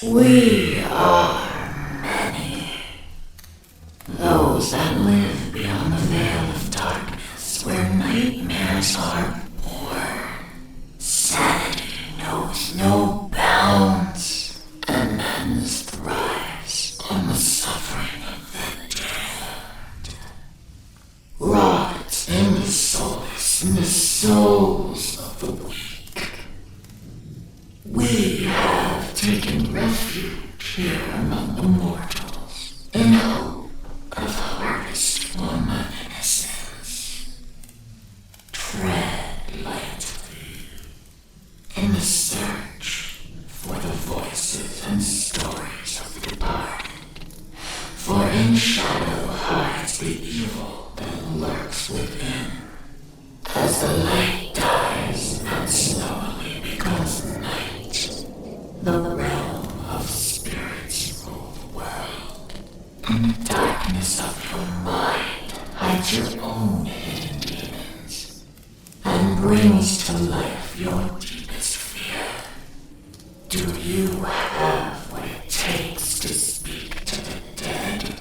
We are those that live beyond the veil of darkness, where nightmares are born. Sanity knows no bounds, and men's thrives on the suffering of the dead. Rot in the solace in the souls of the weak. We have taken refuge here among the mortals, in hope of harvest from of innocence. Tread lightly in the search for the voices and stories of the departed, for in shadow hides the evil that lurks within. As the light dies and slowly becomes night, the realm of spirits rule the world. In the darkness of your mind hides your own hidden demons, and brings to life your deepest fear. Do you have what it takes to speak to the dead?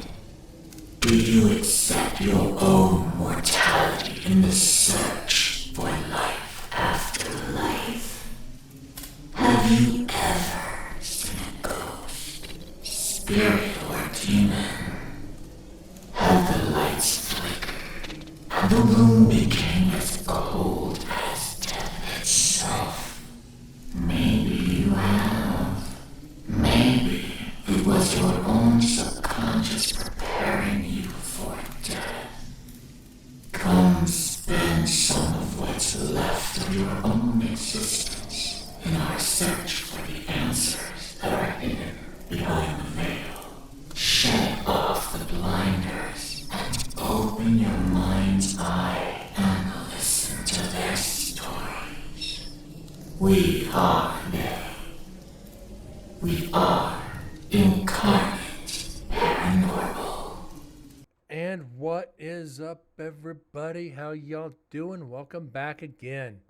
Do you accept your own mortality in the search for life after life? Have you ever seen a ghost, spirit, or demon? Have the lights flickered, and the room became as cold as death itself? Maybe you have. Maybe it was your own subconscious preparing you for death. Come spend some of what's left of your own existence in our search for the answers that are hidden behind the veil. Shed off the blinders and open your mind's eye and listen to their stories. We are they. We are Incarnate Paranormal. And what is up, everybody? How y'all doing? Welcome back again.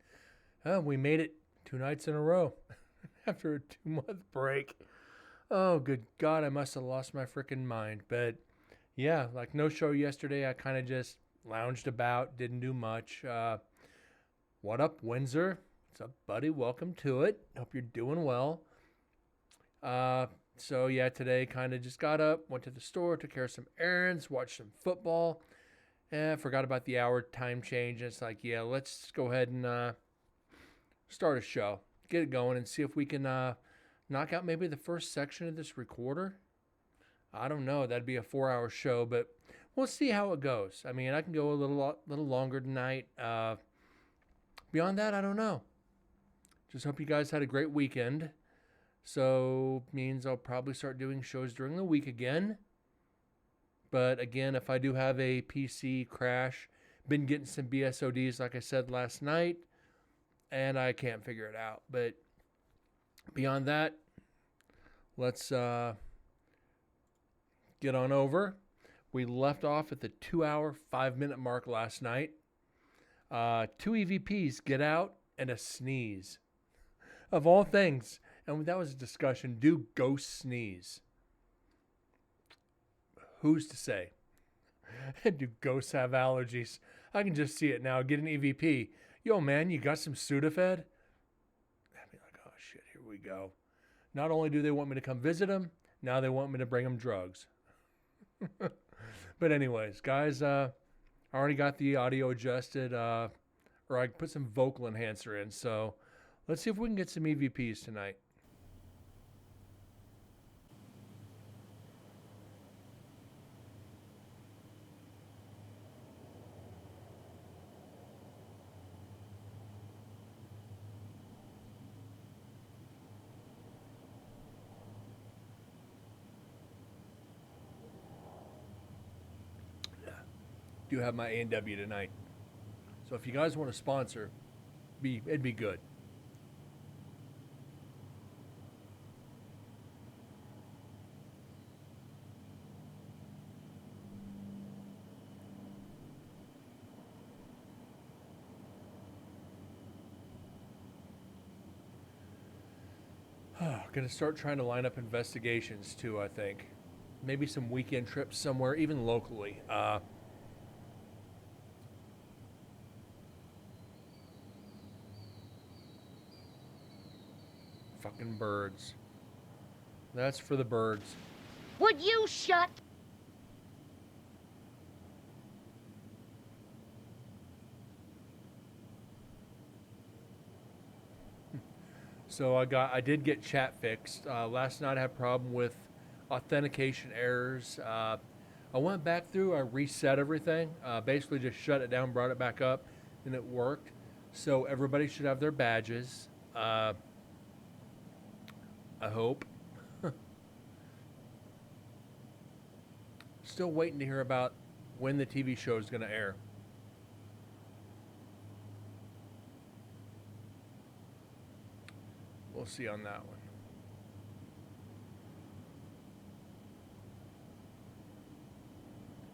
We made it 2 nights in a row after a 2-month break. Oh, good God, I must have lost my freaking mind. But yeah, like no show yesterday. I kind of just lounged about, didn't do much. What up, Windsor? What's up, buddy? Welcome to it. Hope you're doing well. So yeah, today kind of just got up, went to the store, took care of some errands, watched some football, and forgot about the hour time change. And it's like, yeah, let's go ahead and start a show, get it going, and see if we can knock out maybe the first section of this recorder. I don't know, that'd be a 4-hour show, but we'll see how it goes. I mean, I can go a little longer tonight. Beyond that, I don't know. Just hope you guys had a great weekend. So means I'll probably start doing shows during the week again. But again, if I do have a PC crash, been getting some BSODs like I said last night, and I can't figure it out. But beyond that, let's get on over. We left off at the 2-hour, 5-minute mark last night. 2 EVPs, Get Out, and a sneeze. Of all things. And that was a discussion. Do ghosts sneeze? Who's to say? Do ghosts have allergies? I can just see it now. Get an EVP. Yo, man, you got some Sudafed? I'd be like, oh, shit, here we go. Not only do they want me to come visit them, now they want me to bring them drugs. But anyways, guys, I already got the audio adjusted, or I put some vocal enhancer in. So let's see if we can get some EVPs tonight. Do have my A&W tonight. So if you guys want to sponsor, it'd be good. Oh, Gonna start trying to line up investigations too, I think. Maybe some weekend trips somewhere, even locally. Fucking birds. That's for the birds. Would you shut? So I did get chat fixed. Last night I had a problem with authentication errors. I went back through, I reset everything, basically just shut it down, brought it back up, and it worked. So everybody should have their badges. I hope. Still waiting to hear about when the TV show is going to air. We'll see on that one.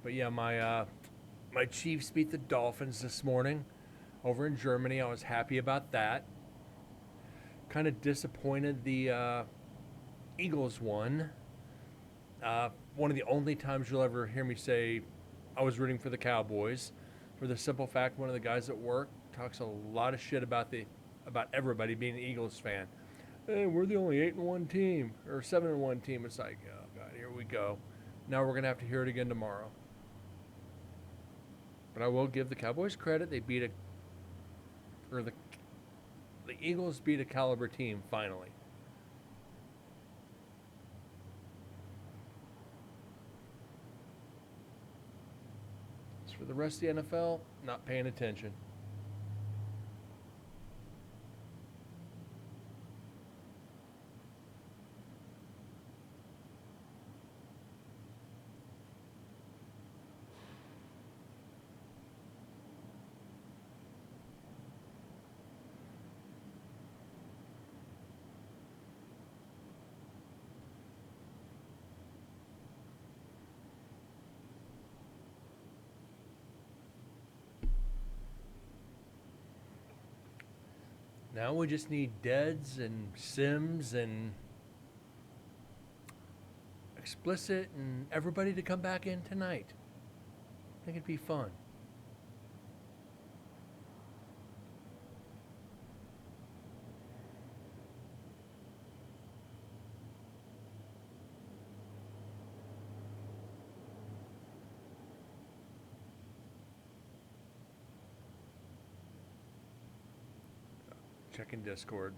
But yeah, my Chiefs beat the Dolphins this morning over in Germany. I was happy about that. Kind of disappointed the Eagles won. One of the only times you'll ever hear me say I was rooting for the Cowboys, for the simple fact one of the guys at work talks a lot of shit about everybody being an Eagles fan. Hey, we're the only 8-1 team or 7-1 team. It's like, oh god, here we go. Now we're gonna have to hear it again tomorrow. But I will give the Cowboys credit. They beat the Eagles beat a caliber team finally. As for the rest of the NFL, not paying attention. Now we just need Deads and Sims and Explicit and everybody to come back in tonight. I think it'd be fun. Checking Discord.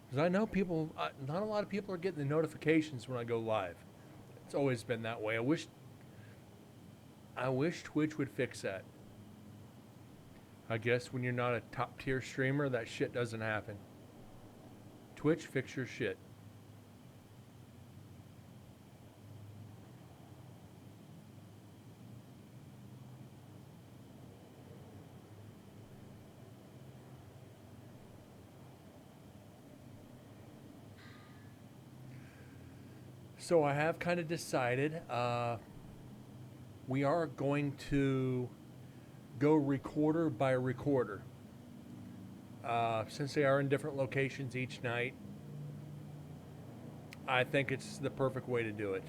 Because I know people, not a lot of people are getting the notifications when I go live. It's always been that way. I wish Twitch would fix that. I guess when you're not a top tier streamer, that shit doesn't happen. Twitch, fix your shit. So I have kind of decided we are going to go recorder by recorder. Since they are in different locations each night, I think it's the perfect way to do it.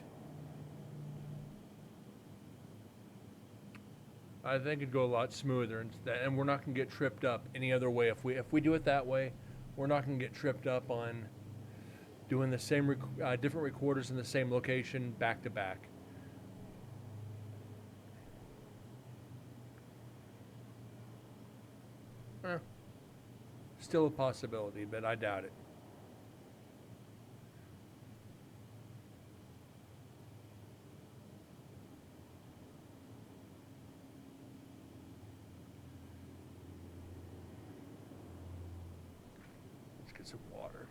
I think it'd go a lot smoother, and we're not going to get tripped up any other way. If we do it that way, we're not going to get tripped up on doing the same different recorders in the same location back to back. Still a possibility, but I doubt it. Let's get some water.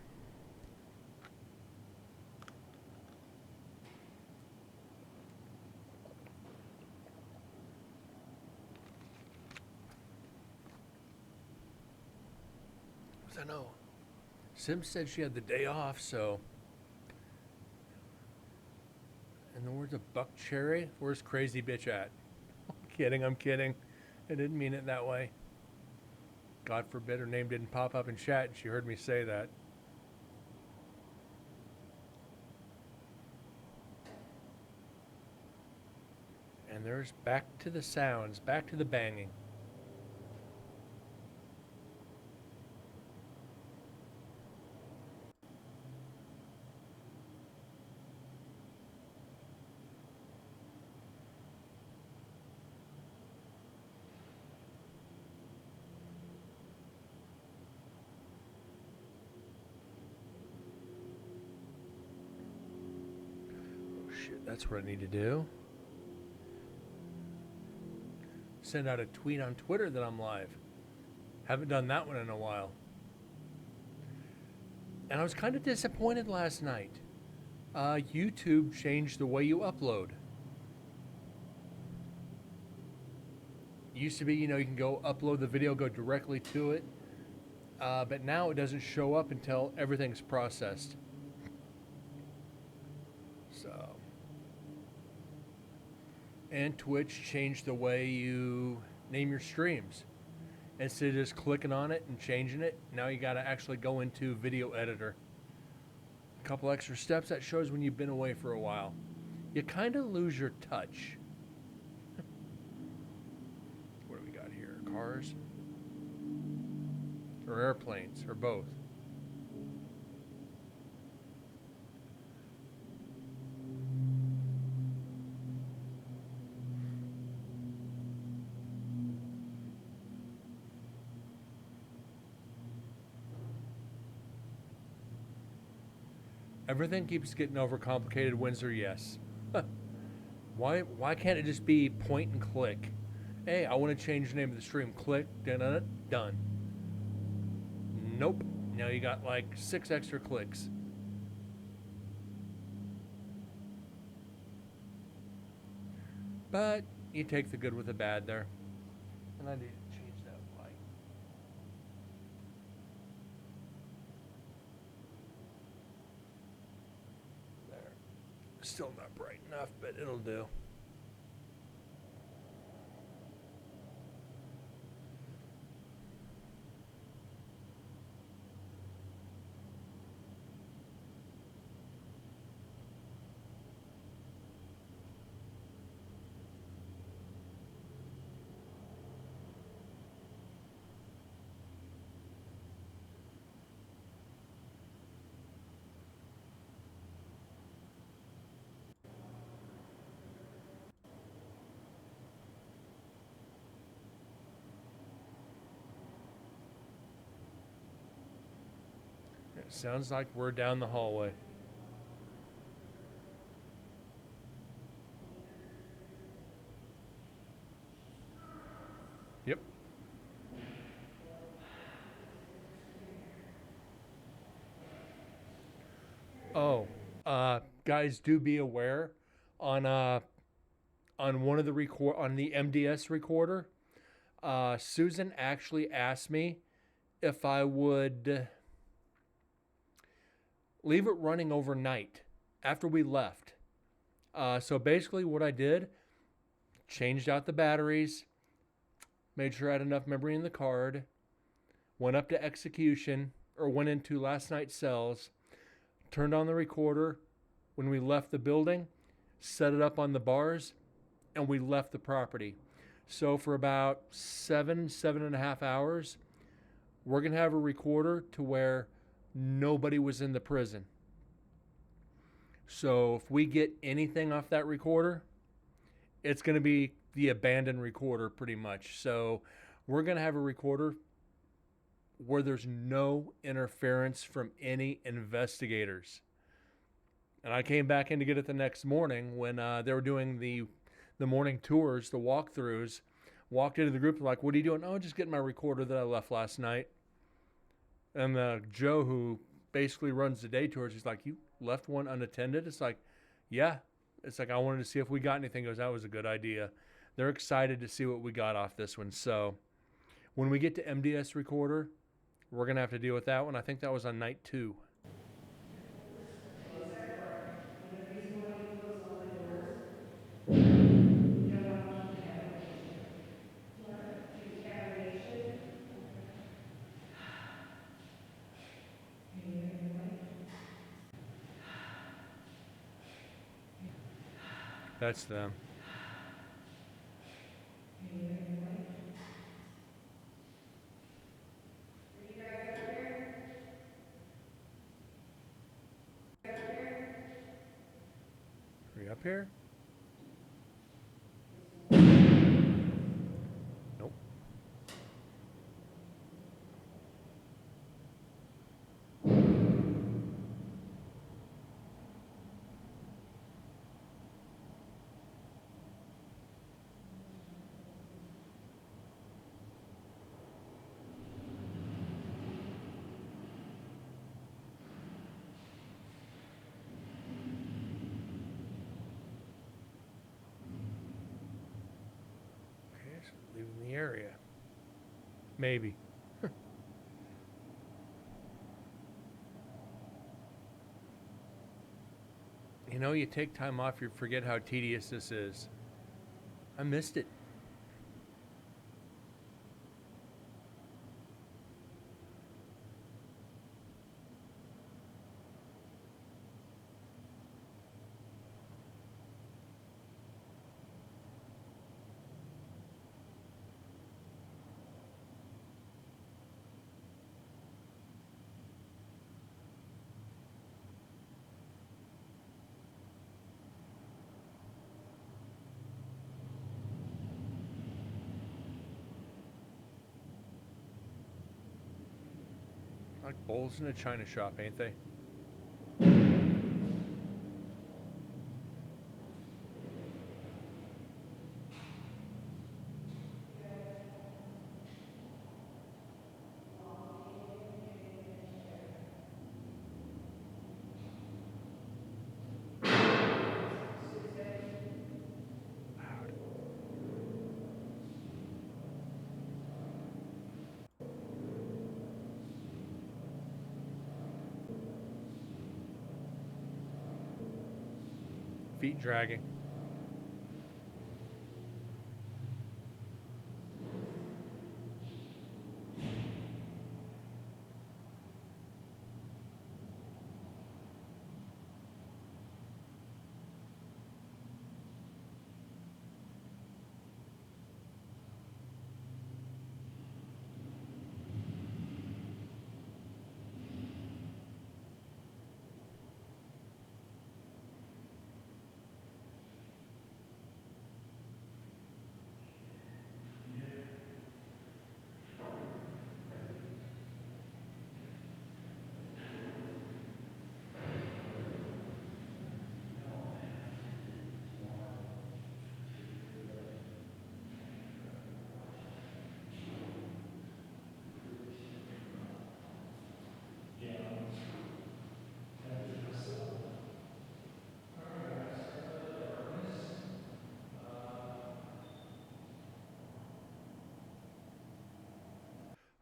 I know. Sim said she had the day off, so. In the words of Buck Cherry, where's crazy bitch at? I'm kidding. I didn't mean it that way. God forbid her name didn't pop up in chat and she heard me say that. And there's back to the sounds, back to the banging. Oh shit, that's what I need to do. Send out a tweet on Twitter that I'm live. Haven't done that one in a while. And I was kind of disappointed last night. YouTube changed the way you upload. It used to be, you can go upload the video, go directly to it. But now it doesn't show up until everything's processed. So. And Twitch changed the way you name your streams. Instead of just clicking on it and changing it, now you got to actually go into Video Editor. A couple extra steps. That shows when you've been away for a while. You kind of lose your touch. What do we got here? Cars? Or airplanes? Or both? Everything keeps getting overcomplicated. Windsor, yes. Why can't it just be point and click? Hey, I want to change the name of the stream. Click, done. Nope. Now you got like 6 extra clicks. But you take the good with the bad there. And I need to change that light. There. Still not bright enough, but it'll do. It sounds like we're down the hallway. Yep. Oh, guys, do be aware on one of the on the MDS recorder. Susan actually asked me if I would leave it running overnight after we left. So basically what I did, changed out the batteries, made sure I had enough memory in the card, went up to execution, or went into last night's cells, turned on the recorder when we left the building, set it up on the bars, and we left the property. So for about 7.5 hours, we're going to have a recorder to where nobody was in the prison. So if we get anything off that recorder, it's going to be the abandoned recorder pretty much. So we're going to have a recorder where there's no interference from any investigators. And I came back in to get it the next morning when they were doing the morning tours, the walkthroughs. Walked into the group, like, what are you doing? Oh, just getting my recorder that I left last night. And Joe, who basically runs the day tours, he's like, you left one unattended? It's like, yeah. It's like, I wanted to see if we got anything. He goes, that was a good idea. They're excited to see what we got off this one. So when we get to MDS recorder, we're going to have to deal with that one. I think that was on night 2. That's them. Are you up here? Nope. Okay, so leaving the area. Maybe. You know, you take time off, you forget how tedious this is. I missed it. Like bowls in a china shop, ain't they? Feet dragging.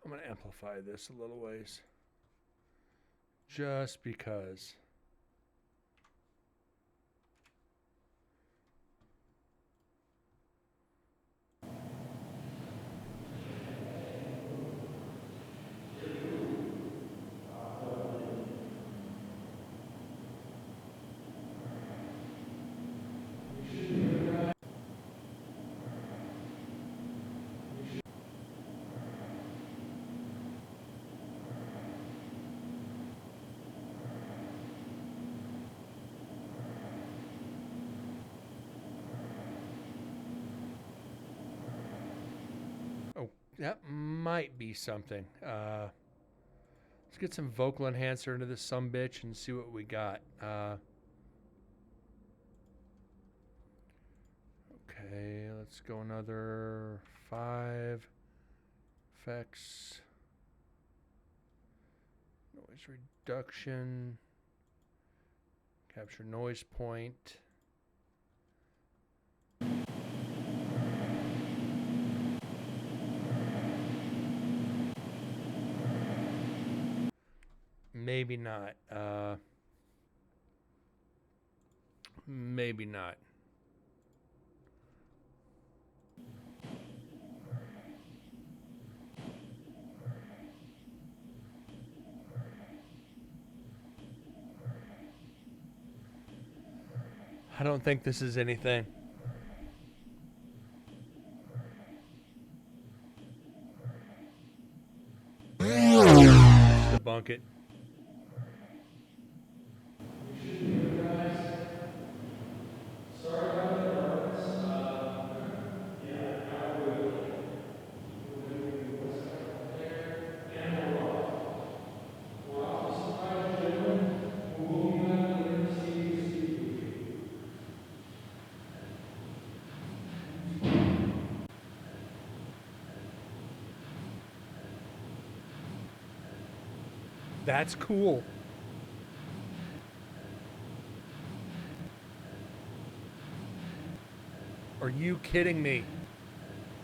I'm going to amplify this a little ways. Just because. Oh, that might be something. Let's get some vocal enhancer into this sumbitch and see what we got. Okay, let's go another 5 effects. Noise reduction. Capture noise point. Maybe not. Maybe not. I don't think this is anything. Debunk it. That's cool. Are you kidding me?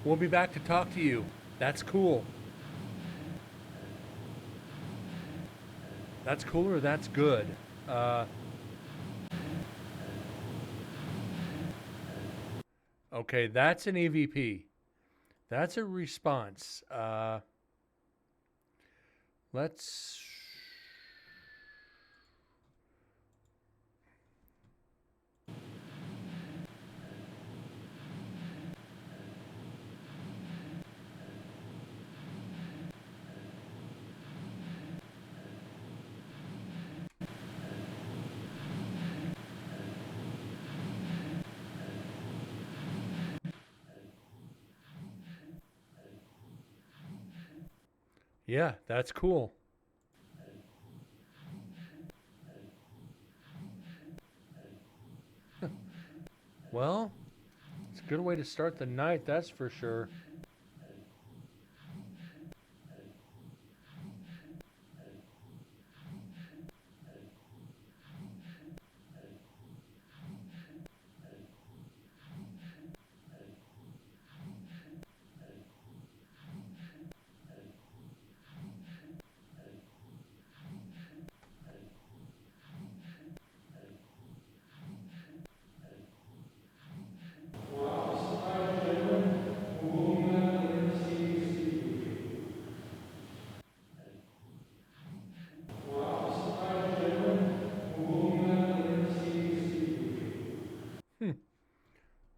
We'll be back to talk to you. That's cool. That's cool or that's good. Okay, that's an EVP. That's a response. Let's... Yeah, that's cool. Well, it's a good way to start the night, that's for sure.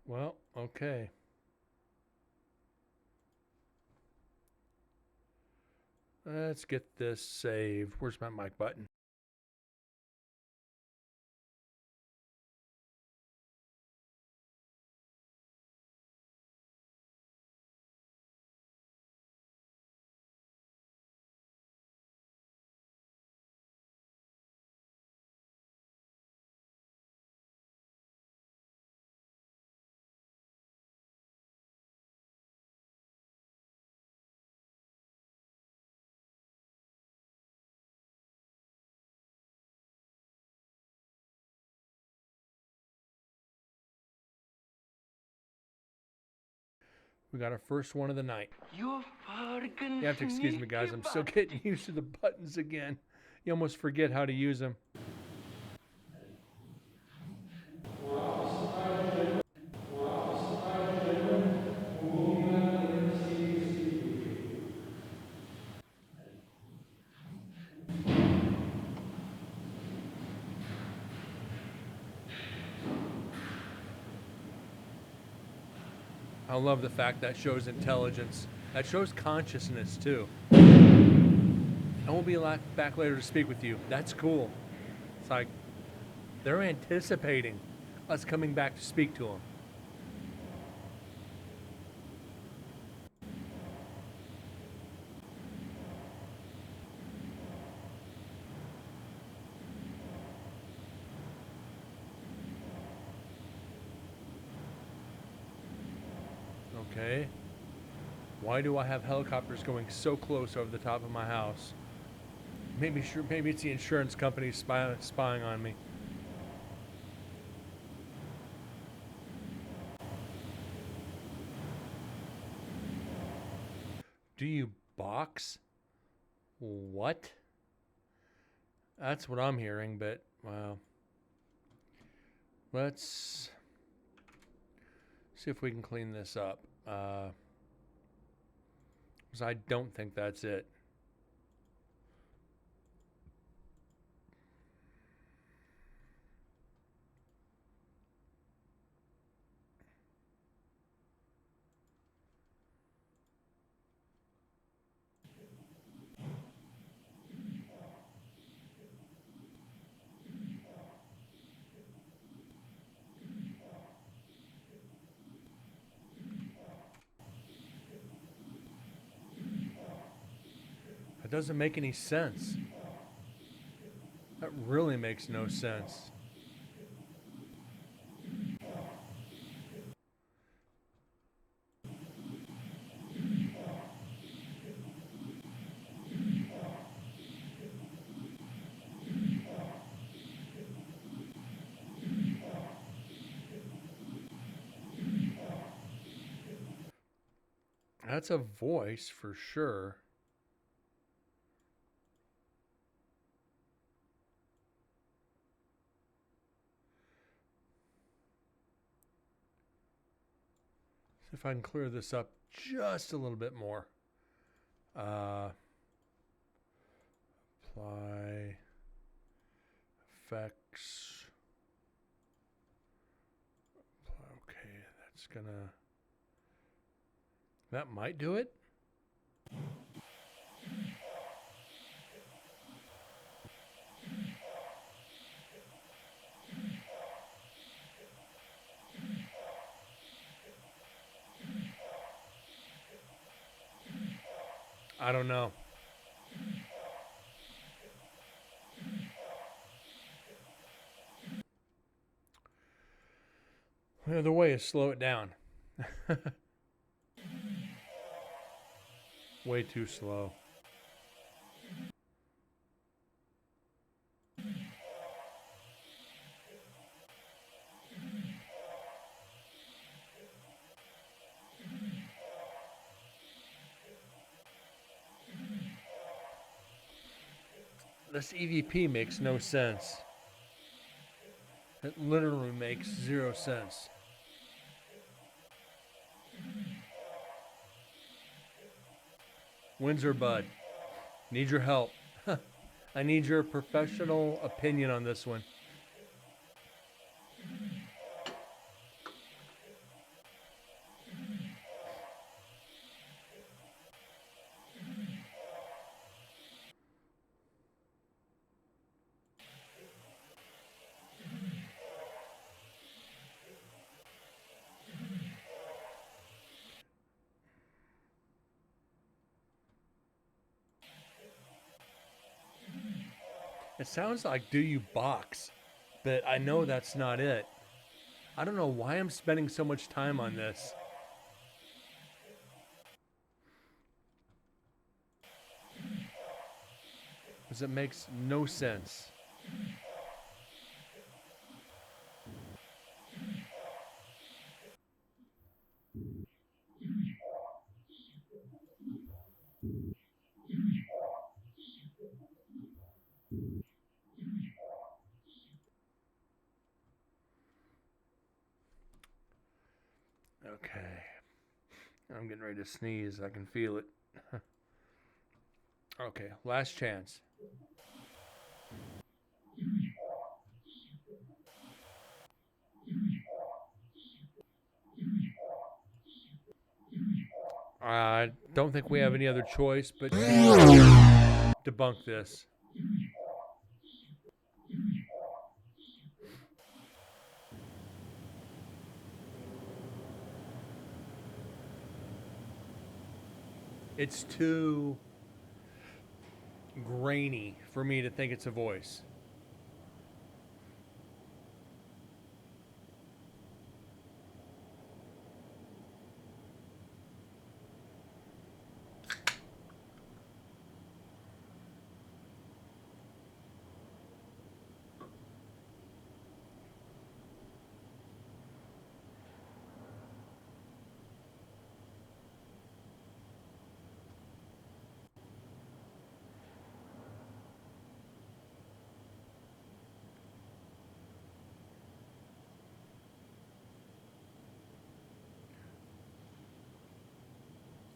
Well, okay. Let's get this saved. Where's my mic button? We got our first one of the night. You have to excuse me, guys. I'm still getting used to the buttons again. You almost forget how to use them. I love the fact that shows intelligence. That shows consciousness, too. And we'll be back later to speak with you. That's cool. It's like they're anticipating us coming back to speak to them. Okay. Why do I have helicopters going so close over the top of my house? Maybe it's the insurance company spying on me. Do you box? What? That's what I'm hearing, but wow. Let's see if we can clean this up. Because I don't think that's it. That doesn't make any sense. That really makes no sense. That's a voice for sure. See if I can clear this up just a little bit more. Apply effects. Okay, that's gonna. That might do it. I don't know. The other way is slow it down. Way too slow. This EVP makes no sense. It literally makes 0 sense. Windsor Bud, need your help. I need your professional opinion on this one. It sounds like Do You Box, but I know that's not it. I don't know why I'm spending so much time on this. Because it makes no sense. Okay. I'm getting ready to sneeze. I can feel it. Okay, last chance. I don't think we have any other choice but to debunk this. It's too grainy for me to think it's a voice.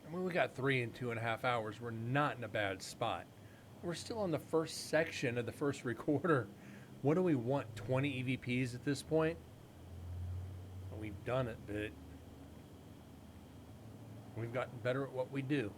I mean, we got 3 and 2.5 hours. We're not in a bad spot. We're still on the first section of the first recorder. What do we want? 20 EVPs at this point? Well, we've done it, but we've gotten better at what we do.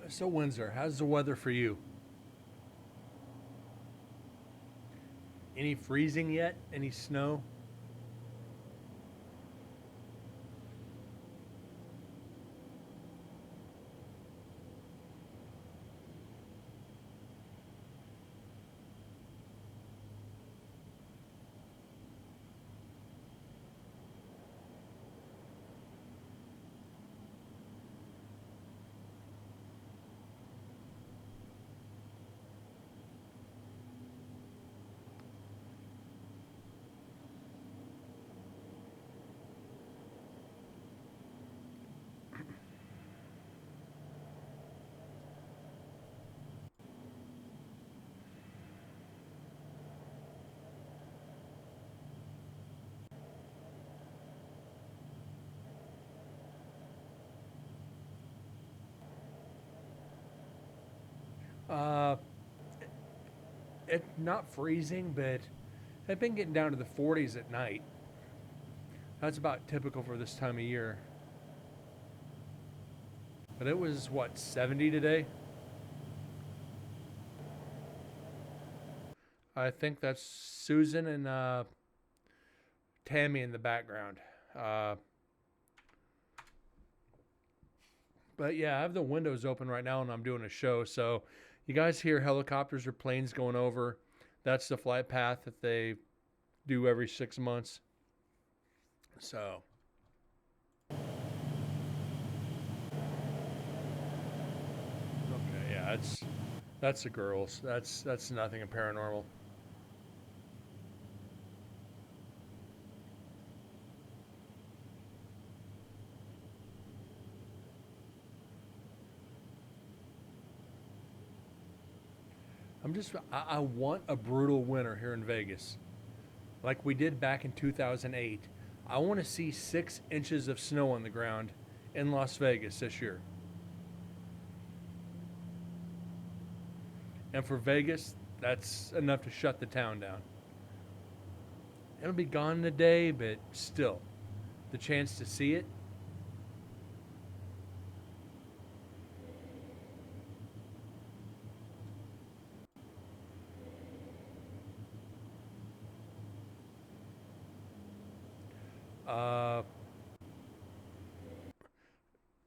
So Windsor, how's the weather for you? Any freezing yet? Any snow? Uh, it's not freezing, but I've been getting down to the 40s at night. That's about typical for this time of year. But it was, what, 70 today? I think that's Susan and Tammy in the background. But yeah, I have the windows open right now and I'm doing a show. So you guys hear helicopters or planes going over. That's the flight path that they do every 6 months. So. Okay, yeah, that's the girls. That's nothing paranormal. I want a brutal winter here in Vegas, like we did back in 2008. I want to see 6 inches of snow on the ground in Las Vegas this year. And for Vegas, that's enough to shut the town down. It'll be gone in a day, but still, the chance to see it.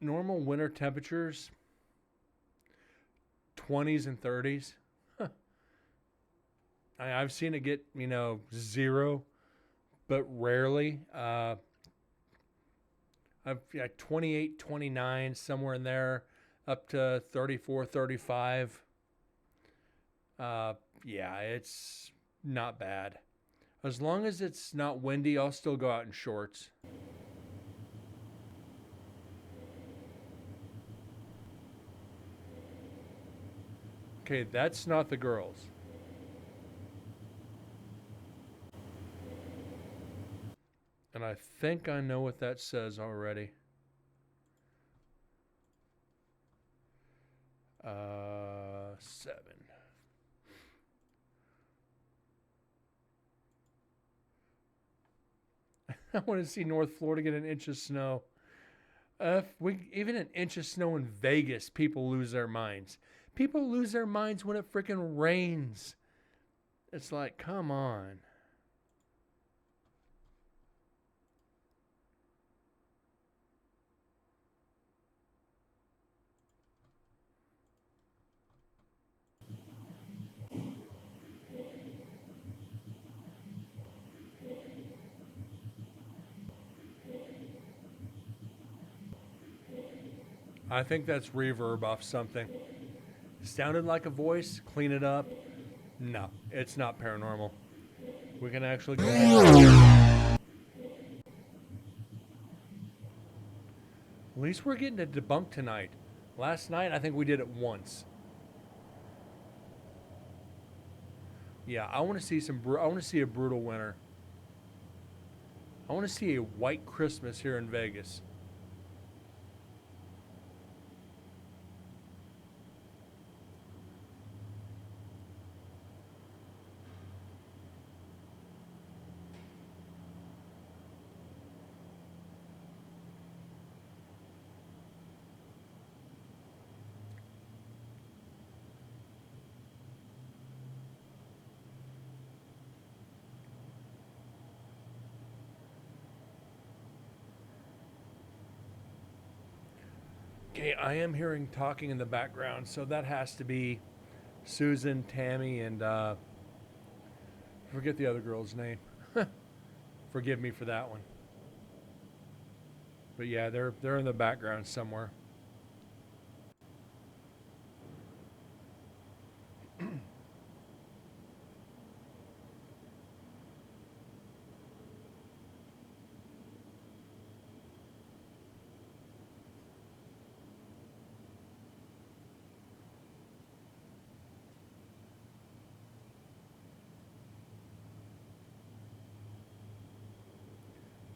Normal winter temperatures, 20s and 30s. I've seen it get, 0, but rarely. I've 28, 29, somewhere in there, up to 34, 35. Yeah, it's not bad. As long as it's not windy, I'll still go out in shorts. Okay, that's not the girls. And I think I know what that says already. 7. I want to see North Florida get an inch of snow. Even an inch of snow in Vegas, people lose their minds. People lose their minds when it freaking rains. It's like, come on. I think that's reverb off something. Sounded like a voice. Clean it up. No, it's not paranormal. We can actually go ahead. At least we're getting it debunked tonight. Last night, I think we did it once. Yeah, I want to see I want to see a brutal winter. I want to see a white Christmas here in Vegas. Okay, I am hearing talking in the background, so that has to be Susan, Tammy, and forget the other girl's name. Forgive me for that one. But yeah, they're in the background somewhere.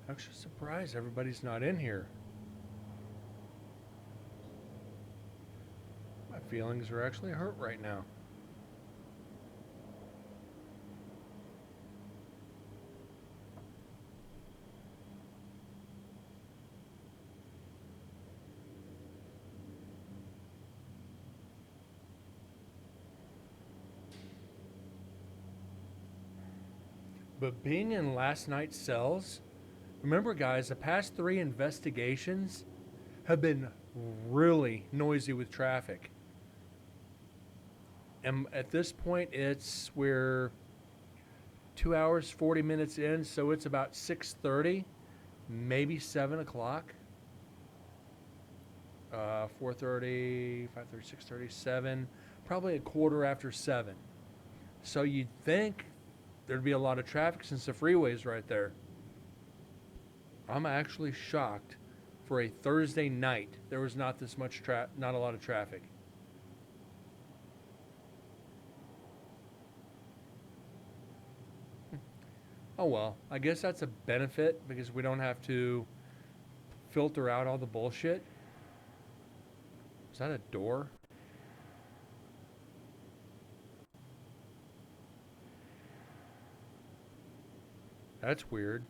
Actually surprised everybody's not in here. My feelings are actually hurt right now. But being in last night's cells, remember guys, the past 3 investigations have been really noisy with traffic. And at this point, we're 2 hours, 40 minutes in, so it's about 6:30, maybe 7 o'clock. 4:30, 5:30, 6:30, 7, probably a quarter after 7. So you'd think there'd be a lot of traffic since the freeway's right there. I'm actually shocked for a Thursday night there was not this much not a lot of traffic. Oh well, I guess that's a benefit because we don't have to filter out all the bullshit. Is that a door? That's weird.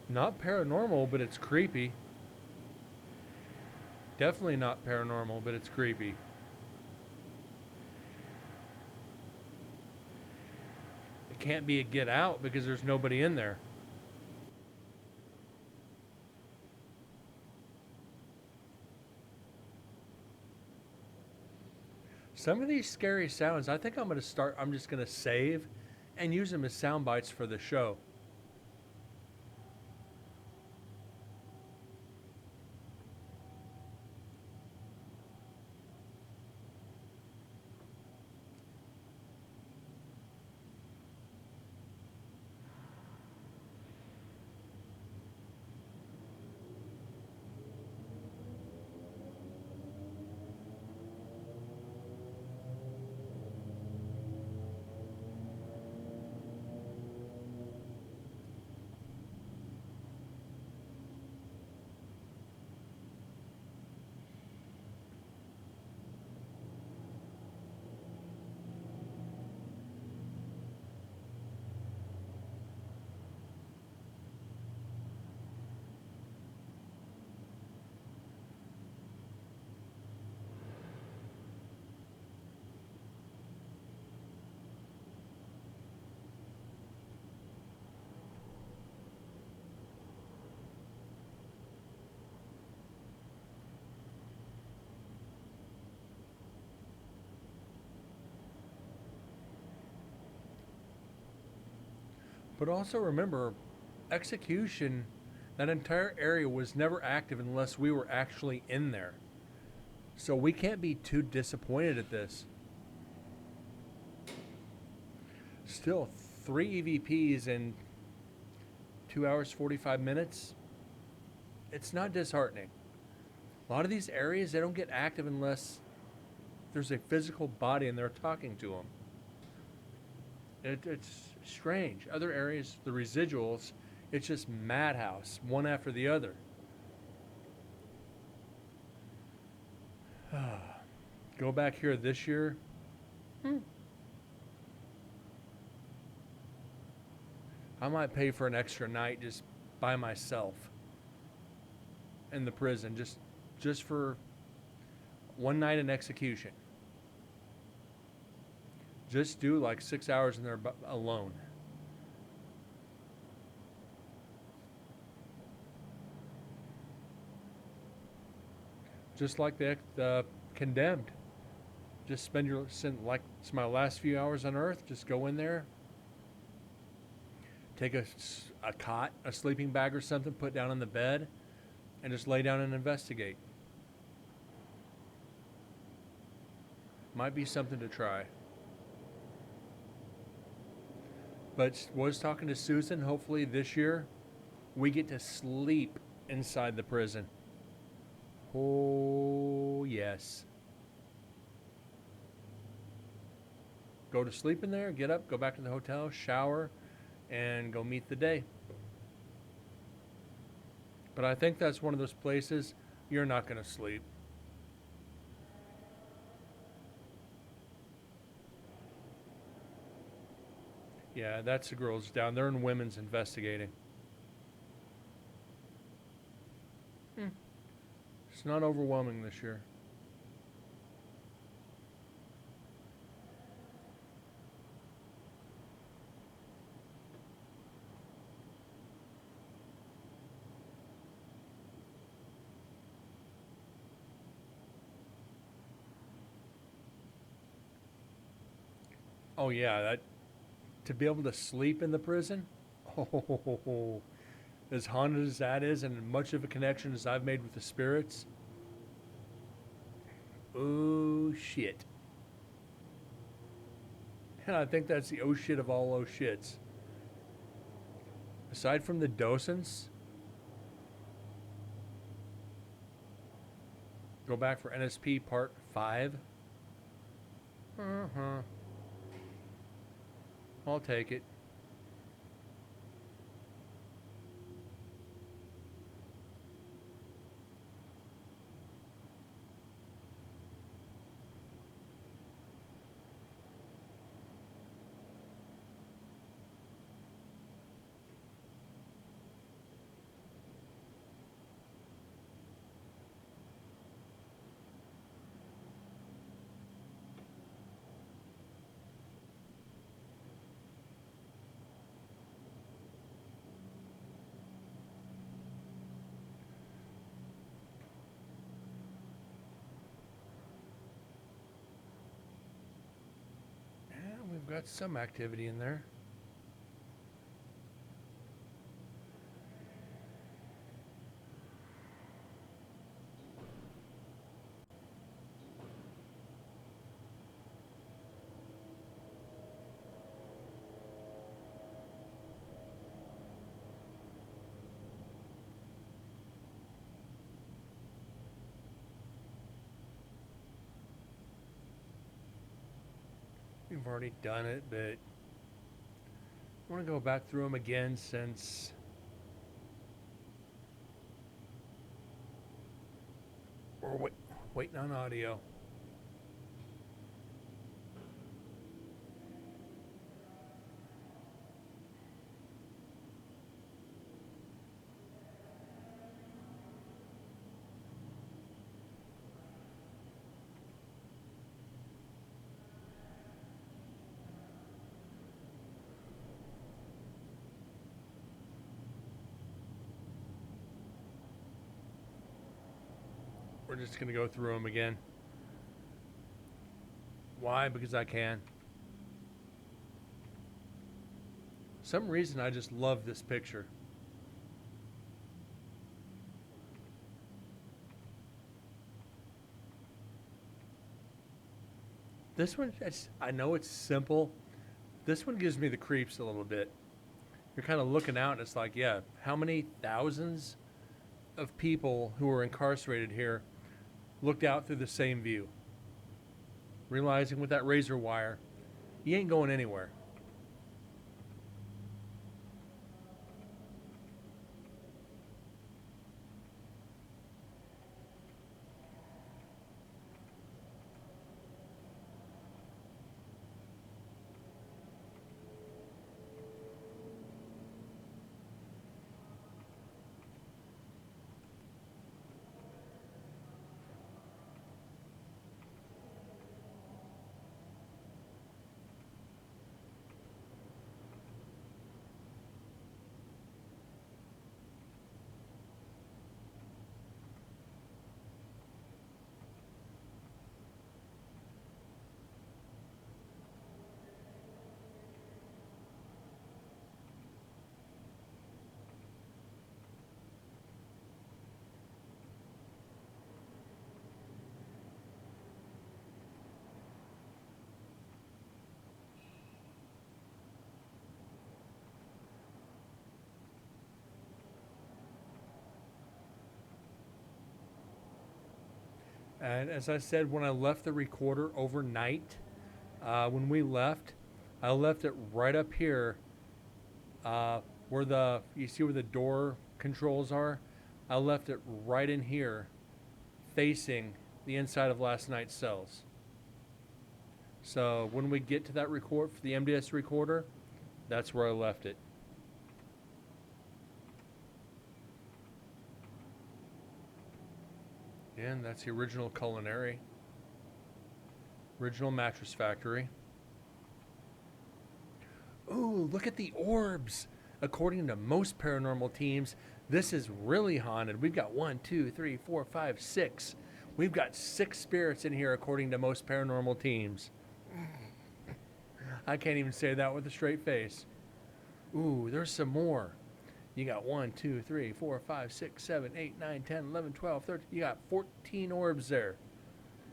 Not paranormal, but it's creepy. Definitely not paranormal, but it's creepy. It can't be a get out because there's nobody in there. Some of these scary sounds, I think I'm just going to save and use them as sound bites for the show. But also remember, execution, that entire area was never active unless we were actually in there. So we can't be too disappointed at this. Still, 3 EVPs in 2 hours, 45 minutes. It's not disheartening. A lot of these areas, they don't get active unless there's a physical body and they're talking to them. It's strange. Other areas, the residuals, it's just madhouse, one after the other. Go back here this year. I might pay for an extra night just by myself in the prison, just for one night in execution. Just do like 6 hours in there alone. Just like the condemned. Just like it's my last few hours on earth. Just go in there, take a cot, a sleeping bag or something, put down on the bed, and just lay down and investigate. Might be something to try. But was talking to Susan, hopefully this year we get to sleep inside the prison. Oh, yes. Go to sleep in there, get up, go back to the hotel, shower, and go meet the day. But I think that's one of those places you're not going to sleep. Yeah, that's the girls down there in women's investigating. It's not overwhelming this year. Oh yeah, to be able to sleep in the prison, oh, as haunted as that is, and much of a connection as I've made with the spirits, oh shit. And I think that's the oh shit of all oh shits. Aside from the docents, go back for NSP Part 5. I'll take it. We've got some activity in there. We've already done it, but I want to go back through them again since we're waiting on audio. We're just going to go through them again. Why? Because I can. Some reason I just love this picture. This one, I know it's simple. This one gives me the creeps a little bit. You're kind of looking out and it's like, yeah, how many thousands of people who are incarcerated here looked out through the same view, realizing with that razor wire, you ain't going anywhere. And as I said, when I left the recorder overnight, when we left, I left it right up here, you see where the door controls are? I left it right in here, facing the inside of last night's cells. So when we get to that record for the MDS recorder, that's where I left it. And that's the original Culinary. Original Mattress Factory. Ooh, look at the orbs. According to most paranormal teams, this is really haunted. We've got 1, 2, 3, 4, 5, 6. We've got 6 spirits in here according to most paranormal teams. I can't even say that with a straight face. Ooh, there's some more. You got 1, 2, 3, 4, 5, 6, 7, 8, 9, 10, 11, 12, 13. You got 14 orbs there.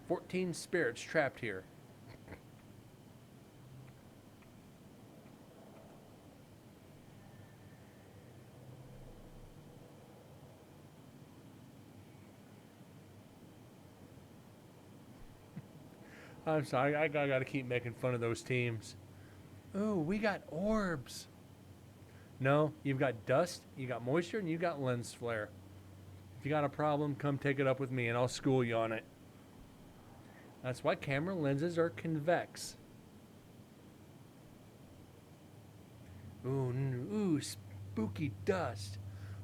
14 spirits trapped here. I'm sorry, I gotta keep making fun of those teams. Ooh, we got orbs. No, you've got dust, you got moisture, and you got lens flare. If you got a problem, come take it up with me and I'll school you on it. That's why camera lenses are convex. Ooh, spooky dust.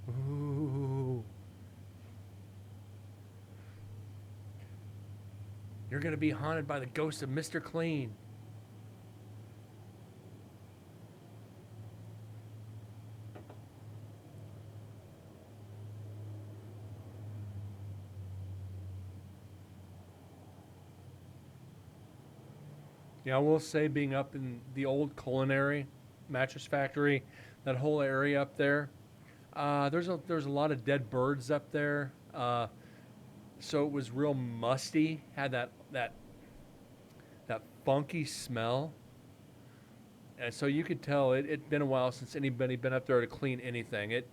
Ooh. You're going to be haunted by the ghost of Mr. Clean. Yeah, I will say being up in the old Culinary Mattress Factory, that whole area up there, there's a lot of dead birds up there. So it was real musty, had that funky smell. And so you could tell it'd been a while since anybody been up there to clean anything.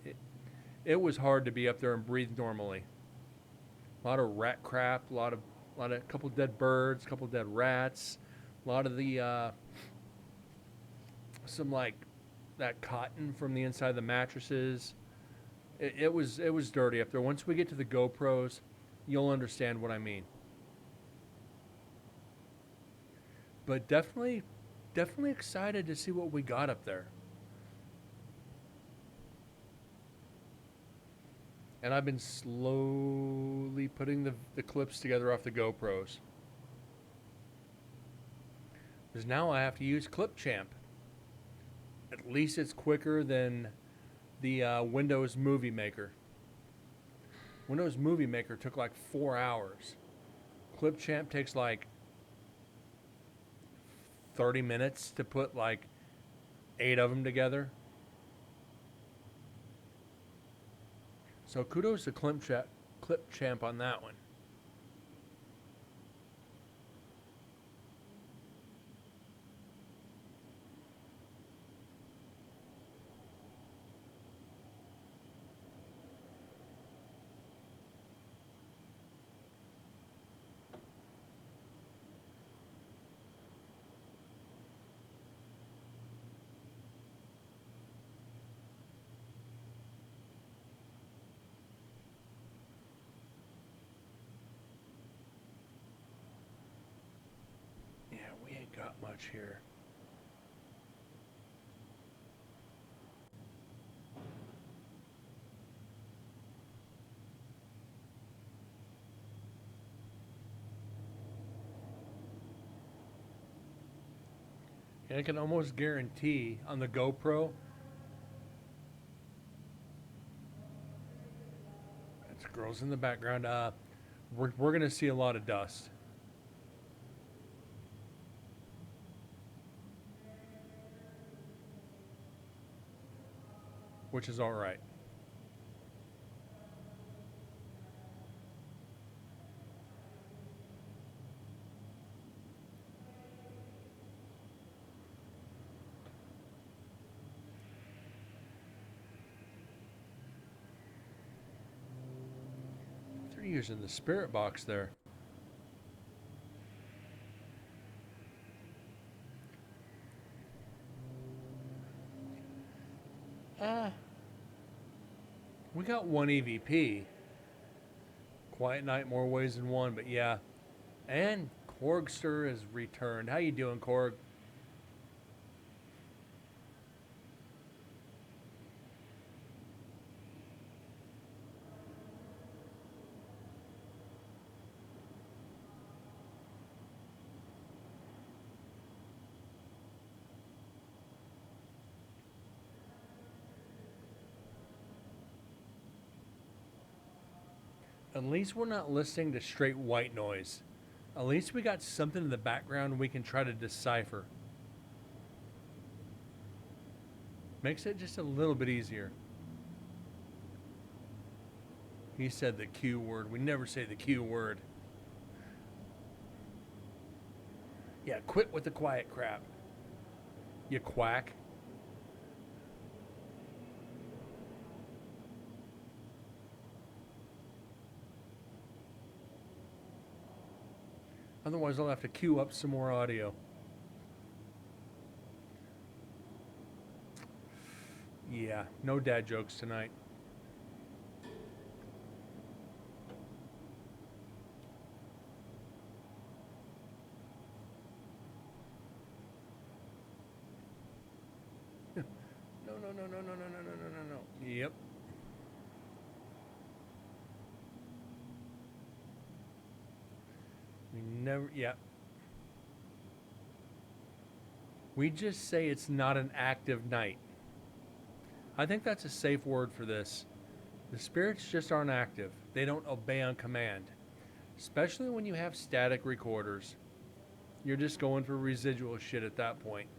It was hard to be up there and breathe normally. A lot of rat crap, a couple dead birds, a couple dead rats, a lot of the some like that cotton from the inside of the mattresses. It was dirty up there. Once we get to the GoPros, you'll understand what I mean. But definitely excited to see what we got up there. And I've been slowly putting the clips together off the GoPros. Because now I have to use Clipchamp. At least it's quicker than the Windows Movie Maker. Windows Movie Maker took like 4 hours. Clipchamp takes like 30 minutes to put like 8 of them together. So kudos to Clipchamp on that one. Got much here. And I can almost guarantee on the GoPro, it's girls in the background, we're going to see a lot of dust. Which is all right. They're using the spirit box there. Uh, we got one EVP. Quiet night, more ways than one, but yeah. And Korgster has returned. How you doing, Korg? At least we're not listening to straight white noise. At least we got something in the background we can try to decipher. Makes it just a little bit easier. He said the Q word. We never say the Q word. Yeah, quit with the quiet crap. You quack. Otherwise, I'll have to queue up some more audio. Yeah, no dad jokes tonight. No. Yep. We never, yeah. We just say it's not an active night. I think that's a safe word for this. The spirits just aren't active. They don't obey on command. Especially when you have static recorders. You're just going for residual shit at that point.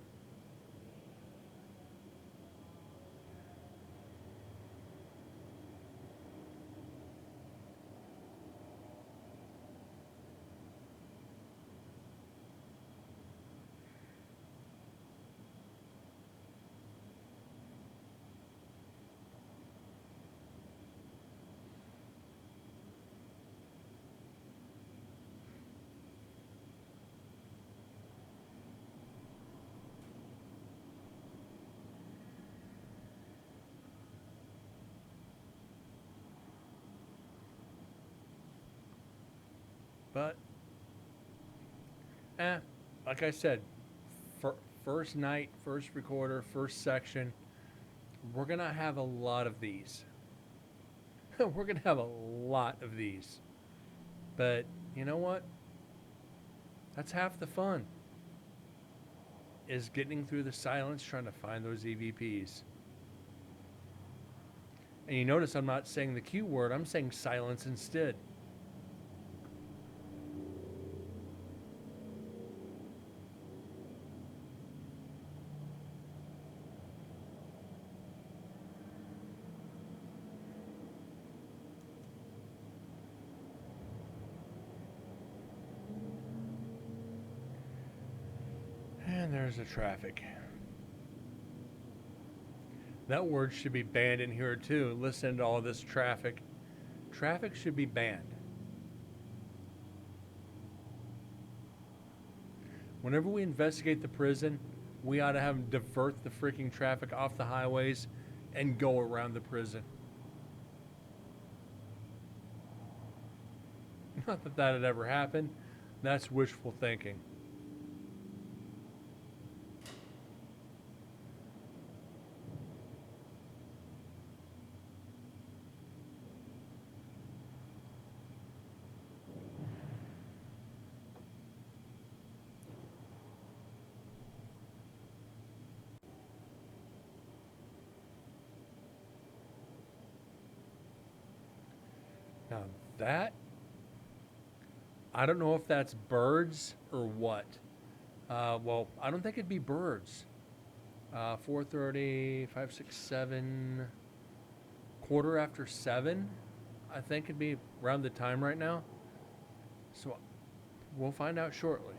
But, like I said, first night, first recorder, first section, we're going to have a lot of these. We're going to have a lot of these. But, you know what? That's half the fun. Is getting through the silence, trying to find those EVPs. And you notice I'm not saying the Q word, I'm saying silence instead. And there's the traffic. That word should be banned in here too. Listen to all this traffic. Traffic should be banned. Whenever we investigate the prison, we ought to have them divert the freaking traffic off the highways and go around the prison. Not that that had ever happened. That's wishful thinking. Now that, I don't know if that's birds or what. Well, I don't think it'd be birds. 4:30, 5, 6, 7, quarter after 7. I think it'd be around the time right now. So we'll find out shortly.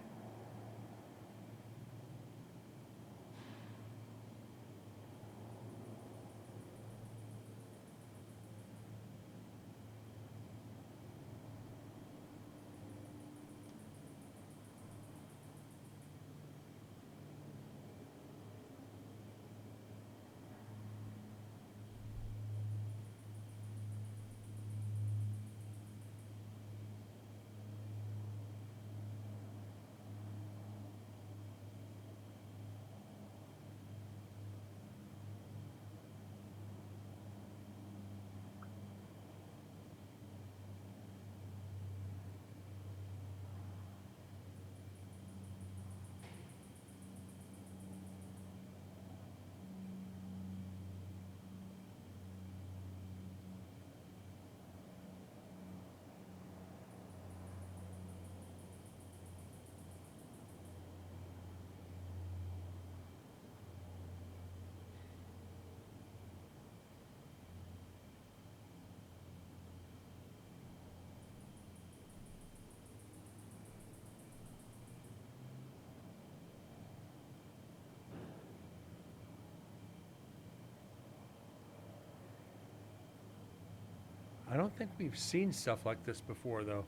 don't think we've seen stuff like this before, though.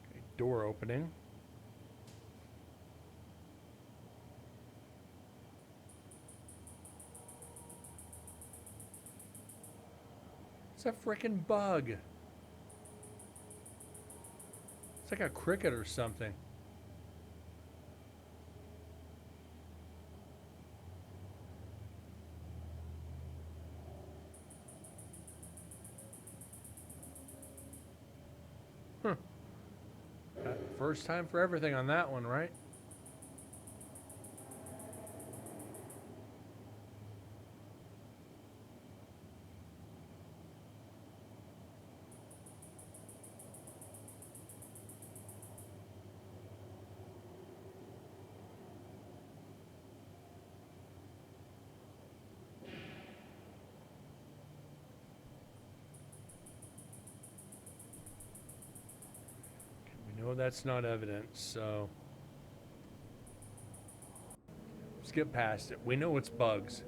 Okay, door opening. It's a freaking bug. It's like a cricket or something. Huh. First time for everything on that one, right? We know that's not evidence, so skip past it. We know it's bugs.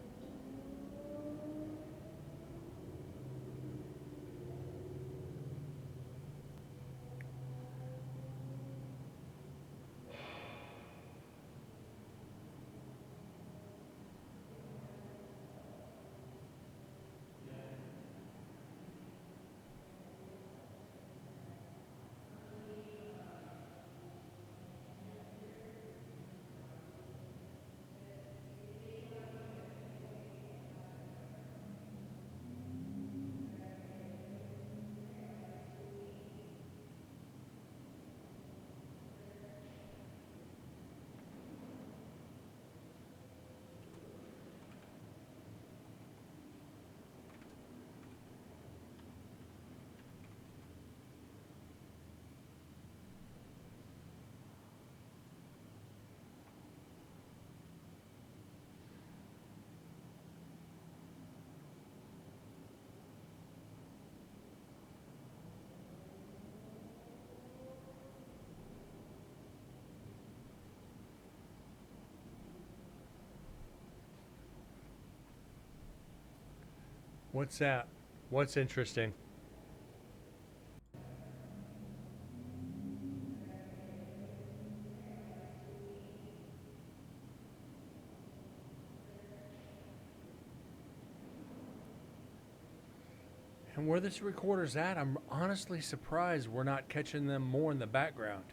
What's that? What's interesting? And where this recorder's at, I'm honestly surprised we're not catching them more in the background.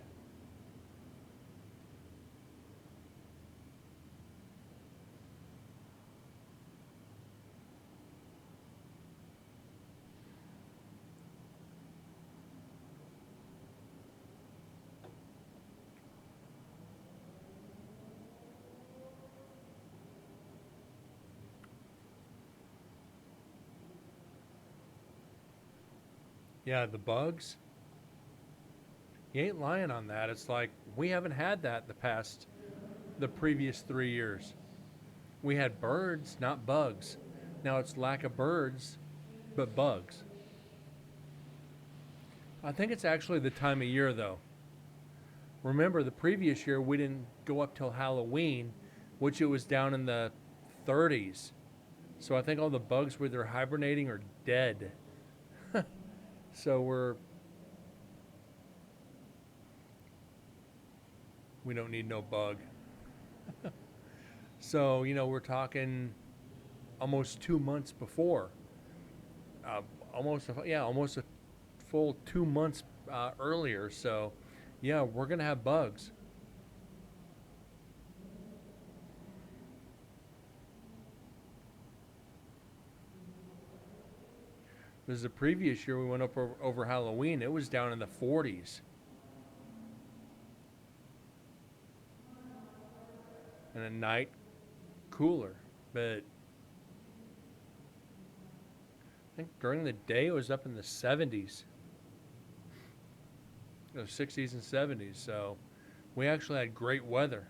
Yeah, the bugs. You ain't lying on that. It's like we haven't had that the previous 3 years. We had birds, not bugs. Now it's lack of birds, but bugs. I think it's actually the time of year, though. Remember, the previous year we didn't go up till Halloween, which it was down in the 30s. So I think all the bugs where they're hibernating are dead. So we don't need no bug. So, we're talking almost 2 months before. Almost a full 2 months earlier. So, yeah, we're going to have bugs. This is the previous year we went up over Halloween. It was down in the 40s. And at night, cooler. But I think during the day it was up in the 70s. The 60s and 70s. So we actually had great weather.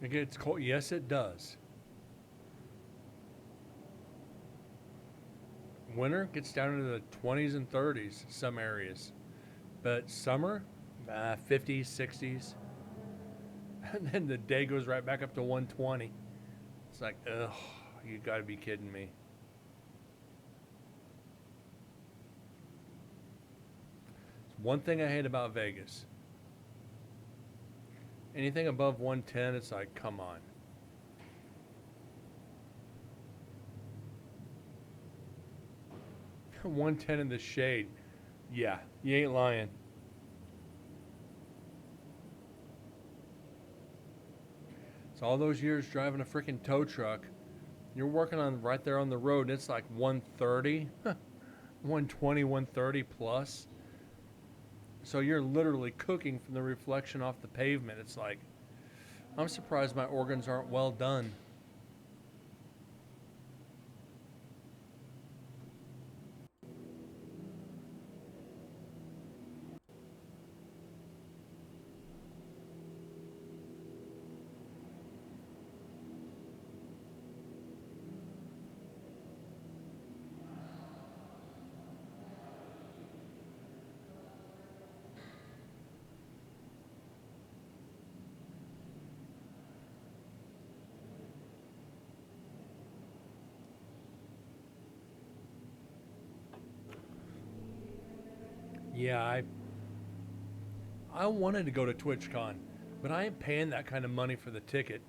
It gets cold. Yes, it does. Winter gets down into the 20s and 30s, some areas. But summer, 50s, 60s. And then the day goes right back up to 120. It's like, ugh, you gotta be kidding me. It's one thing I hate about Vegas. Anything above 110, it's like, come on. $110 in the shade. Yeah, you ain't lying. It's all those years driving a freaking tow truck. You're working on right there on the road, and it's like 130, 120, 130 plus. So you're literally cooking from the reflection off the pavement. It's like, I'm surprised my organs aren't well done. Yeah, I wanted to go to TwitchCon, but I ain't paying that kind of money for the ticket.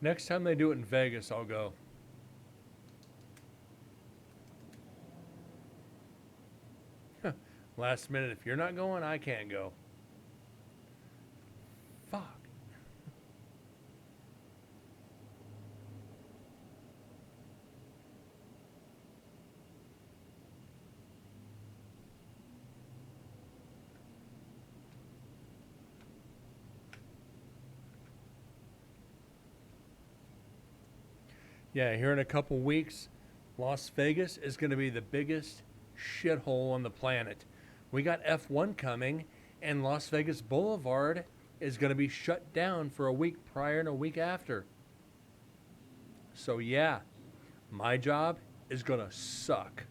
Next time they do it in Vegas, I'll go. Last minute, if you're not going, I can't go. Fuck. Yeah, here in a couple weeks, Las Vegas is going to be the biggest shithole on the planet. We got F1 coming, and Las Vegas Boulevard is going to be shut down for a week prior and a week after. So yeah, my job is going to suck.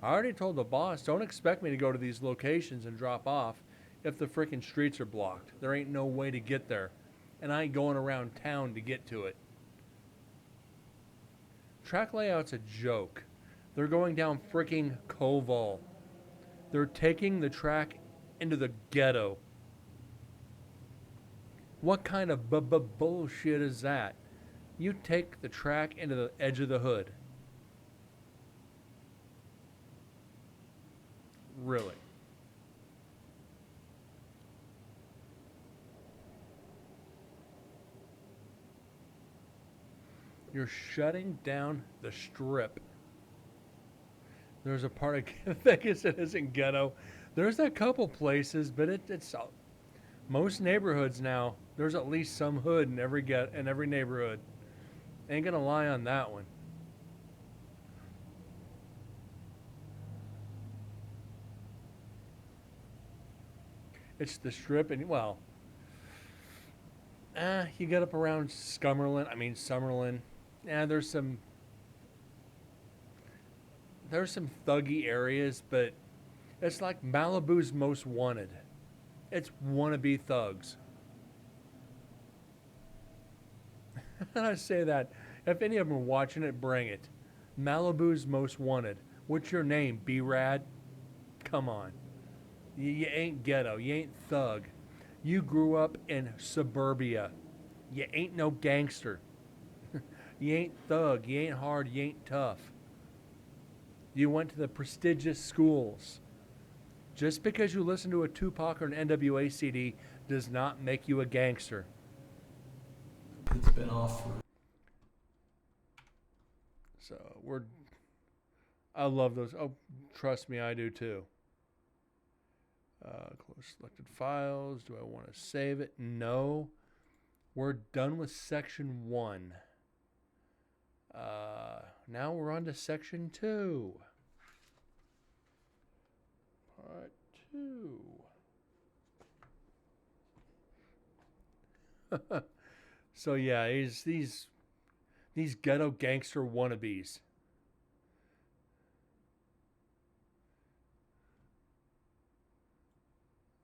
I already told the boss, don't expect me to go to these locations and drop off if the freaking streets are blocked. There ain't no way to get there. And I ain't going around town to get to it. Track layout's a joke. They're going down freaking Koval. They're taking the track into the ghetto. What kind of bullshit is that? You take the track into the edge of the hood. Really? You're shutting down the strip. There's a part of Vegas that isn't ghetto. There's a couple places, but it's most neighborhoods now. There's at least some hood in every neighborhood. Ain't gonna lie on that one. It's the strip, and well, you get up around Summerlin. Yeah, there's some thuggy areas, but it's like Malibu's most wanted. It's wannabe thugs. And I say that, if any of them are watching it, bring it. Malibu's most wanted. What's your name, B-Rad? Come on. You ain't ghetto. You ain't thug. You grew up in suburbia. You ain't no gangster. You ain't thug. You ain't hard. You ain't tough. You went to the prestigious schools. Just because you listen to a Tupac or an NWA CD does not make you a gangster. It's been off for... So I love those. Oh, trust me, I do too. Close selected files. Do I want to save it? No. We're done with section 1. Now we're on to section 2. Part 2. So yeah, he's these ghetto gangster wannabes.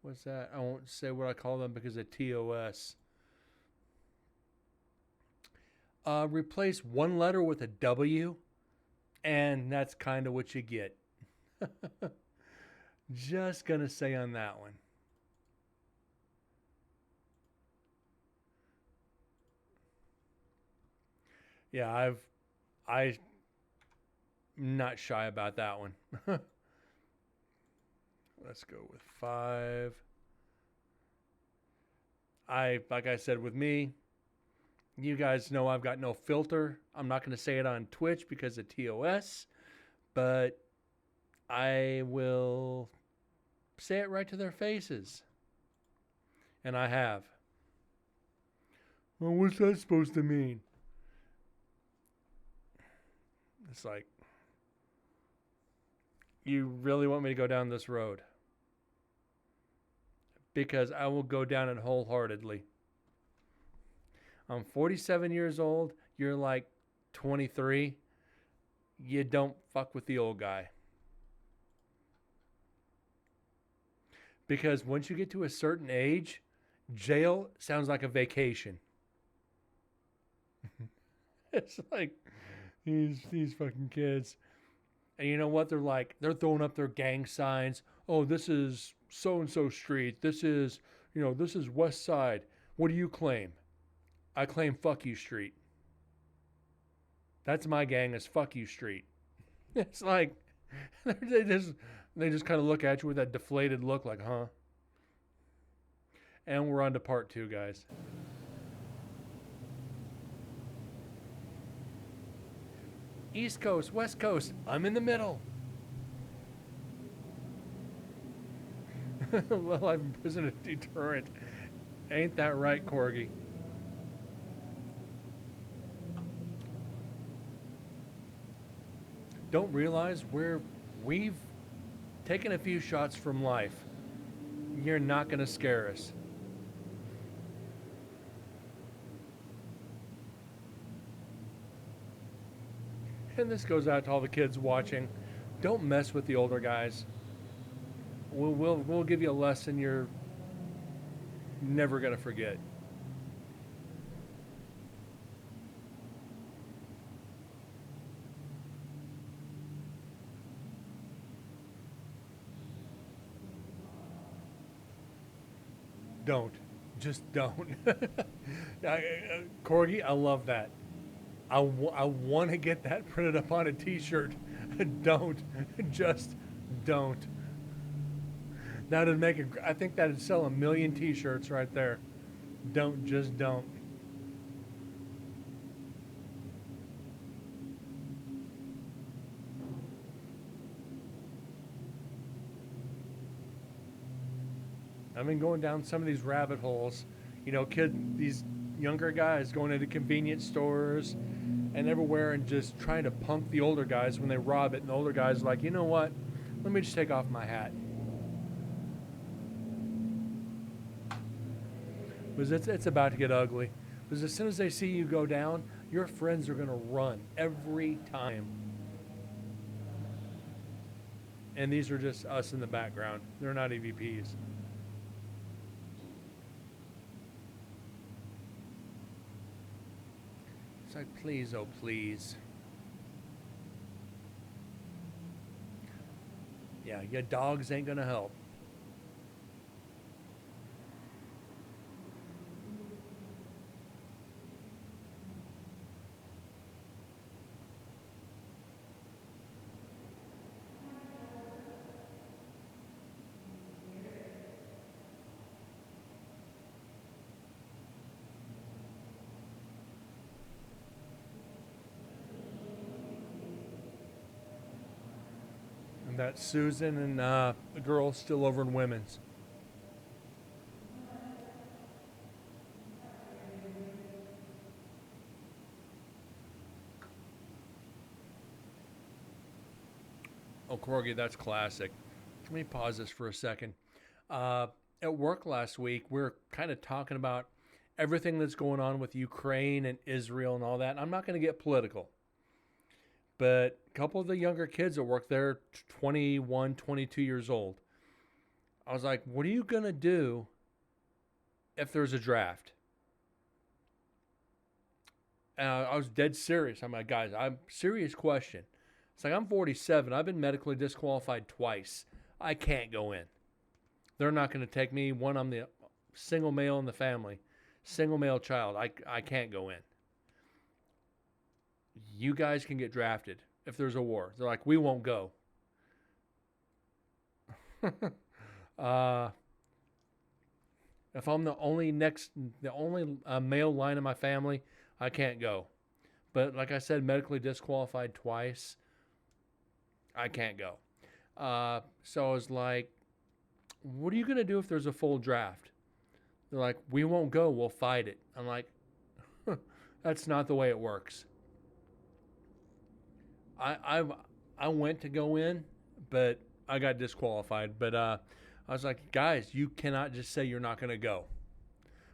What's that? I won't say what I call them because of TOS. Replace one letter with a W, and that's kind of what you get. Just gonna say on that one. Yeah, I'm not shy about that one. Let's go with 5. Like I said, with me, you guys know I've got no filter. I'm not going to say it on Twitch because of TOS, but I will say it right to their faces. And I have. Well, what's that supposed to mean? It's like, you really want me to go down this road? Because I will go down it wholeheartedly. I'm 47 years old. You're like 23. You don't fuck with the old guy. Because once you get to a certain age, jail sounds like a vacation. It's like these fucking kids. And you know what? They're like, they're throwing up their gang signs. Oh, this is so-and-so street. This is, this is West Side. What do you claim? I claim Fuck You Street. That's my gang, is Fuck You Street. It's like, they just kind of look at you with that deflated look like, huh? And we're on to part 2, guys. East Coast, West Coast, I'm in the middle. Well, I'm prison a deterrent. Ain't that right, Corgi? Don't realize we've taken a few shots from life. You're not going to scare us. And this goes out to all the kids watching. Don't mess with the older guys. We'll give you a lesson you're never going to forget. Don't. Just don't. Corgi, I love that. I want to get that printed up on a t-shirt. Don't. Just don't. That'd make I think that'd sell 1 million t-shirts right there. Don't. Just don't. I've been going down some of these rabbit holes. These younger guys going into convenience stores and everywhere and just trying to punk the older guys when they rob it. And the older guys are like, you know what? Let me just take off my hat. Because it's about to get ugly. Because as soon as they see you go down, your friends are going to run every time. And these are just us in the background. They're not EVPs. It's like, please, oh please. Yeah, your dogs ain't gonna help. That's Susan and the girl still over in women's. Corgi, that's classic. Let me pause this for a second. At work last week, we're kind of talking about everything that's going on with Ukraine and Israel and all that. And I'm not going to get political, but a couple of the younger kids at work, they're 21, 22 years old. I was like, what are you going to do if there's a draft? And I was dead serious. I'm like, guys, I'm serious question. It's like, I'm 47. I've been medically disqualified twice. I can't go in. They're not going to take me. One, I'm the single male in the family, single male child. I can't go in. You guys can get drafted if there's a war. They're like, we won't go. If I'm the only male line in my family, I can't go. But like I said, medically disqualified twice. I can't go. So I was like, what are you going to do if there's a full draft? They're like, we won't go. We'll fight it. I'm like, that's not the way it works. I went to go in, but I got disqualified. But I was like, guys, you cannot just say you're not going to go.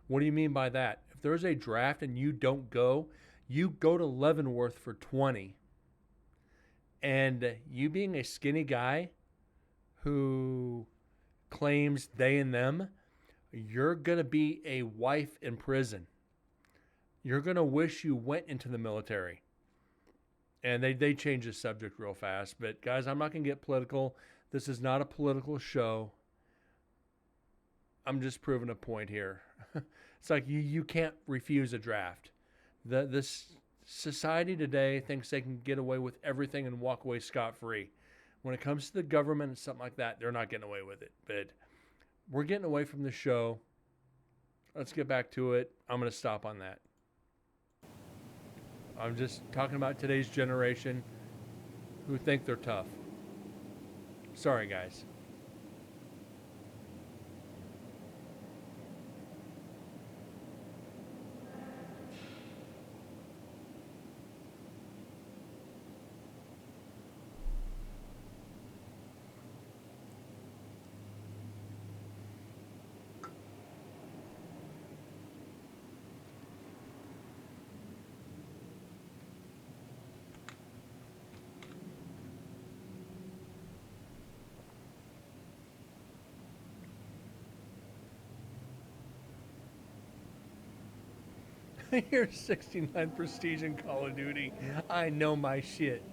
What do you mean by that? If there's a draft and you don't go, you go to Leavenworth for 20. And you being a skinny guy who claims they and them, you're going to be a wife in prison. You're going to wish you went into the military. And they change the subject real fast. But guys, I'm not going to get political. This is not a political show. I'm just proving a point here. It's like you can't refuse a draft. This society today thinks they can get away with everything and walk away scot-free. When it comes to the government and something like that, they're not getting away with it. But we're getting away from the show. Let's get back to it. I'm going to stop on that. I'm just talking about today's generation who think they're tough. Sorry, guys. You're 69 prestige in Call of Duty. I know my shit.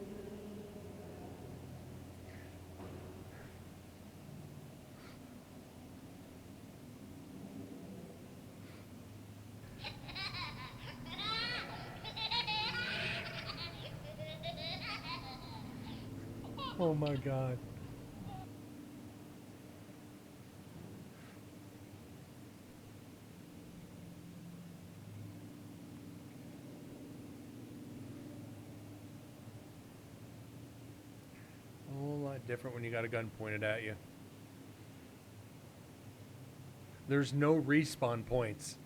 Oh my God. A whole lot different when you got a gun pointed at you. There's no respawn points.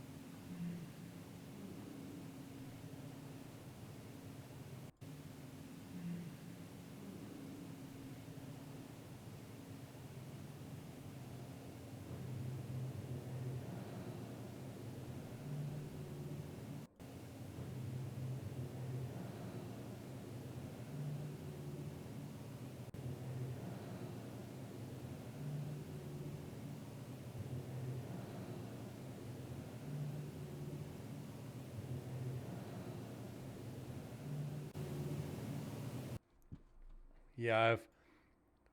Yeah,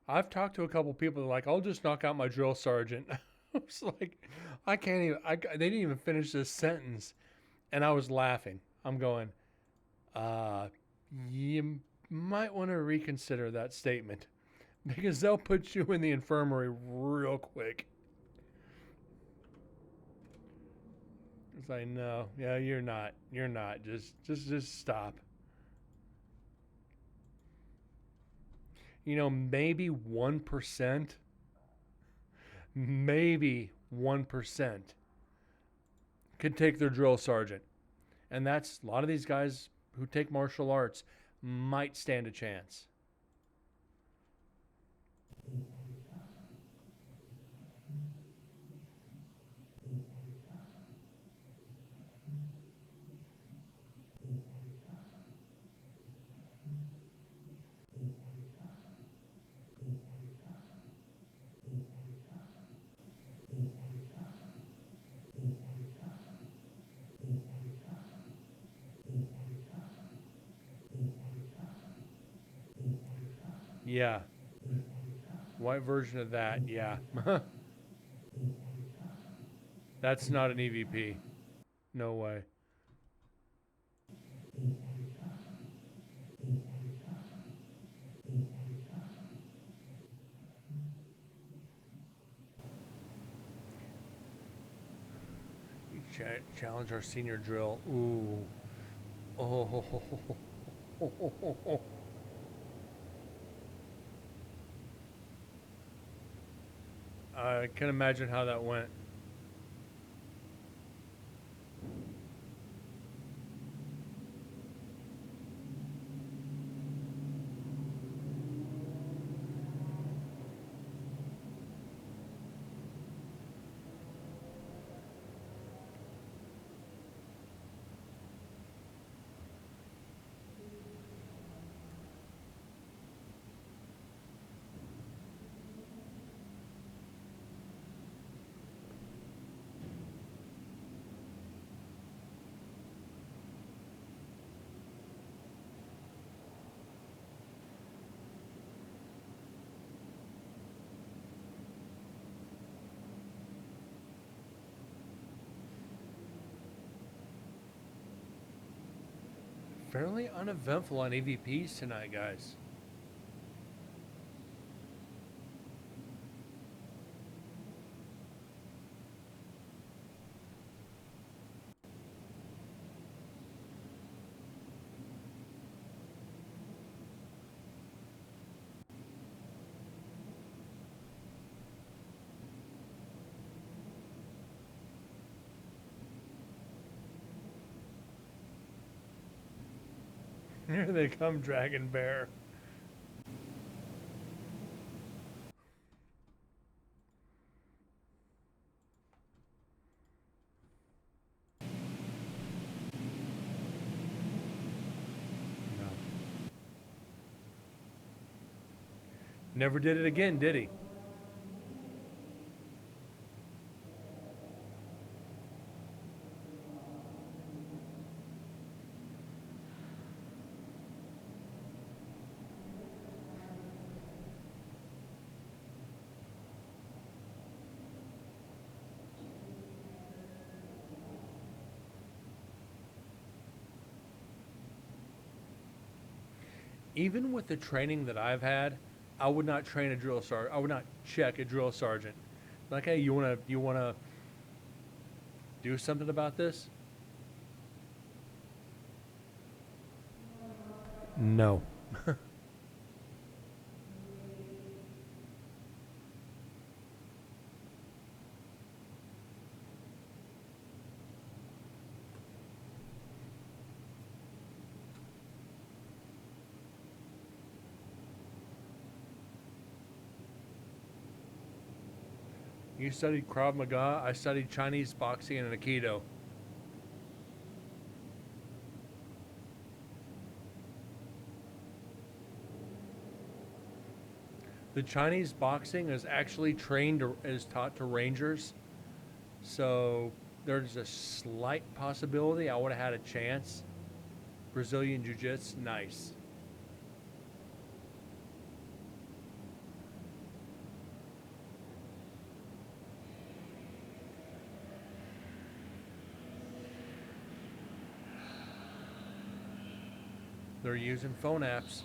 I've talked to a couple people that are like, I'll just knock out my drill sergeant. I was like, I can't even. They didn't even finish this sentence, and I was laughing. I'm going, you might want to reconsider that statement because they'll put you in the infirmary real quick. It's like, no, yeah, you're not. You're not. Just stop. You know, maybe 1%, maybe 1% could take their drill sergeant. And that's a lot of these guys who take martial arts might stand a chance. Yeah. White version of that, yeah. That's not an EVP. No way. You challenge our senior drill. Ooh. Oh. I can imagine how that went. Fairly uneventful on EVPs tonight, guys. Here they come, Dragon Bear. No. Never did it again, did he? Even with the training that I've had, I would not train a drill sergeant. I would not check a drill sergeant. Like, hey, you wanna do something about this? No. You studied Krav Maga. I studied Chinese boxing and Aikido. The Chinese boxing is actually is taught to Rangers. So there's a slight possibility I would have had a chance. Brazilian Jiu-Jitsu, nice. They're using phone apps.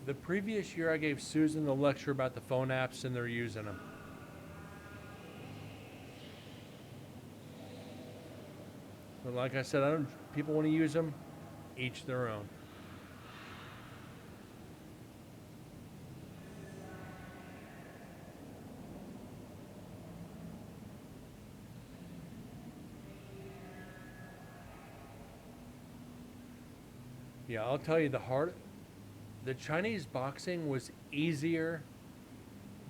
The previous year I gave Susan the lecture about the phone apps and they're using them. But like I said, people want to use them, each their own. Yeah, I'll tell you the Chinese boxing was easier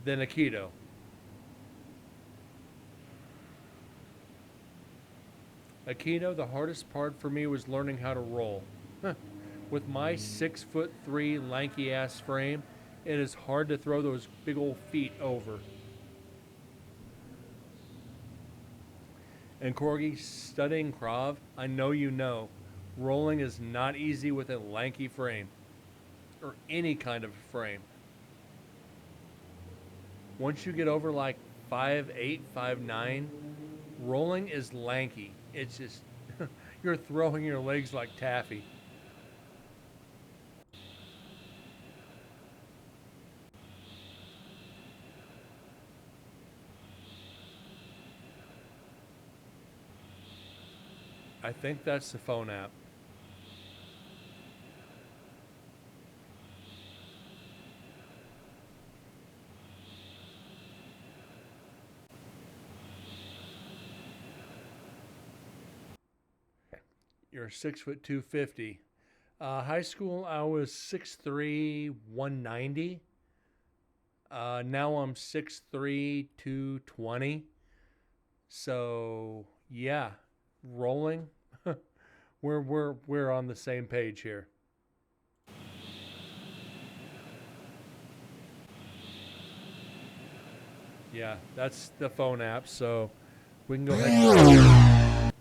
than Aikido. Aikido, the hardest part for me was learning how to roll. With my 6'3" lanky ass frame, it is hard to throw those big old feet over. And Corgi, studying Krav, I know you know, rolling is not easy with a lanky frame, or any kind of frame. Once you get over like 5'8", 5'9", rolling is lanky. It's just, you're throwing your legs like taffy. I think that's the phone app. You're 6'2", 250. High school, I was 6'3", 190. Now I'm 6'3", 220. So yeah, rolling. we're on the same page here. Yeah, that's the phone app. So we can go ahead and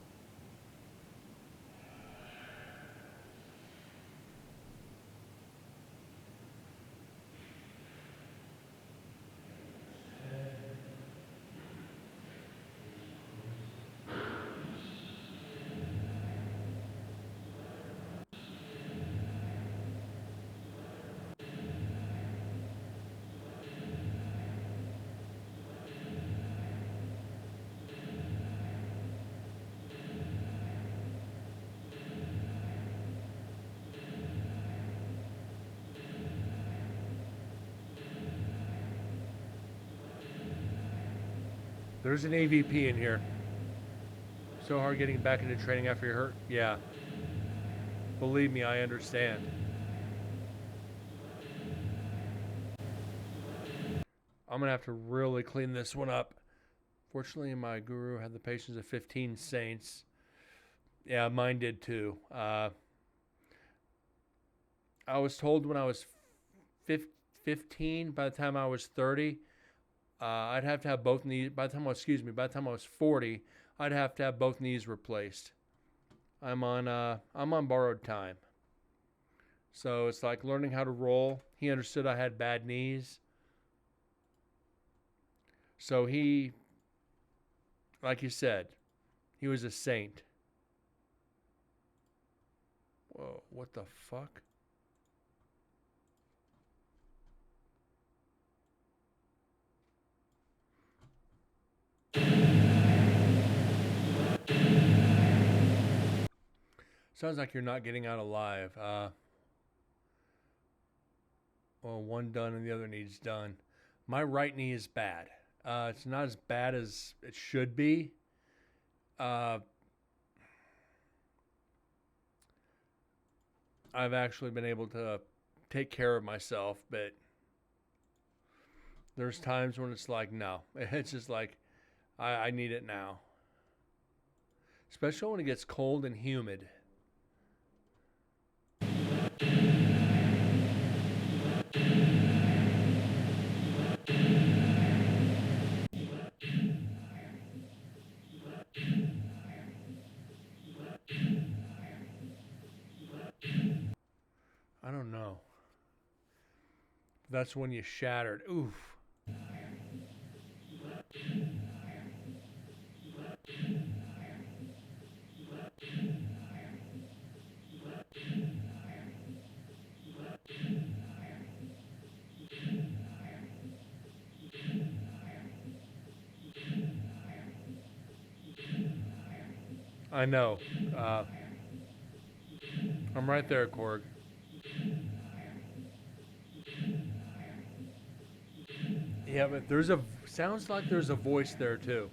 there's an AVP in here. So hard getting back into training after you're hurt? Yeah. Believe me, I understand. I'm going to have to really clean this one up. Fortunately, my guru had the patience of 15 saints. Yeah, mine did too. I was told when I was 15, by the time I was 30, I'd have to have both knees. By the time I was 40, I'd have to have both knees replaced. I'm on borrowed time. So it's like learning how to roll. He understood I had bad knees. So he, like you said, he was a saint. Whoa, what the fuck? Sounds like you're not getting out alive. Well, one done and the other needs done. My right knee is bad. It's not as bad as it should be. I've actually been able to take care of myself, but there's times when it's like, no. It's just like, I need it now. Especially when it gets cold and humid. I don't know. That's when you shattered. Oof. I know. I'm right there, Korg. Yeah, but sounds like there's a voice there too.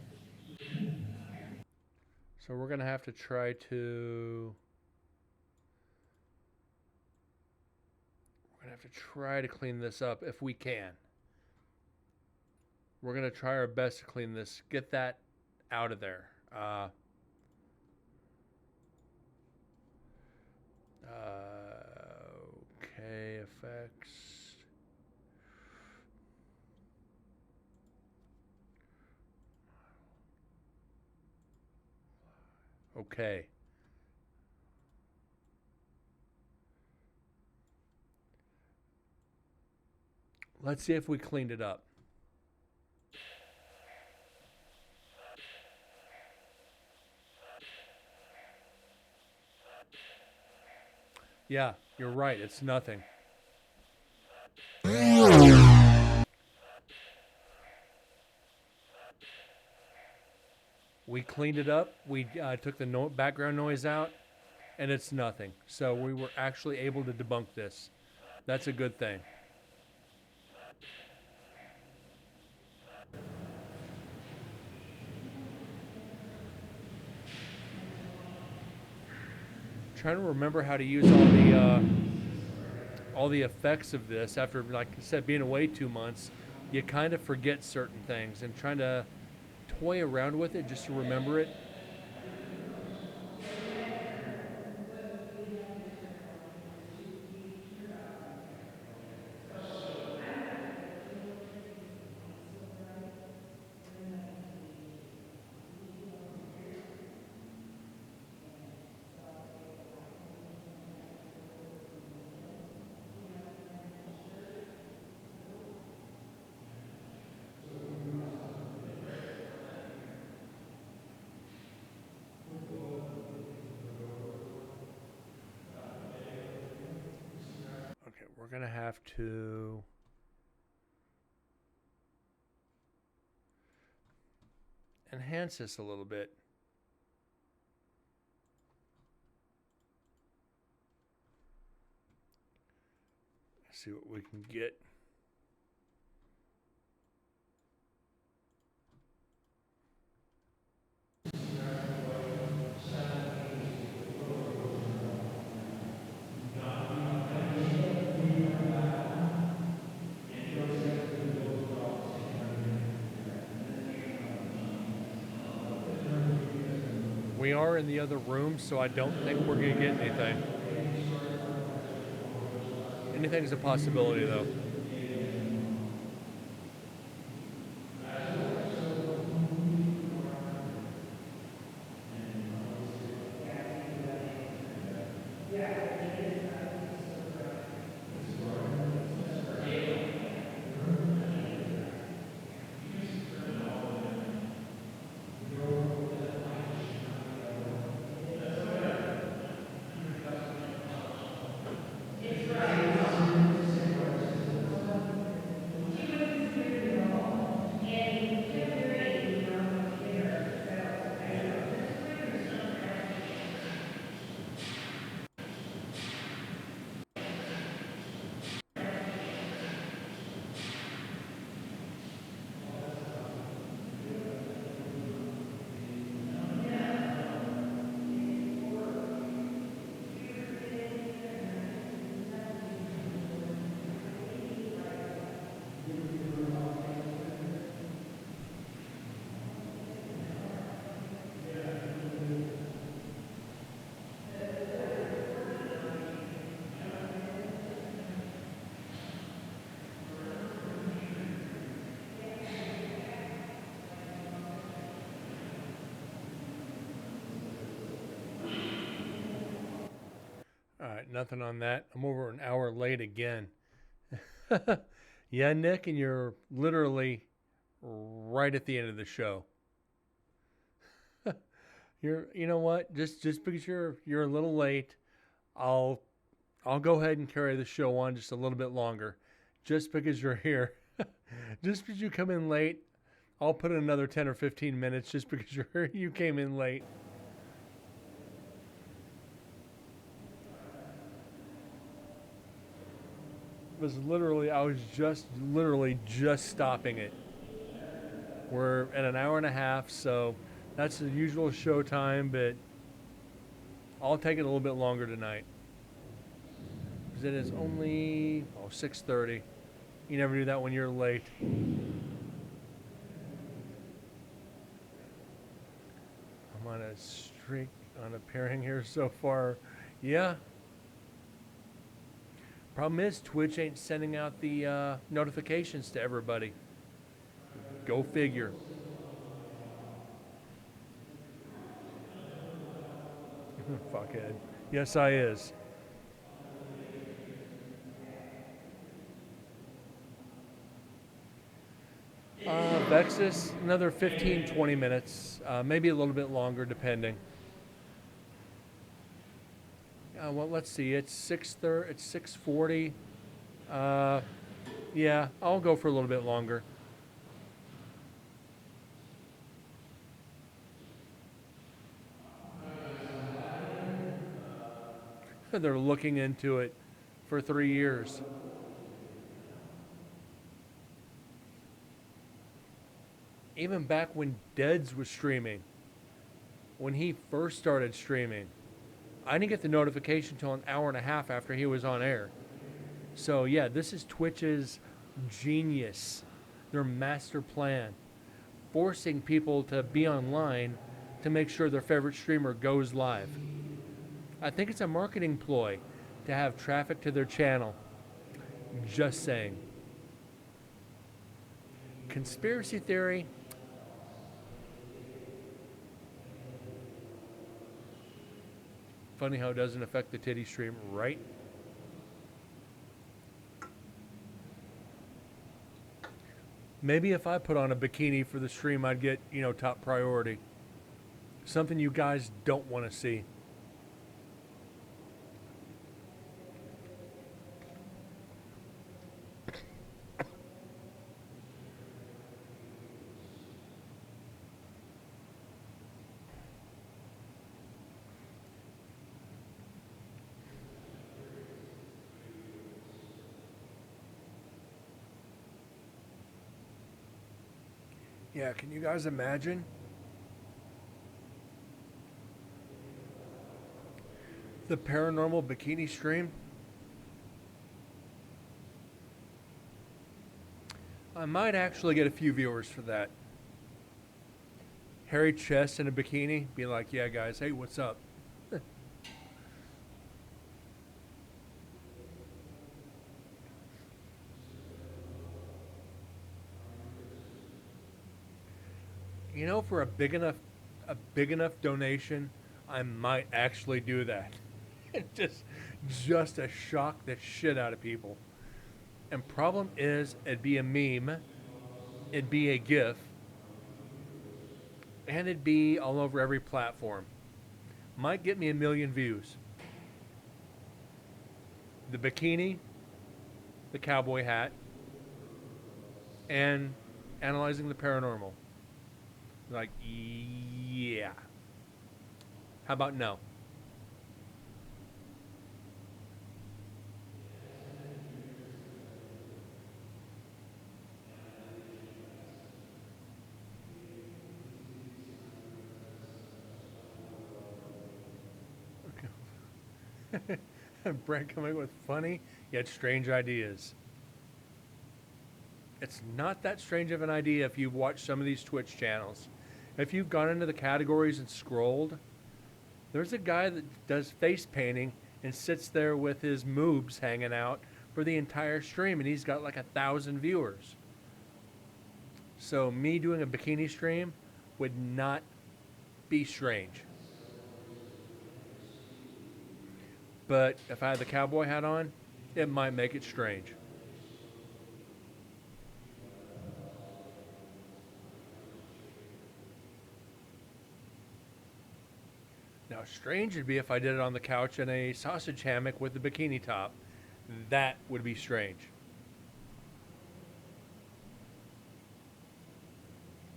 So we're gonna have to try to have to try to clean this up if we can. We're going to try our best to clean this, get that out of there. Okay, effects. Okay. Let's see if we cleaned it up. Yeah, you're right. It's nothing. We cleaned it up. We took the background noise out, and it's nothing. So we were actually able to debunk this. That's a good thing. Trying to remember how to use all the effects of this. After, like I said, being away 2 months, you kind of forget certain things, and trying to toy around with it just to remember it. Okay, we're going to have to enhance this a little bit. See what we can get. We are in the other room, so I don't think we're going to get anything. Anything's a possibility, though. All right, nothing on that. I'm over an hour late again. Yeah, Nick, and you're literally right at the end of the show. You know what? Just because you're a little late, I'll go ahead and carry the show on just a little bit longer. Just because you're here. Just because you come in late, I'll put in another 10 or 15 minutes just because you came in late. I was just stopping it. We're at an hour and a half, so that's the usual show time, but I'll take it a little bit longer tonight. Because it is only, 6:30. You never do that when you're late. I'm on a streak on appearing here so far. Yeah. Problem is, Twitch ain't sending out the notifications to everybody. Go figure. Fuckhead. Yes, I is. Vexus, another 15, 20 minutes. Maybe a little bit longer, depending. Well, let's see. It's 6:30. It's 6:40. Yeah, I'll go for a little bit longer. They're looking into it for 3 years. Even back when Deads was streaming, when he first started streaming, I didn't get the notification until an hour and a half after he was on air. So yeah, this is Twitch's genius, their master plan, forcing people to be online to make sure their favorite streamer goes live. I think it's a marketing ploy to have traffic to their channel. Just saying. Conspiracy theory. Funny how it doesn't affect the titty stream, right? Maybe if I put on a bikini for the stream, I'd get, top priority. Something you guys don't want to see. Yeah, can you guys imagine? The paranormal bikini stream? I might actually get a few viewers for that. Hairy chest in a bikini, be like, yeah guys, hey, what's up? For a big enough donation, I might actually do that. just to shock the shit out of people. And problem is, it'd be a meme, it'd be a GIF, and it'd be all over every platform. Might get me 1 million views. The bikini, the cowboy hat, and analyzing the paranormal. Like, yeah. How about no? Okay. Brent coming with funny yet strange ideas. It's not that strange of an idea if you've watched some of these Twitch channels. If you've gone into the categories and scrolled, there's a guy that does face painting and sits there with his moobs hanging out for the entire stream, and he's got like 1,000 viewers. So me doing a bikini stream would not be strange. But if I had the cowboy hat on, it might make it strange. Now, strange would be if I did it on the couch in a sausage hammock with the bikini top. That would be strange.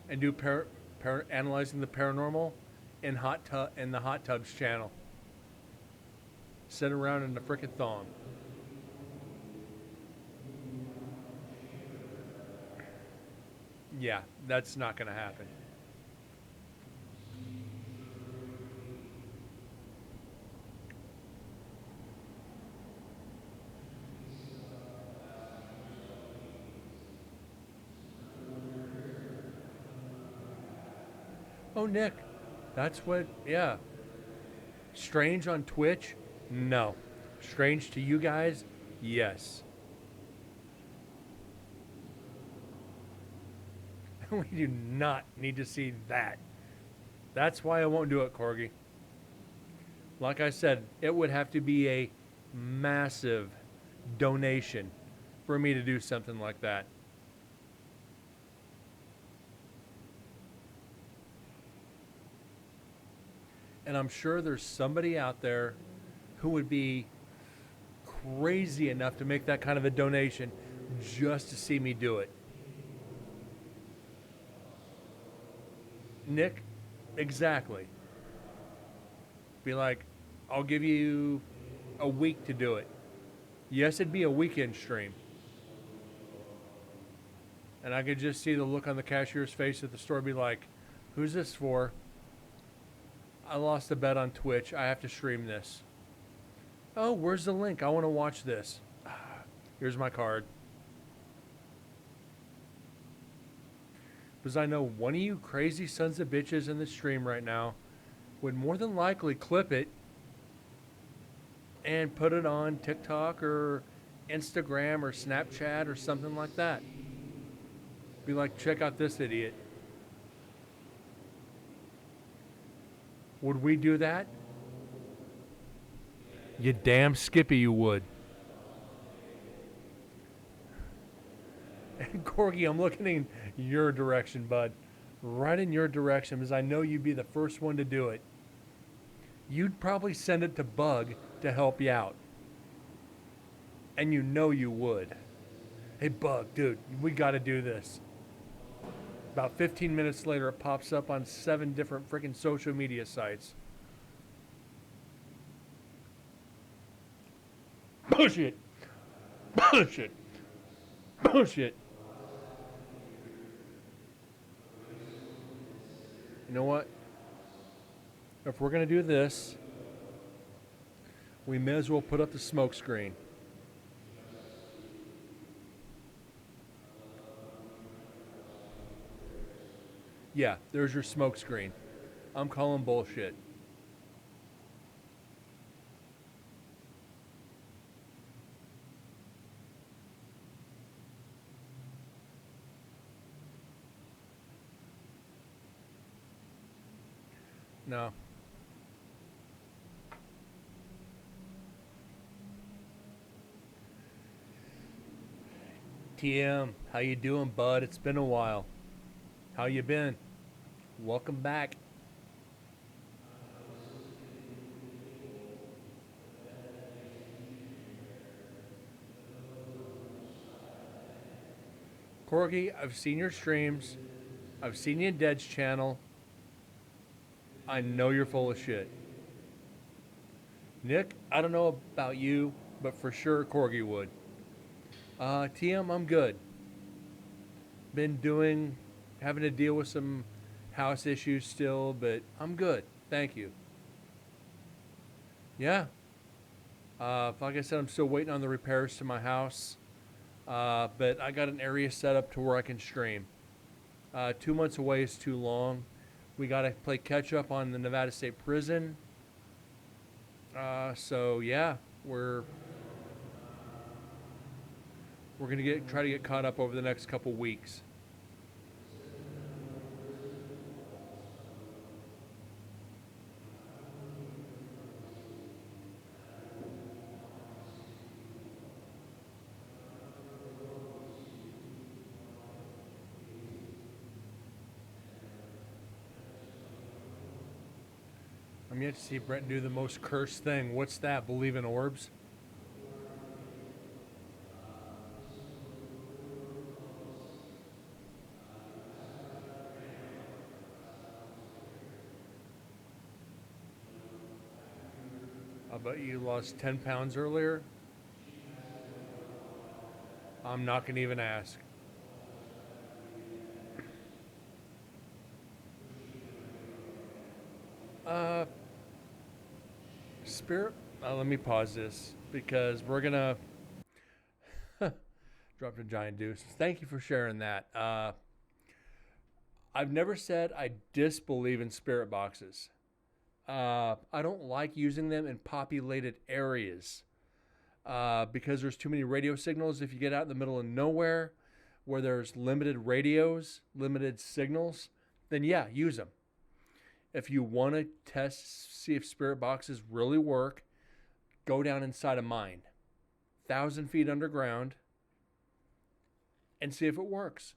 And do analyzing the paranormal in the hot tubs channel. Sit around in the frickin' thong. Yeah, that's not gonna happen. Oh, Nick, that's what, yeah. Strange on Twitch? No. Strange to you guys? Yes. We do not need to see that. That's why I won't do it, Corgi. Like I said, it would have to be a massive donation for me to do something like that. And I'm sure there's somebody out there who would be crazy enough to make that kind of a donation just to see me do it. Nick, exactly. Be like, I'll give you a week to do it. Yes, it'd be a weekend stream. And I could just see the look on the cashier's face at the store be like, who's this for? I lost a bet on Twitch. I have to stream this. Oh, where's the link? I want to watch this. Here's my card. Because I know one of you crazy sons of bitches in the stream right now would more than likely clip it and put it on TikTok or Instagram or Snapchat or something like that. Be like, check out this idiot. Would we do that? You damn Skippy, you would. And Corgi, I'm looking in your direction, bud. Right in your direction, because I know you'd be the first one to do it. You'd probably send it to Bug to help you out. And you know you would. Hey, Bug, dude, we got to do this. About 15 minutes later, it pops up on 7 different freaking social media sites. Bullshit. Bullshit. Bullshit. You know what? If we're going to do this, we may as well put up the smoke screen. Yeah, there's your smoke screen. I'm calling bullshit. No. TM, how you doing, bud? It's been a while. How you been? Welcome back. Corgi, I've seen your streams. I've seen you in Dead's channel. I know you're full of shit. Nick, I don't know about you, but for sure Corgi would. TM, I'm good. Been having to deal with some house issues still, but I'm good. Thank you. Yeah. Like I said, I'm still waiting on the repairs to my house. But I got an area set up to where I can stream. 2 months away is too long. We got to play catch up on the Nevada State Prison. So yeah, we're gonna try to get caught up over the next couple weeks. I'm yet to see Brent do the most cursed thing. What's that? Believe in orbs? I bet you lost 10 pounds earlier. I'm not going to even ask. Spirit, let me pause this because we're going to drop a giant deuce. Thank you for sharing that. I've never said I disbelieve in spirit boxes. I don't like using them in populated areas because there's too many radio signals. If you get out in the middle of nowhere where there's limited radios, limited signals, then yeah, use them. If you want to test, see if spirit boxes really work, go down inside a mine, 1,000 feet underground, and see if it works.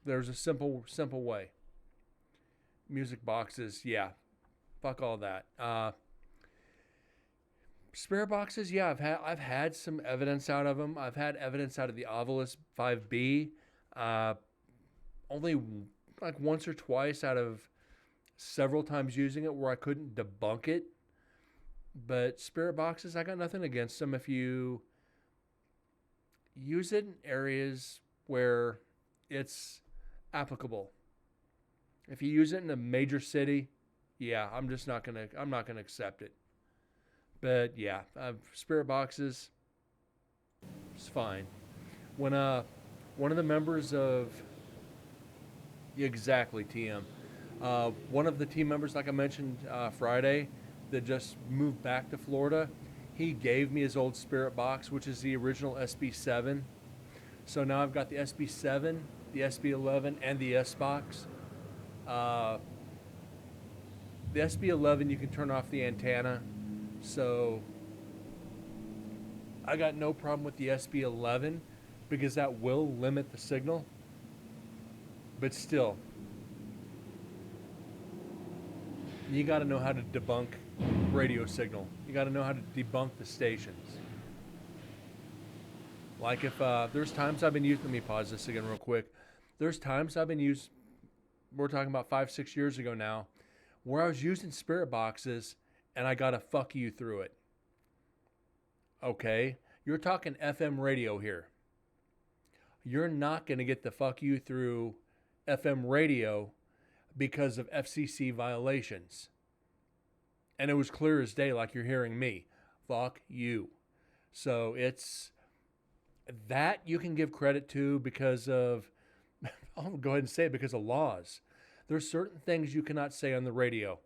There's a simple way. Music boxes, yeah, fuck all that. Spirit boxes, yeah, I've had some evidence out of them. I've had evidence out of the Ovilus 5B, only like once or twice out of several times using it where I couldn't debunk it. But spirit boxes, I got nothing against them if you use it in areas where it's applicable. If you use it in a major city, yeah, I'm not gonna accept it. But yeah, spirit boxes, it's fine. When one of the members of exactly TM, one of the team members, like I mentioned Friday, that just moved back to Florida, he gave me his old spirit box, which is the original SB7. So now I've got the SB7, the SB11, and the S box. The SB11, you can turn off the antenna. So I got no problem with the SB11 because that will limit the signal. But still, you got to know how to debunk radio signal. You got to know how to debunk the stations. Like if there's times I've been using, let me pause this again real quick. There's times I've been used, we're talking about 5-6 years ago now, where I was using spirit boxes and I got a fuck you through it. Okay, you're talking FM radio here. You're not going to get the fuck you through FM radio because of FCC violations. And it was clear as day, like you're hearing me. Fuck you. So it's that you can give credit to because of, I'll go ahead and say it, because of laws. There's certain things you cannot say on the radio.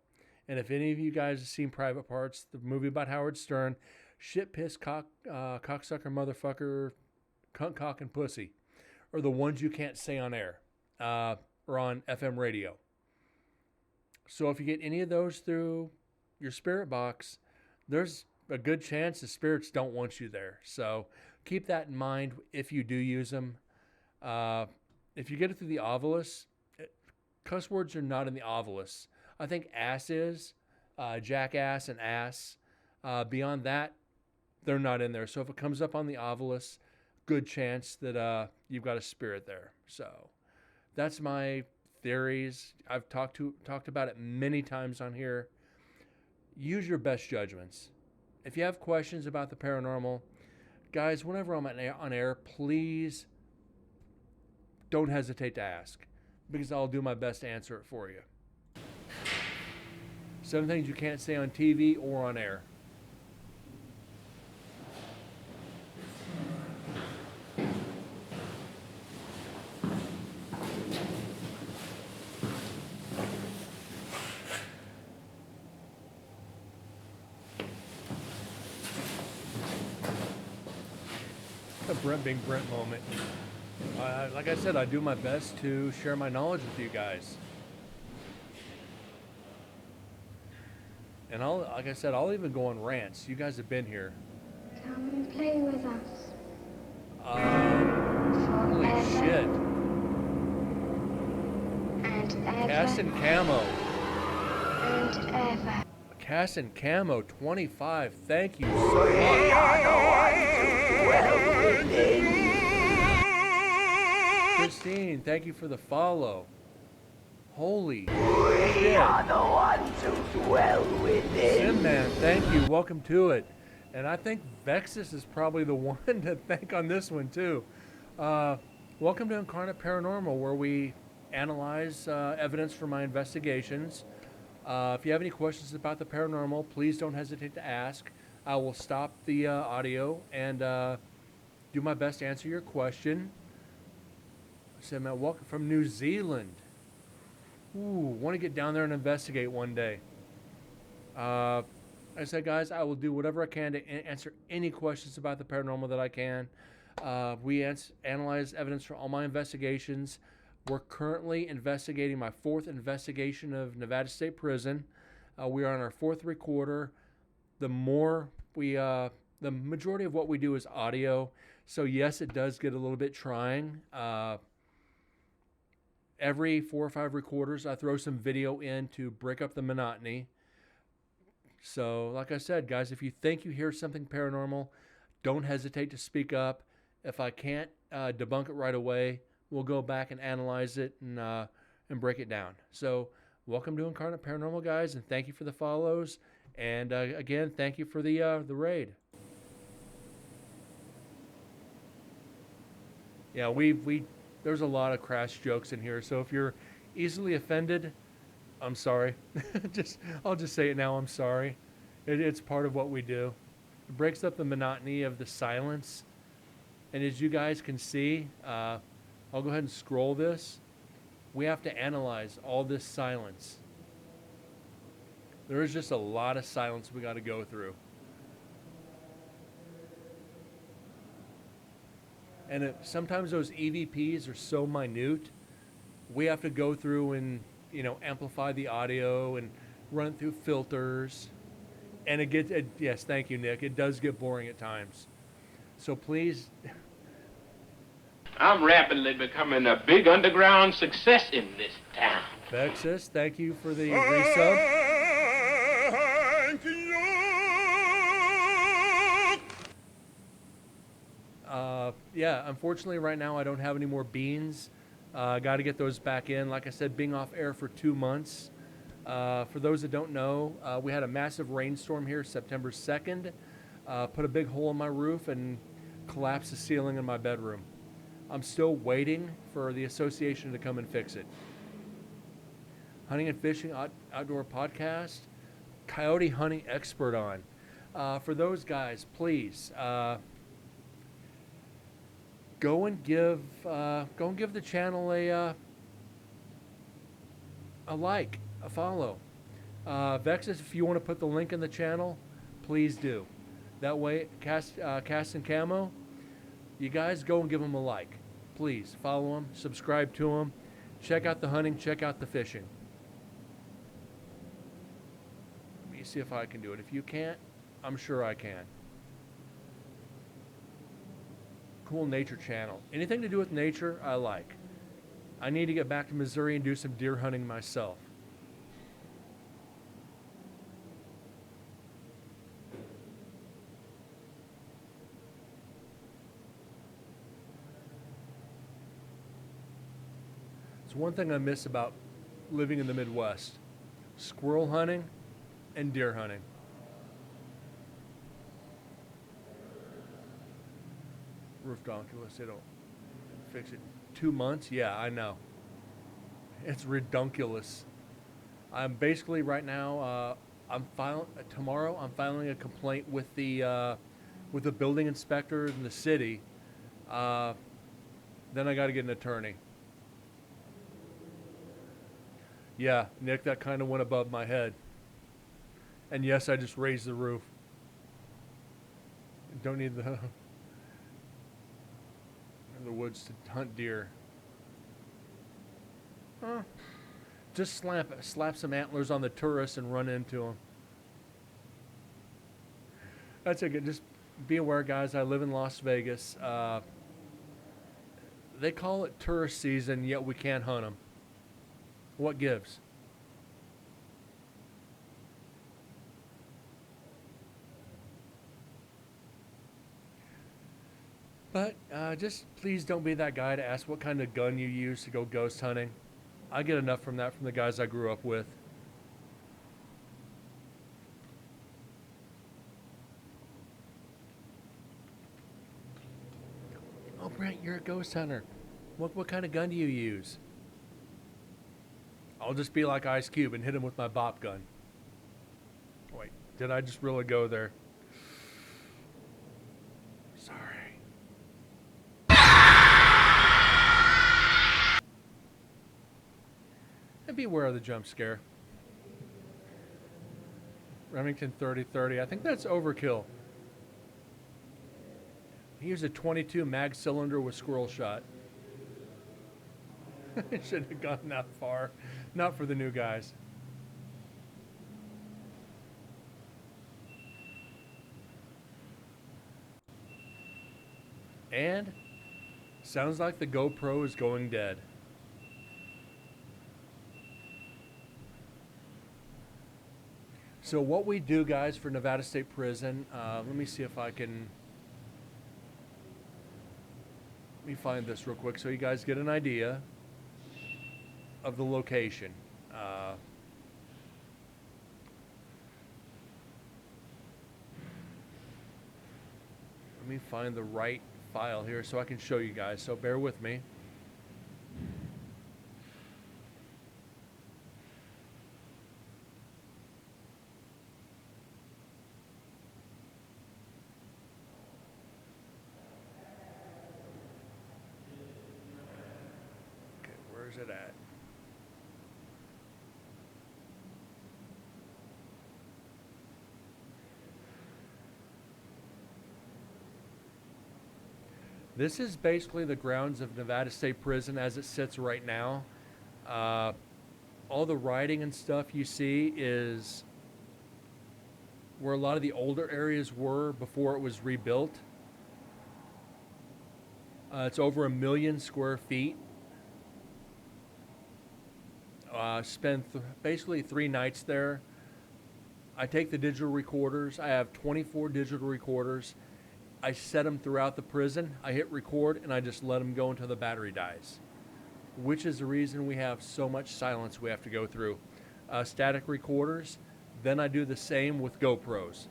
And if any of you guys have seen Private Parts, the movie about Howard Stern, shit, piss, cocksucker, motherfucker, cunt, cock, and pussy are the ones you can't say on air or on FM radio. So if you get any of those through your spirit box, there's a good chance the spirits don't want you there. So keep that in mind if you do use them. If you get it through the Ovilus, cuss words are not in the Ovilus. I think ass is, jackass and ass. Beyond that, they're not in there. So if it comes up on the Ovilus, good chance that you've got a spirit there. So that's my theories. I've talked about it many times on here. Use your best judgments. If you have questions about the paranormal, guys, whenever I'm on air, please don't hesitate to ask, because I'll do my best to answer it for you. 7 things you can't say on TV or on air. A big Brent moment. Like I said, I do my best to share my knowledge with you guys. And like I said, I'll even go on rants. You guys have been here. Come and play with us. Holy shit. And ever. Cast and Camo. And ever. Cast and Camo 25. Thank you so much. Christine, thank you for the follow. Holy shit. We are the ones who dwell within. Simman, thank you. Welcome to it. And I think Vexus is probably the one to thank on this one, too. Welcome to Incarnate Paranormal, where we analyze evidence from my investigations. If you have any questions about the paranormal, please don't hesitate to ask. I will stop the audio and do my best to answer your question. Simman, welcome from New Zealand. Want to get down there and investigate one day. I said, guys, I will do whatever I can to answer any questions about the paranormal that I can. We analyze evidence from all my investigations. We're currently investigating my 4th investigation of Nevada State Prison. We are on our 4th recorder. The majority of what we do is audio. So yes, it does get a little bit trying. Every 4 or 5 recorders, I throw some video in to break up the monotony. So, like I said, guys, if you think you hear something paranormal, don't hesitate to speak up. If I can't debunk it right away, we'll go back and analyze it and break it down. So, welcome to Incarnate Paranormal, guys, and thank you for the follows. And again, thank you for the raid. Yeah, there's a lot of crass jokes in here, so if you're easily offended, I'm sorry. I'll just say it now, I'm sorry. It's part of what we do. It breaks up the monotony of the silence. And as you guys can see, I'll go ahead and scroll this. We have to analyze all this silence. There is just a lot of silence we got to go through. And sometimes those EVPs are so minute, we have to go through and amplify the audio and run it through filters. And yes, thank you, Nick. It does get boring at times. So please. I'm rapidly becoming a big underground success in this town. Vexus, thank you for the resub. Yeah, unfortunately right now I don't have any more beans. Got to get those back in. Like I said, being off air for 2 months. For those that don't know, we had a massive rainstorm here September 2nd. Put a big hole in my roof and collapsed the ceiling in my bedroom. I'm still waiting for the association to come and fix it. Hunting and Fishing Outdoor Podcast. Coyote hunting expert on. For those guys, please go and give the channel a like, a follow. Vexus, if you want to put the link in the channel, please do. That way, Cast and Camo, you guys go and give them a like. Please follow them, subscribe to them, check out the hunting, check out the fishing. Let me see if I can do it. If you can't, I'm sure I can. Cool nature channel. Anything to do with nature, I like. I need to get back to Missouri and do some deer hunting myself. It's one thing I miss about living in the Midwest. Squirrel hunting and deer hunting. Roof donkulus, they don't fix it. 2 months? Yeah, I know. It's redunculous. I'm basically right now, tomorrow I'm filing a complaint with the building inspector in the city. Then I got to get an attorney. Yeah, Nick, that kind of went above my head. And yes, I just raised the roof. Don't need the woods to hunt deer. Just slap some antlers on the tourists and run into them. That's a good. Just be aware, guys. I live in Las Vegas. They call it tourist season, yet we can't hunt them. What gives? But just please don't be that guy to ask what kind of gun you use to go ghost hunting. I get enough from that from the guys I grew up with. Oh, Brent, you're a ghost hunter. What kind of gun do you use? I'll just be like Ice Cube and hit him with my bop gun. Wait, did I just really go there? Sorry. beware of the jump scare. Remington 30-30. I think that's overkill. He used a 22 mag cylinder with squirrel shot. It shouldn't have gone that far. Not for the new guys. And sounds like the GoPro is going dead. So what we do, guys, for Nevada State Prison, let me see if I can... Let me find this real quick so you guys get an idea of the location. Let me find the right file here so I can show you guys, so bear with me. Okay, where's it at? This is basically the grounds of Nevada State Prison as it sits right now. All the writing and stuff you see is where a lot of the older areas were before it was rebuilt. It's over 1 million square feet. Spent basically 3 nights there. I take the digital recorders. I have 24 digital recorders. I set them throughout the prison. I hit record and I just let them go until the battery dies, which is the reason we have so much silence we have to go through. Static recorders. Then I do the same with GoPros.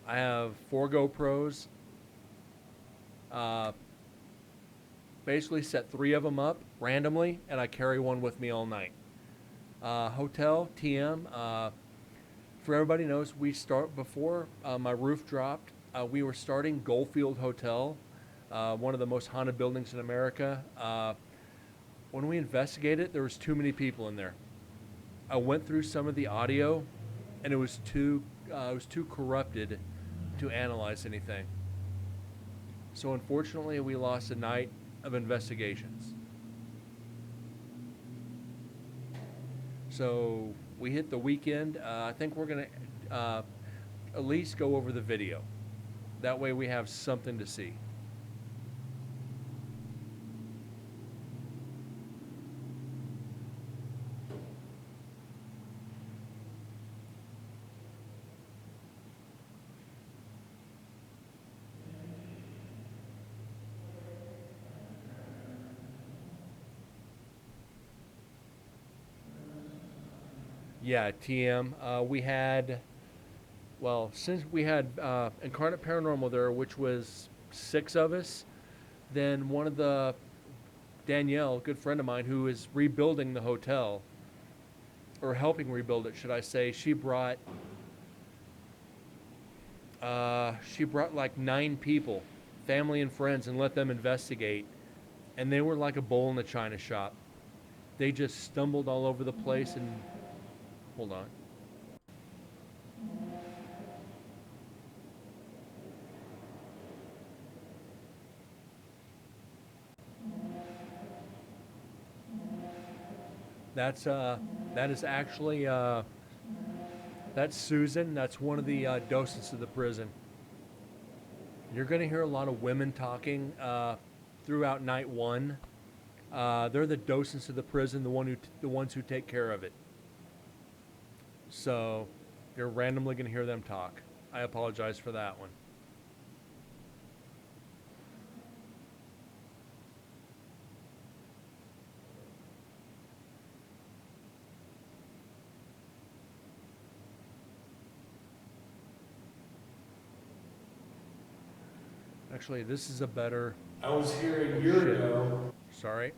I have 4 GoPros. Basically set 3 of them up randomly and I carry one with me all night. Hotel, TM. For everybody knows, we start before my roof dropped. We were starting Goldfield Hotel, one of the most haunted buildings in America. When we investigated, there was too many people in there. I went through some of the audio, and it was too corrupted to analyze anything. So unfortunately, we lost a night of investigations. So we hit the weekend. I think we're gonna at least go over the video. That way we have something to see. Yeah, TM. We had... Well, since we had Incarnate Paranormal there, which was 6 of us, then one of the, Danielle, a good friend of mine, who is rebuilding the hotel, or helping rebuild it, should I say, she brought like 9 people, family and friends, and let them investigate. And they were like a bull in a china shop. They just stumbled all over the place and, hold on. That is actually that's Susan. That's one of the docents of the prison. You're going to hear a lot of women talking throughout night 1. They're the docents of the prison, the ones who take care of it. So you're randomly going to hear them talk. I apologize for that one. Actually, this is a better... I was here a year ago. Sorry.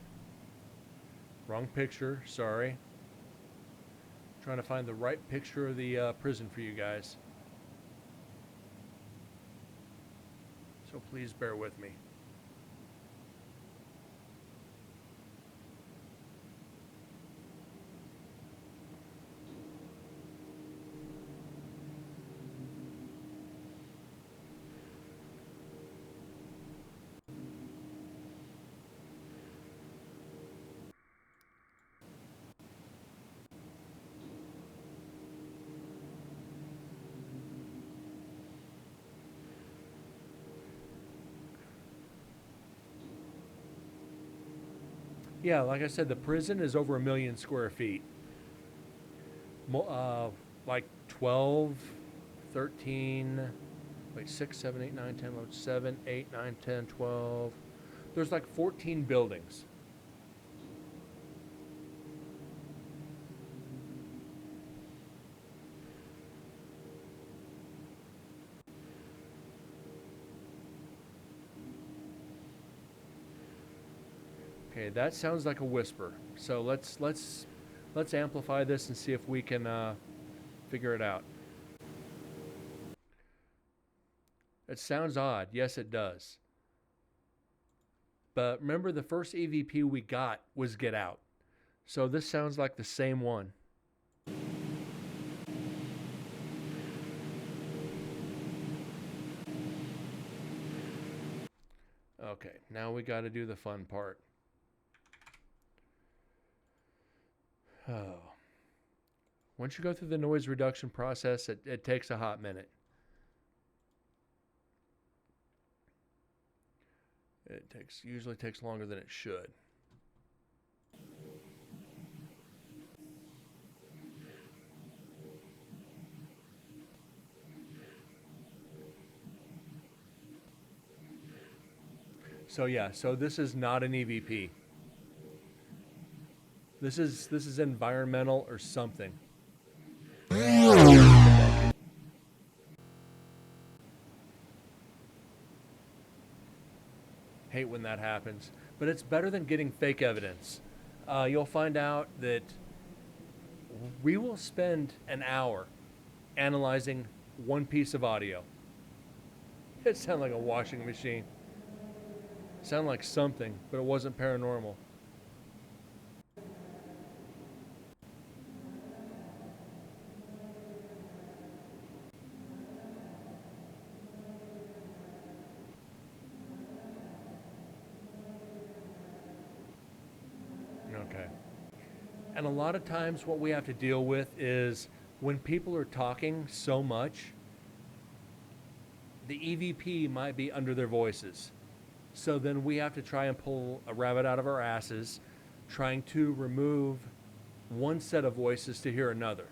Wrong picture. Sorry. Trying to find the right picture of the prison for you guys. So please bear with me. Yeah, like I said, the prison is over 1 million square feet. Like 12, 13, wait, 6, 7, 8, 9, 10, 11, 7, 8, 9, 10, 12. There's like 14 buildings. Okay, that sounds like a whisper. So let's amplify this and see if we can figure it out. It sounds odd. Yes, it does. But remember, the first EVP we got was Get Out. So this sounds like the same one. Okay, now we got to do the fun part. Oh. Once you go through the noise reduction process, it takes a hot minute. It usually takes longer than it should. So yeah, so this is not an EVP. This is environmental or something. Hate when that happens, but it's better than getting fake evidence. You'll find out that we will spend an hour analyzing one piece of audio. It sounded like a washing machine. It sounded like something, but it wasn't paranormal. Okay. And a lot of times what we have to deal with is when people are talking so much, the EVP might be under their voices. So then we have to try and pull a rabbit out of our asses, trying to remove one set of voices to hear another.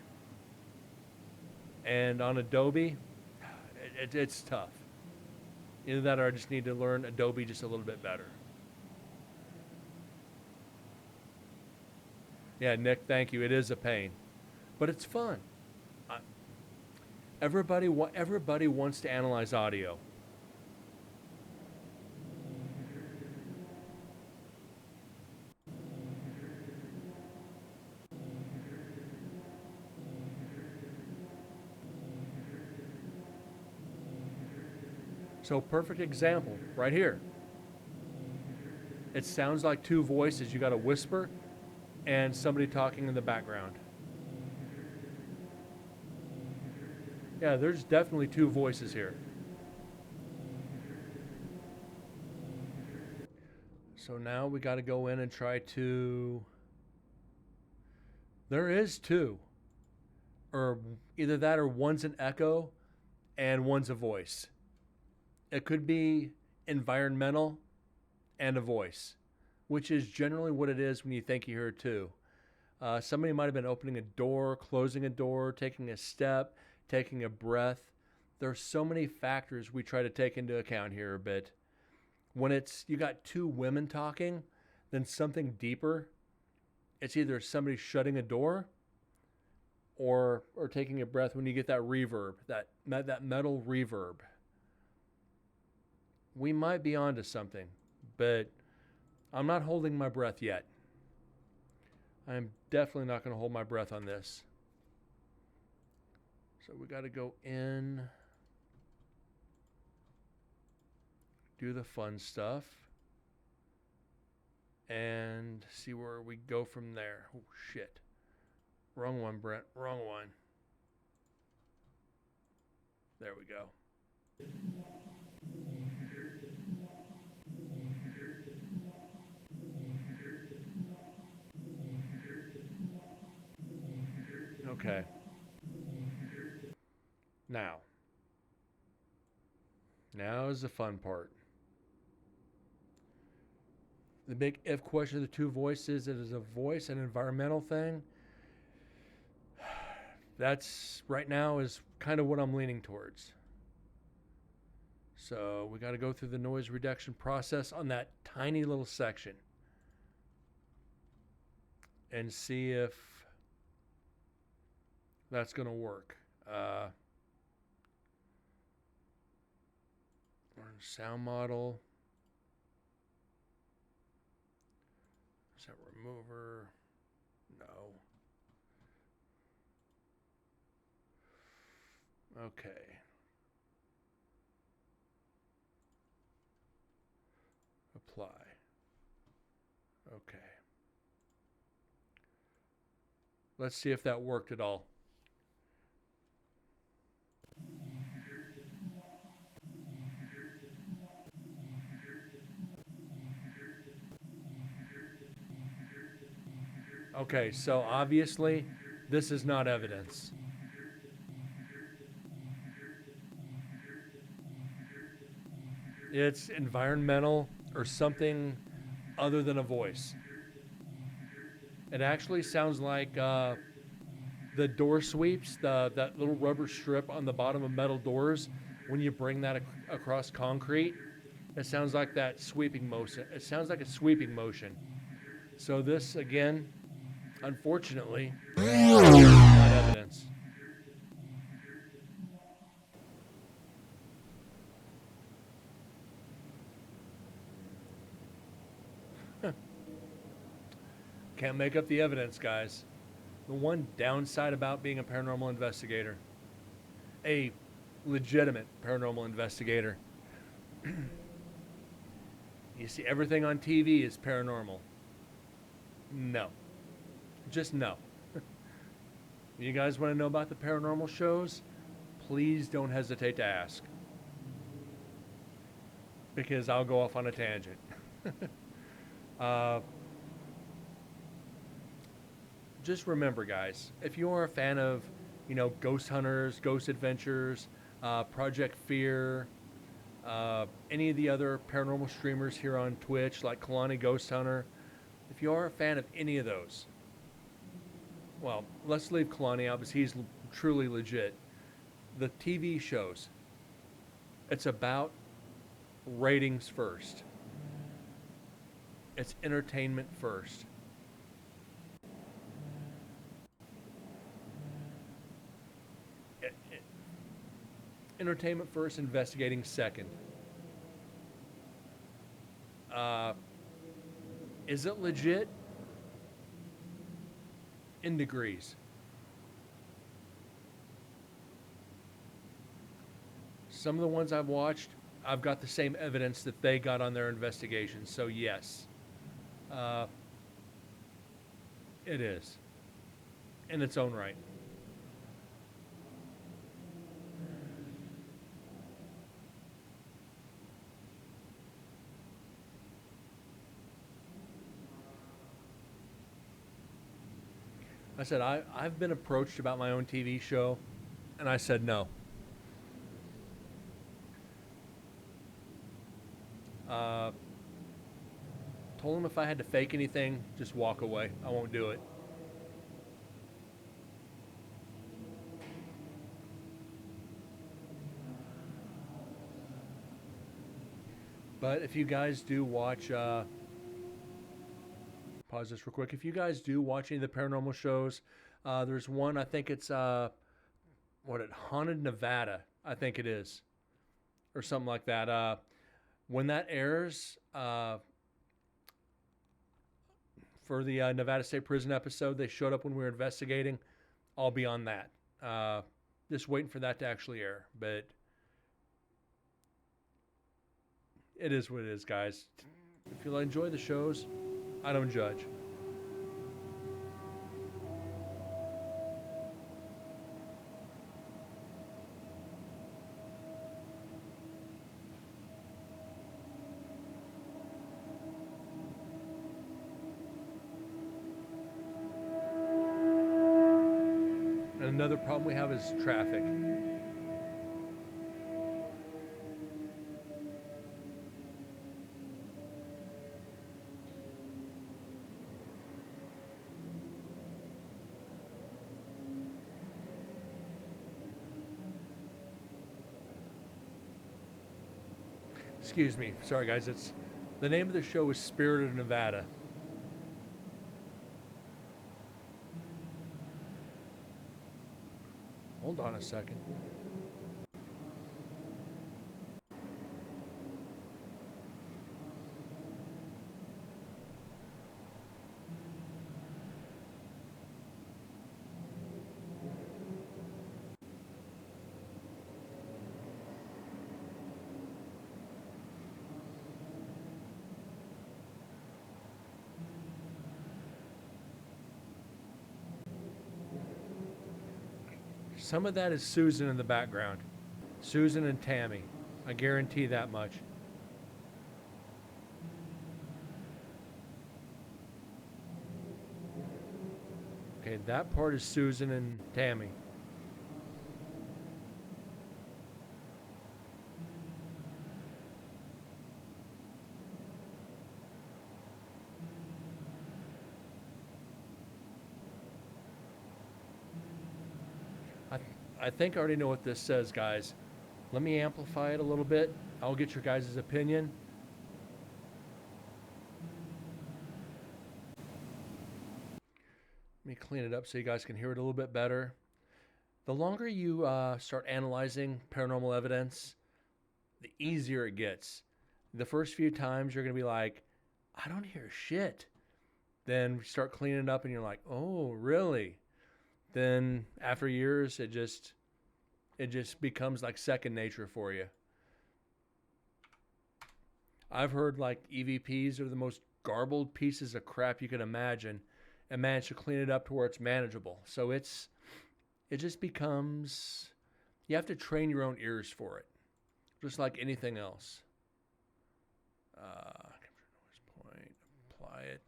And on Adobe, it's tough. Either that or I just need to learn Adobe just a little bit better. Yeah, Nick, thank you. It is a pain, but it's fun. Everybody wants to analyze audio. So perfect example right here. It sounds like two voices. You got a whisper and somebody talking in the background. Yeah, there's definitely two voices here. So now we got to go in and try to... There is two. Or either that or one's an echo and one's a voice. It could be environmental and a voice, which is generally what it is when you think you hear two. Somebody might have been opening a door, closing a door, taking a step, taking a breath. There are so many factors we try to take into account here, but when it's you got two women talking, then something deeper, it's either somebody shutting a door or taking a breath when you get that reverb, that metal reverb. We might be onto something, but I'm not holding my breath yet. I'm definitely not going to hold my breath on this. So we got to go in, do the fun stuff, and see where we go from there. Oh, shit. Wrong one, Brent. Wrong one. There we go. Okay. Now is the fun part. The big if question of the two voices, it is a voice, an environmental thing. That's right now is kind of what I'm leaning towards. So we got to go through the noise reduction process on that tiny little section and see if that's going to work. Sound model. Is that remover? No. Okay. Apply. Okay. Let's see if that worked at all. Okay, so obviously this is not evidence. It's environmental or something other than a voice. It actually sounds like the door sweeps, that little rubber strip on the bottom of metal doors. When you bring that across concrete, it sounds like that sweeping motion. It sounds like a sweeping motion. So this, again, unfortunately, not evidence. Can't make up the evidence, guys. The one downside about being a paranormal investigator, a legitimate paranormal investigator, you see everything on TV is paranormal. No. Just no. You guys want to know about the paranormal shows? Please don't hesitate to ask. Because I'll go off on a tangent. Just remember, guys, if you are a fan of, Ghost Hunters, Ghost Adventures, Project Fear, any of the other paranormal streamers here on Twitch, like Kalani Ghost Hunter, if you are a fan of any of those, well, let's leave Kalani out because he's truly legit. The TV shows, it's about ratings first. It's entertainment first. Entertainment first, investigating second. Is it legit? In degrees. Some of the ones I've watched, I've got the same evidence that they got on their investigations. So yes, it is in its own right. I said, I've been approached about my own TV show, and I said no. Told him if I had to fake anything, just walk away. I won't do it. But if you guys do watch... pause this real quick. If you guys do watch any of the paranormal shows, there's one, I think it's Haunted Nevada, I think it is, or something like that. When that airs, for the Nevada State Prison episode, they showed up when we were investigating. I'll be on that. Just waiting for that to actually air, but it is what it is, guys. If you enjoy the shows, I don't judge. And another problem we have is traffic. Excuse me. Sorry, guys. It's the name of the show is Spirit of Nevada. Hold on a second. Some of that is Susan in the background. Susan and Tammy. I guarantee that much. Okay, that part is Susan and Tammy. I think I already know what this says, guys. Let me amplify it a little bit. I'll get your guys' opinion. Let me clean it up so you guys can hear it a little bit better. The longer you start analyzing paranormal evidence, the easier it gets. The first few times you're going to be like, I don't hear shit. Then start cleaning it up and you're like, oh, really? Then after years, it just becomes like second nature for you. I've heard like EVPs are the most garbled pieces of crap you can imagine, and managed to clean it up to where it's manageable. So it just becomes, you have to train your own ears for it, just like anything else. Noise point, apply it.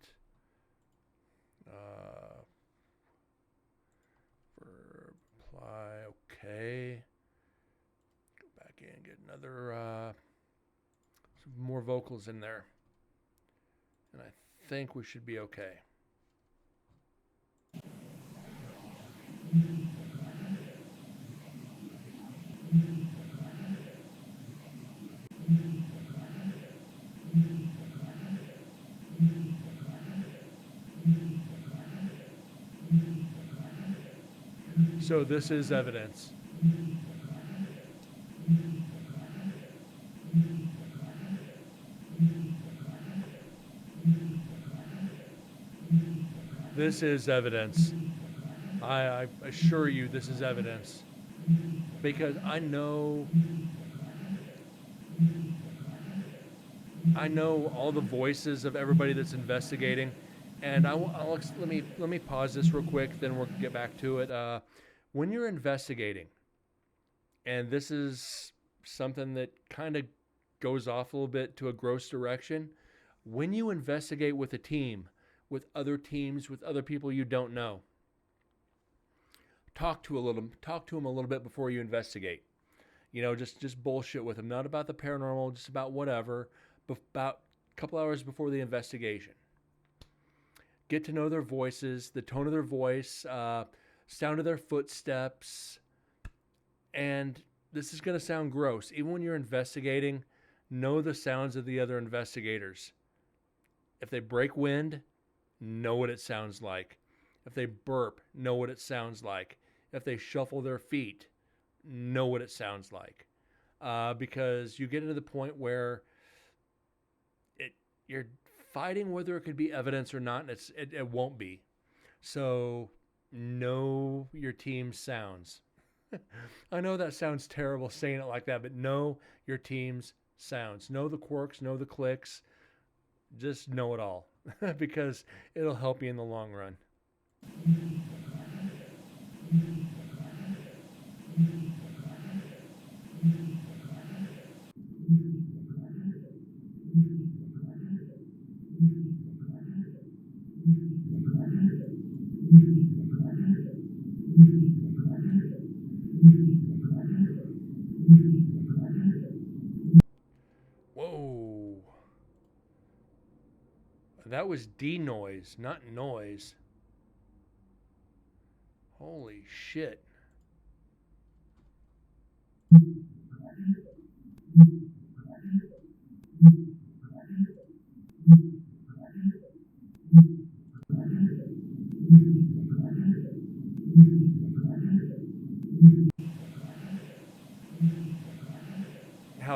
Verb, apply, okay. Go back in, get another, some more vocals in there. And I think we should be okay. So this is evidence. This is evidence. I assure you this is evidence. Because I know all the voices of everybody that's investigating. And let me pause this real quick, then we'll get back to it. When you're investigating, and this is something that kind of goes off a little bit to a gross direction, when you investigate with a team, with other teams, with other people you don't know, talk to them a little bit before you investigate. You know, just bullshit with them, not about the paranormal, just about whatever, about a couple hours before the investigation. Get to know their voices, the tone of their voice, sound of their footsteps. And this is going to sound gross. Even when you're investigating, know the sounds of the other investigators. If they break wind, know what it sounds like. If they burp, know what it sounds like. If they shuffle their feet, know what it sounds like. Because you get into the point where you're fighting whether it could be evidence or not, and it won't be. So know your team's sounds. I know that sounds terrible saying it like that, but know your team's sounds. Know the quirks, know the clicks. Just know it all because it'll help you in the long run. Whoa. That was denoise, not noise. Holy shit.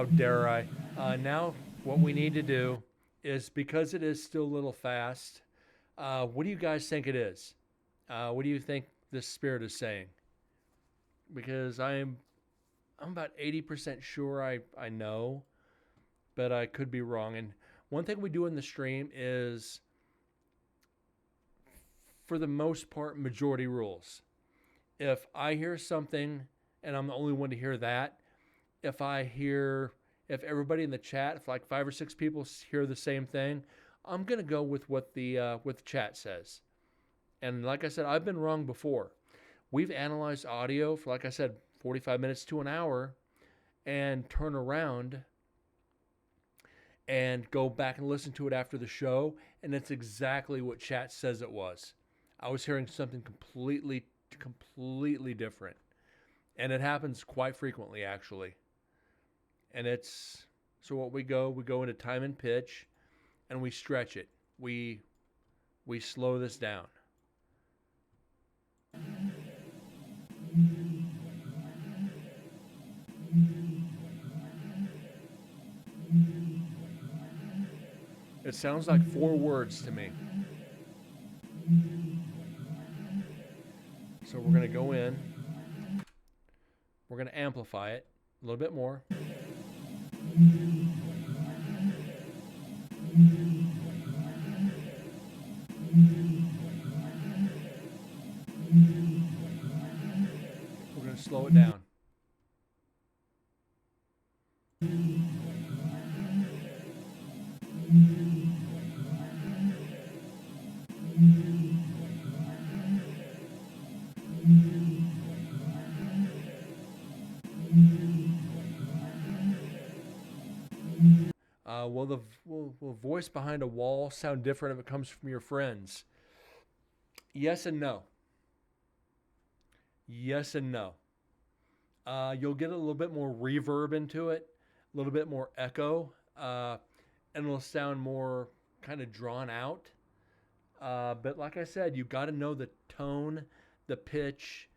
How dare I? Now, what we need to do is, because it is still a little fast, what do you guys think it is? What do you think this spirit is saying? Because I'm about 80% sure I know, but I could be wrong. And one thing we do in the stream is, for the most part, majority rules. If I hear something and I'm the only one to hear that, if everybody in the chat, if like 5 or 6 people hear the same thing, I'm gonna go with what the chat says. And like I said, I've been wrong before. We've analyzed audio for, like I said, 45 minutes to an hour, and turn around and go back and listen to it after the show, and it's exactly what chat says it was. I was hearing something completely different. And it happens quite frequently, actually. And so what we go into time and pitch, and we stretch it. We slow this down. It sounds like 4 words to me. So we're going to go in. We're going to amplify it a little bit more. We're going to slow it down. Will the voice behind a wall sound different if it comes from your friends? Yes and no. Yes and no. You'll get a little bit more reverb into it, a little bit more echo, and it'll sound more kind of drawn out. But like I said, you've got to know the tone, the pitch,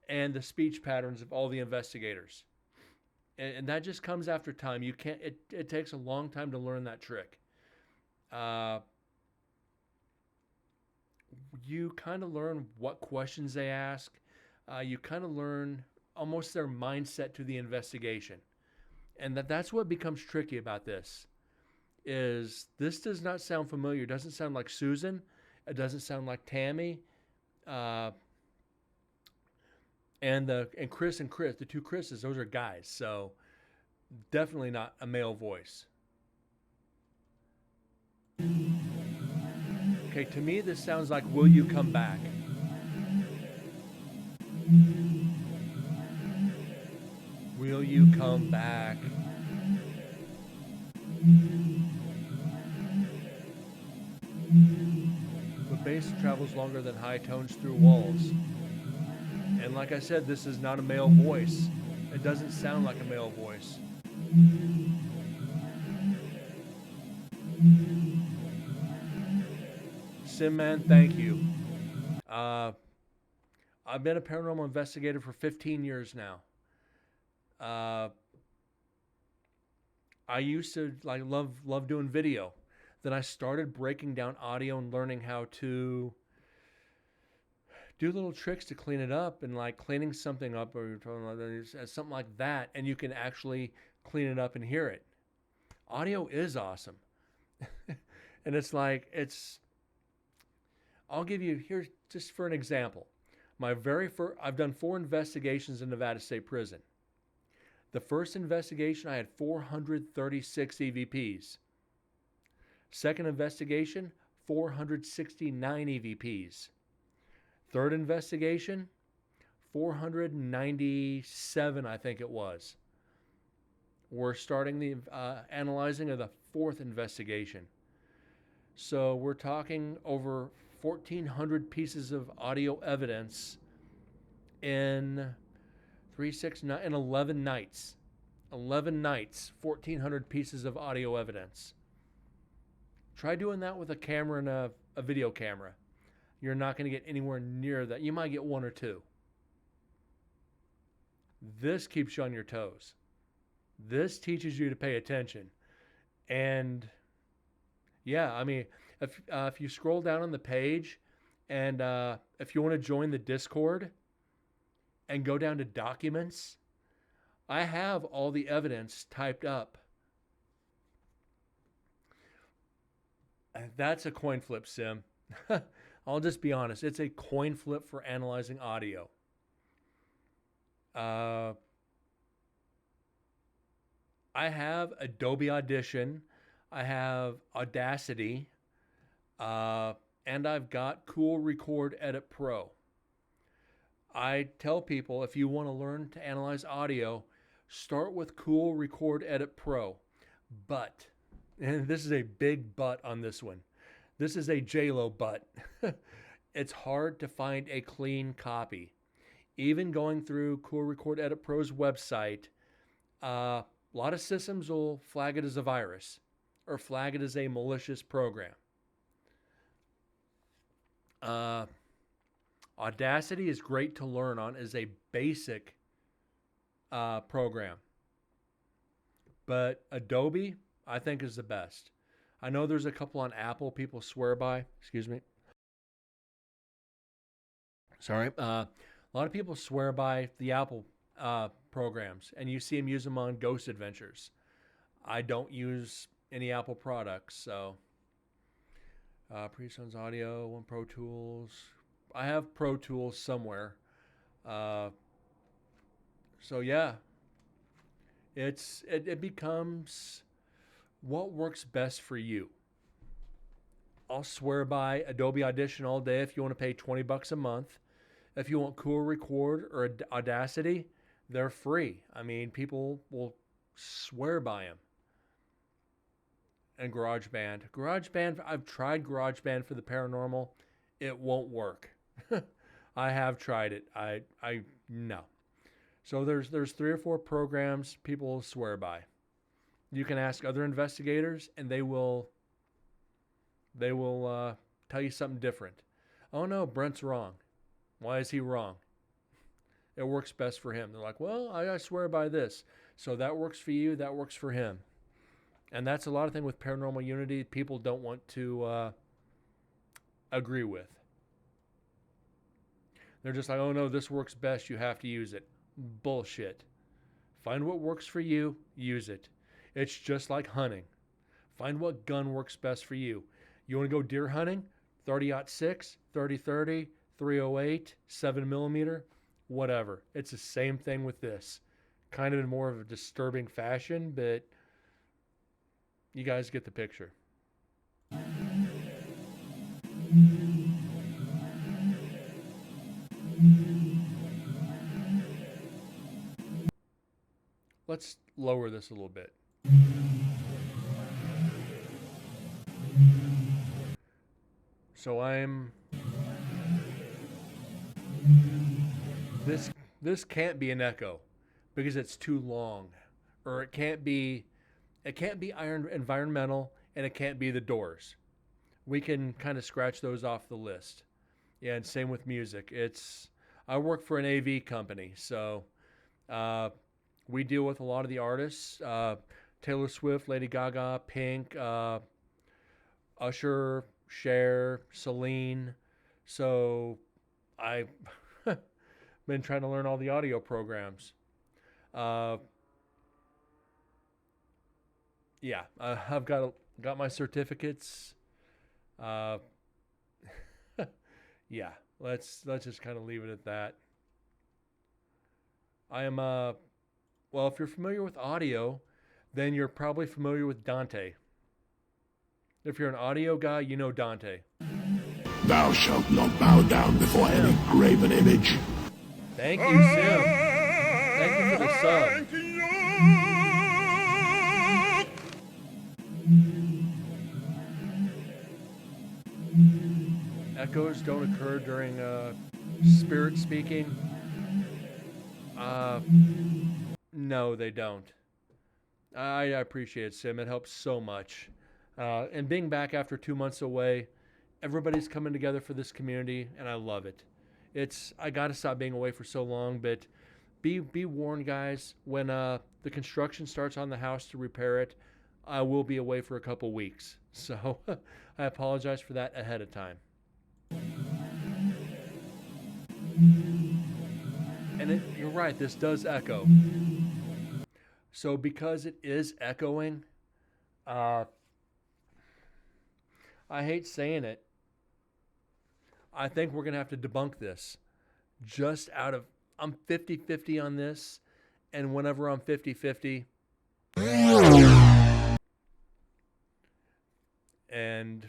and the speech patterns of all the investigators. And that just comes after time. You can't. It takes a long time to learn that trick. You kind of learn what questions they ask. You kind of learn almost their mindset to the investigation, and that's what becomes tricky about this. This does not sound familiar. It doesn't sound like Susan. It doesn't sound like Tammy. And Chris, the 2 Chris's, those are guys. So definitely not a male voice. Okay, to me this sounds like "Will you come back?" Will you come back? The bass travels longer than high tones through walls. And like I said, this is not a male voice. It doesn't sound like a male voice. Simman, thank you. I've been a paranormal investigator for 15 years now. I used to love doing video. Then I started breaking down audio and learning how to do little tricks to clean it up, and like cleaning something up or something like that, and you can actually clean it up and hear it. Audio is awesome. And I'll give you here just for an example. I've done 4 investigations in Nevada State Prison. The first investigation, I had 436 EVPs. Second investigation, 469 EVPs. Third investigation, 497, I think it was. We're starting the analyzing of the 4th investigation. So we're talking over 1,400 pieces of audio evidence in 3, 6, 9, and 11 nights. 11 nights, 1,400 pieces of audio evidence. Try doing that with a camera and a video camera. You're not going to get anywhere near that. You might get 1 or 2. This keeps you on your toes. This teaches you to pay attention. And yeah, I mean, if you scroll down on the page and if you want to join the Discord and go down to documents, I have all the evidence typed up. That's a coin flip, Sim. I'll just be honest. It's a coin flip for analyzing audio. I have Adobe Audition. I have Audacity. And I've got Cool Record Edit Pro. I tell people, if you want to learn to analyze audio, start with Cool Record Edit Pro. But, and this is a big but on this one. This is a J-Lo but. It's hard to find a clean copy. Even going through Cool Record Edit Pro's website, a lot of systems will flag it as a virus or flag it as a malicious program. Audacity is great to learn on as a basic program. But Adobe, I think, is the best. I know there's a couple on Apple people swear by. Excuse me. Sorry. A lot of people swear by the Apple programs, and you see them use them on Ghost Adventures. I don't use any Apple products, so PreSonus Audio, One Pro Tools. I have Pro Tools somewhere. So yeah, it becomes what works best for you. I'll swear by Adobe Audition all day if you want to pay $20 a month. If you want Cool Record or Audacity, they're free. I mean, people will swear by them. And GarageBand, I've tried GarageBand for the paranormal. It won't work. I have tried it. No. So there's 3 or 4 programs people will swear by. You can ask other investigators, and they will tell you something different. Oh no, Brent's wrong. Why is he wrong? It works best for him. They're like, well, I swear by this. So that works for you. That works for him. And that's a lot of thing with Paranormal Unity people don't want to agree with. They're just like, oh no, this works best. You have to use it. Bullshit. Find what works for you. Use it. It's just like hunting. Find what gun works best for you. You want to go deer hunting? 30-06, 30-30, 308, 7mm, whatever. It's the same thing with this. Kind of in more of a disturbing fashion, but you guys get the picture. Let's lower this a little bit. So this can't be an echo because it's too long, or it can't be iron environmental, and it can't be the Doors. We can kind of scratch those off the list. Yeah, and same with music. I work for an AV company, so we deal with a lot of the artists. Taylor Swift, Lady Gaga, Pink, Usher, Cher, Celine. So I've been trying to learn all the audio programs. Yeah, I've got my certificates. Yeah, let's just kind of leave it at that. I am well, if you're familiar with audio, then you're probably familiar with Dante. If you're an audio guy, you know Dante. Thou shalt not bow down before any graven image. Thank you, Sim. Thank you for the sub. Echoes don't occur during spirit speaking. No, they don't. I appreciate it, Sim. It helps so much. And being back after 2 months away, everybody's coming together for this community, and I love it. I got to stop being away for so long, but be warned, guys. When the construction starts on the house to repair it, I will be away for a couple weeks. So I apologize for that ahead of time. And you're right, this does echo. So because it is echoing, I hate saying it, I think we're going to have to debunk this. Just out of, I'm 50-50 on this, and whenever I'm 50-50, and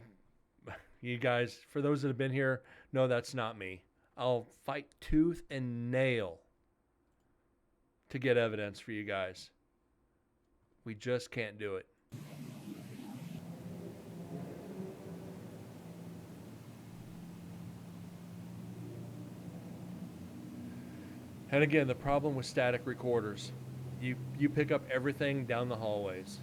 you guys, for those that have been here, know that's not me. I'll fight tooth and nail to get evidence for you guys. We just can't do it. And again, the problem with static recorders, you pick up everything down the hallways.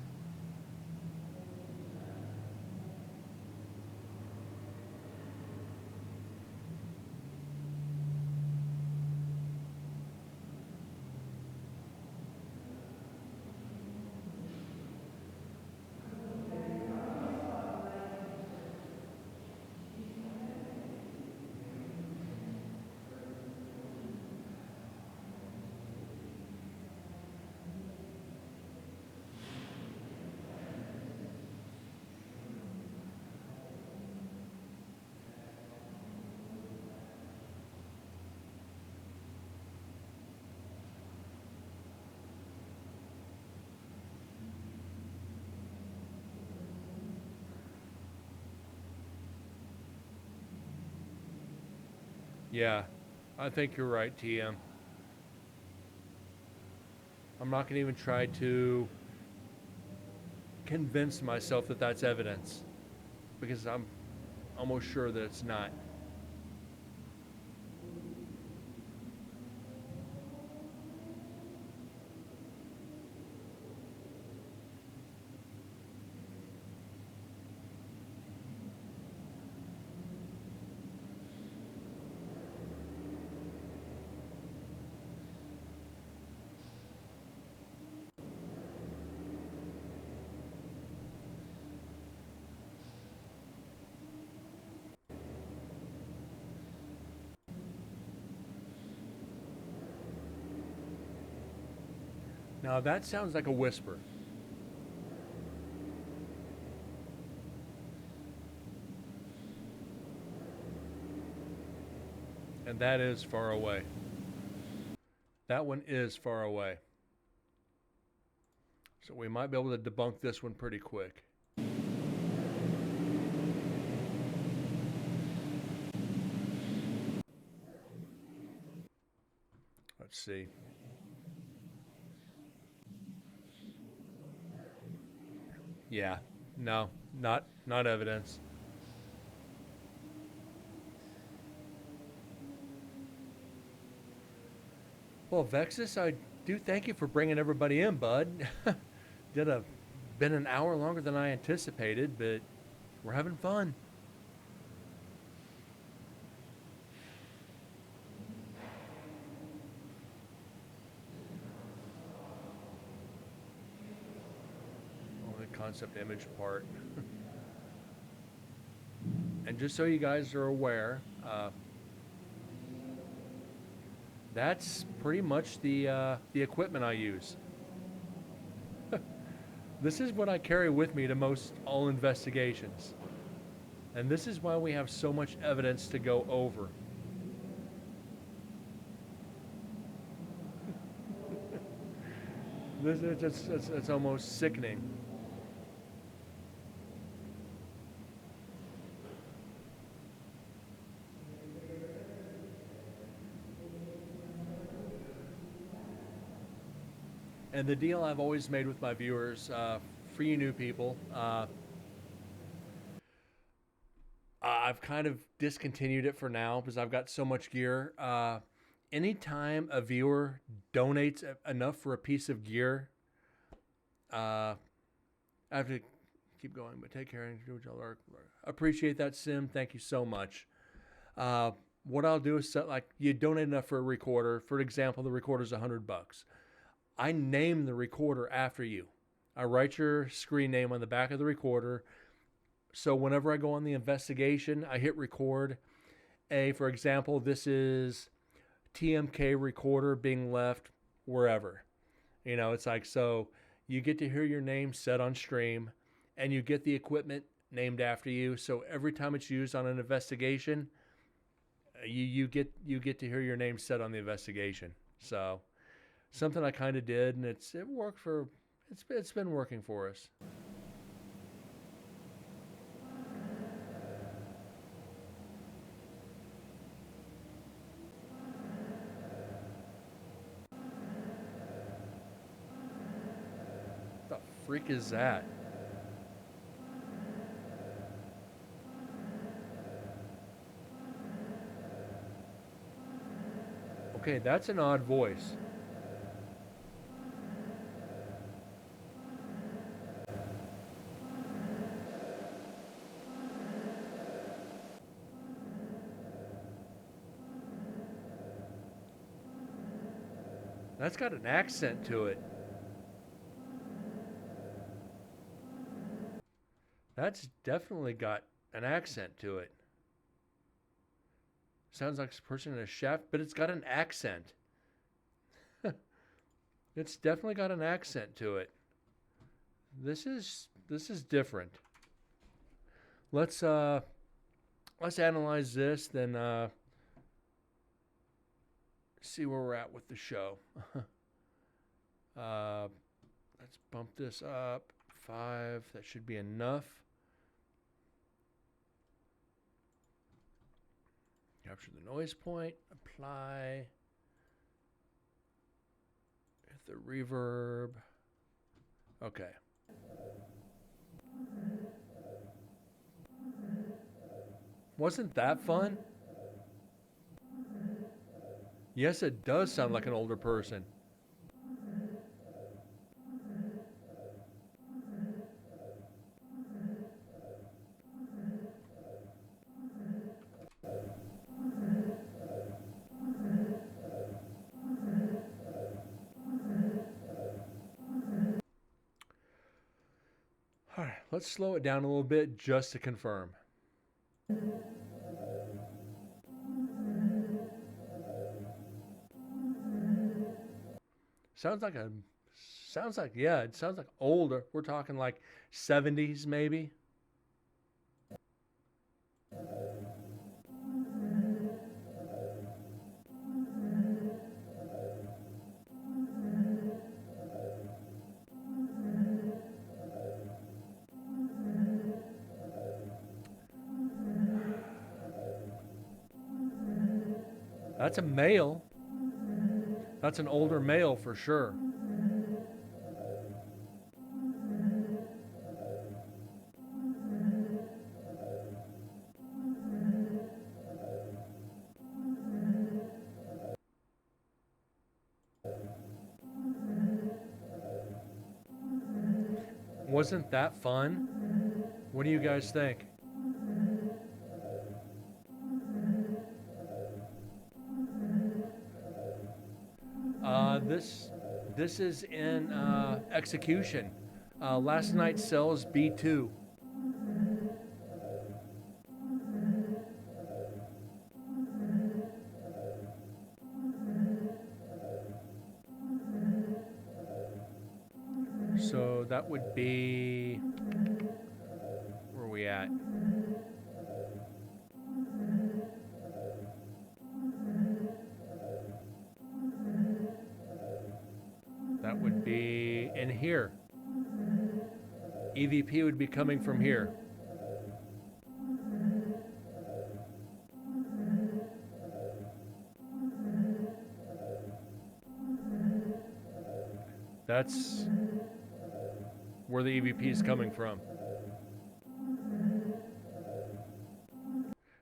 Yeah, I think you're right, TM. I'm not going to even try to convince myself that that's evidence, because I'm almost sure that it's not. Now that sounds like a whisper. And that is far away. That one is far away. So we might be able to debunk this one pretty quick. Let's see. Yeah, no, not evidence. Well, Vexus, I do thank you for bringing everybody in, bud. Been an hour longer than I anticipated, but we're having fun. Concept image part. And just so you guys are aware, that's pretty much the equipment I use. This is what I carry with me to most all investigations. And this is why we have so much evidence to go over. It's almost sickening. And the deal I've always made with my viewers, for you new people, I've kind of discontinued it for now because I've got so much gear. Anytime a viewer donates enough for a piece of gear, I have to keep going, but take care and do what y'all are. Appreciate that, Sim. Thank you so much. what I'll do is set, like, you donate enough for a recorder. For example, the recorder's $100. I name the recorder after you. I write your screen name on the back of the recorder. So whenever I go on the investigation, I hit record. For example, this is TMK recorder being left wherever. You know, it's like, so you get to hear your name said on stream, and you get the equipment named after you. So every time it's used on an investigation, you get to hear your name said on the investigation. So something I kind of did, and it's been working for us. What the freak is that? Okay, that's an odd voice. That's got an accent to it. That's definitely got an accent to it. Sounds like a person in a chef, but it's got an accent. It's definitely got an accent to it. This is different. Let's analyze this, then see where we're at with the show. Let's bump this up 5. That should be enough. Capture the noise point, apply, hit the reverb. Okay. Wasn't that fun? Yes, it does sound like an older person. All right, let's slow it down a little bit just to confirm. Sounds like it sounds like older. We're talking like 70s maybe. That's a male. That's an older male for sure. Wasn't that fun? What do you guys think? This is in execution. Last night's cells B2. So that would be, where are we at? That would be in here. EVP would be coming from here. That's where the EVP is coming from.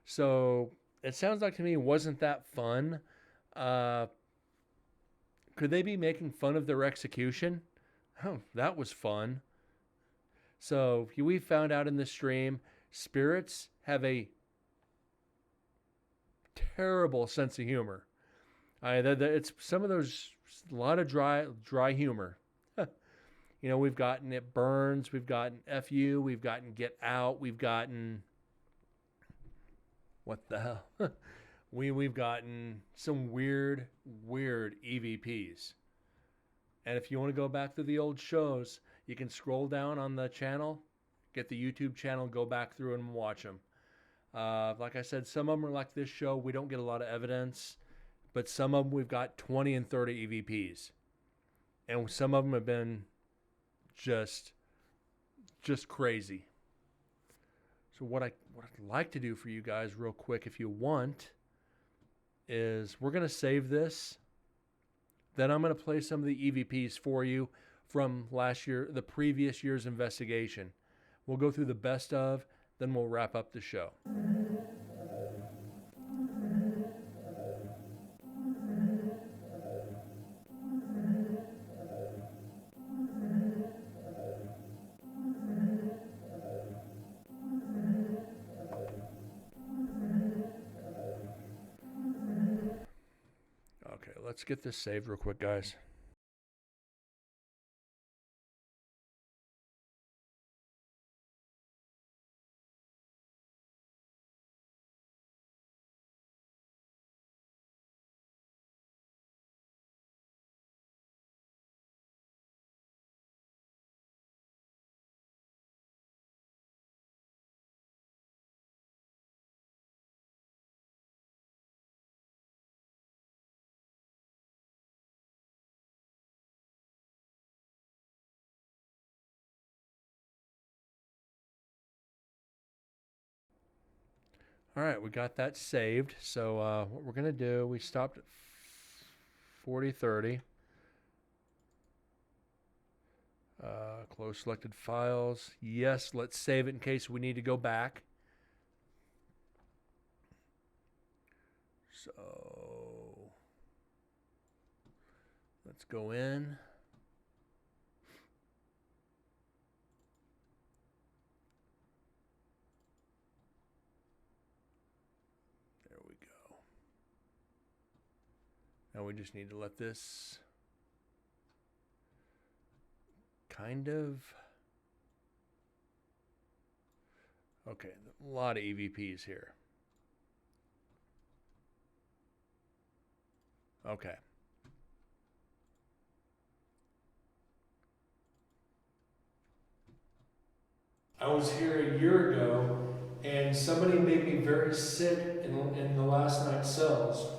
So it sounds like to me, wasn't that fun? Could they be making fun of their execution? Oh, that was fun. So we found out in the stream, spirits have a terrible sense of humor. It's some of those, a lot of dry humor. You know, we've gotten It Burns, we've gotten FU, we've gotten Get Out, we've gotten, what the hell? We've gotten some weird EVPs. And if you want to go back to the old shows, you can scroll down on the channel, get the YouTube channel, go back through and watch them. Like I said, some of them are like this show. We don't get a lot of evidence, but some of them we've got 20 and 30 EVPs. And some of them have been just crazy. So what I'd like to do for you guys real quick, if you want, is we're going to save this. Then I'm going to play some of the EVPs for you from the previous year's investigation. We'll go through the best of, then we'll wrap up the show. Okay, let's get this saved real quick, guys. All right, we got that saved. So what we're going to do, we stopped at 4030. Close selected files. Yes, let's save it in case we need to go back. So let's go in. Now we just need to let this kind of, okay, a lot of EVPs here. Okay. I was here a year ago, and somebody made me very sick in the last night's cells.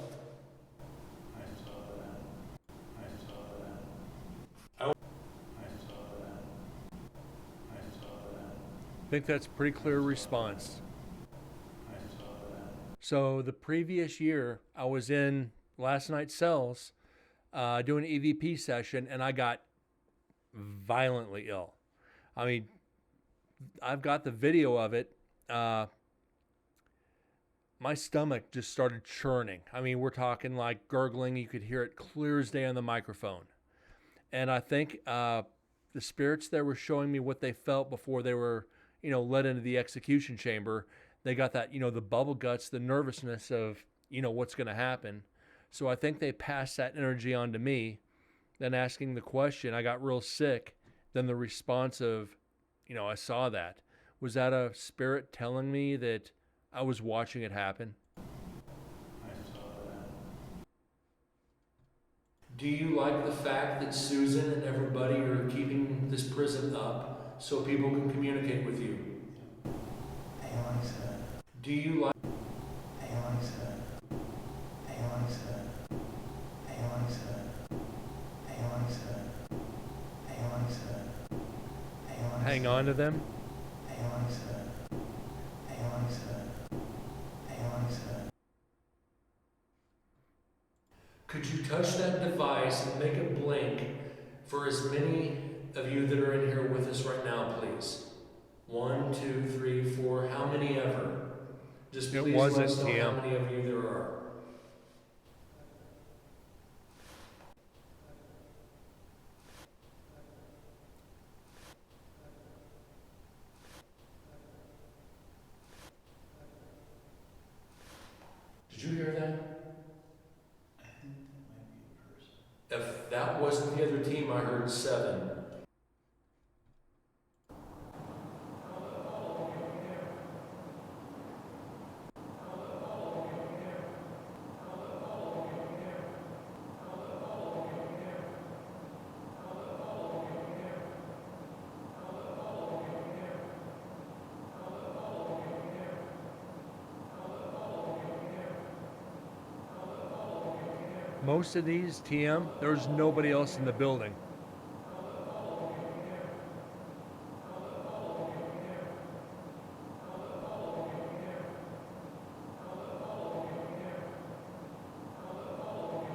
I think that's a pretty clear response. So the previous year, I was in last night's cells doing an EVP session, and I got violently ill. I mean, I've got the video of it. My stomach just started churning. I mean, we're talking like gurgling. You could hear it clear as day on the microphone. And I think the spirits there were showing me what they felt before they were, led into the execution chamber. They got that, the bubble guts, the nervousness of, what's going to happen. So I think they passed that energy on to me. Then asking the question, I got real sick. Then the response of, I saw that. Was that a spirit telling me that I was watching it happen? Do you like the fact that Susan and everybody are keeping this prison up so people can communicate with you? Do you like... Hang on to them? Could you touch that device and make it blink for as many of you that are in here with us right now, please? 1, 2, 3, 4, how many ever? Just please let us know how many of you there are. Did you hear that? If that wasn't the other team, I heard 7. Most of these, TM, there's nobody else in the building.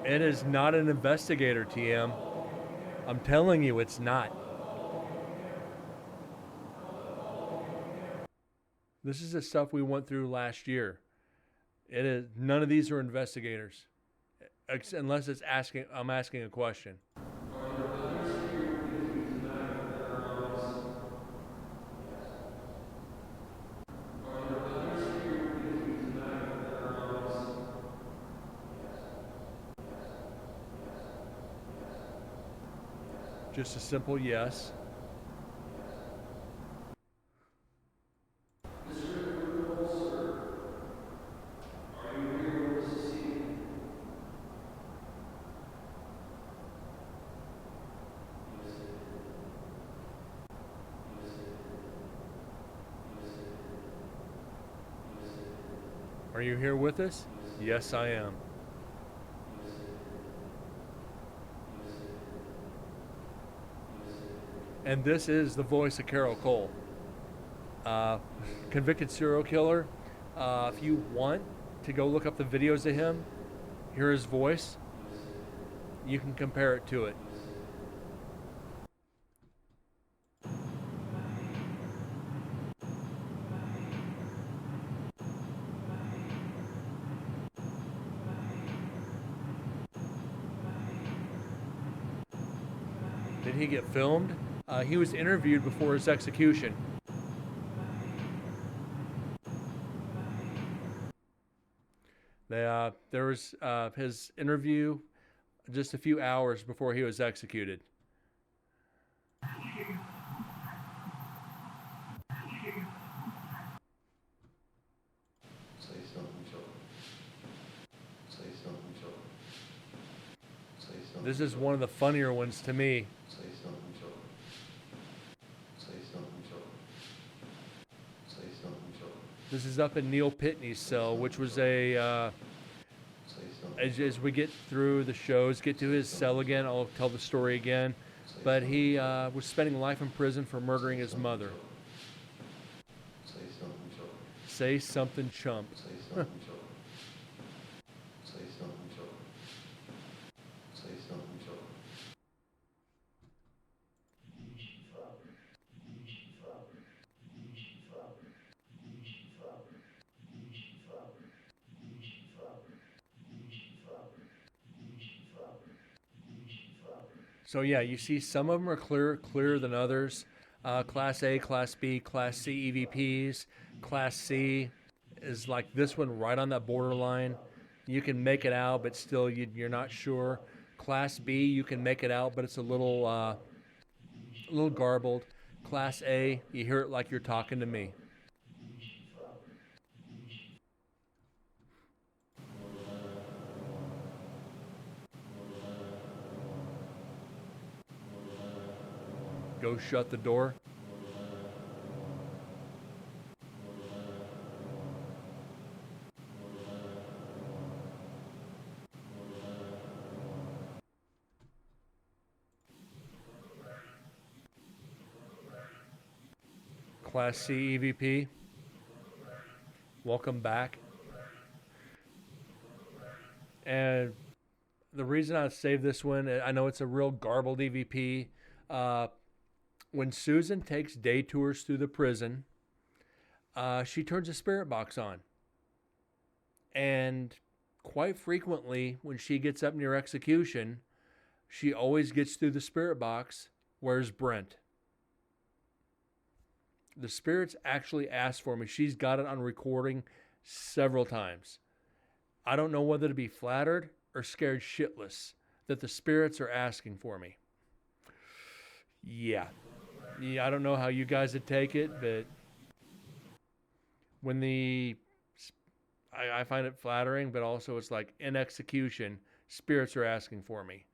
It is not an investigator, TM. I'm telling you, it's not. This is the stuff we went through last year. It is none of these are investigators. Unless it's asking, I'm asking a question. Just a simple yes. Are you here with us? Yes, I am. And this is the voice of Carol Cole. Convicted serial killer. If you want to go look up the videos of him, hear his voice, you can compare it to it. Did he get filmed? He was interviewed before his execution. There was his interview just a few hours before he was executed. This is one of the funnier ones to me. This is up in Neil Pitney's cell, which was a, as we get through the shows, get to his cell again, I'll tell the story again. But he was spending life in prison for murdering his mother. Say something, chump. So yeah, you see some of them are clearer than others. Class A, Class B, Class C EVPs. Class C is like this one right on that borderline. You can make it out, but still you're not sure. Class B, you can make it out, but it's a little garbled. Class A, you hear it like you're talking to me. Go shut the door. Class C EVP, welcome back. And the reason I saved this one, I know it's a real garbled EVP. When Susan takes day tours through the prison, she turns a spirit box on. And quite frequently, when she gets up near execution, she always gets through the spirit box, "Where's Brent?" The spirits actually asked for me. She's got it on recording several times. I don't know whether to be flattered or scared shitless that the spirits are asking for me. Yeah. Yeah, I don't know how you guys would take it, but when I find it flattering, but also it's like in execution, spirits are asking for me.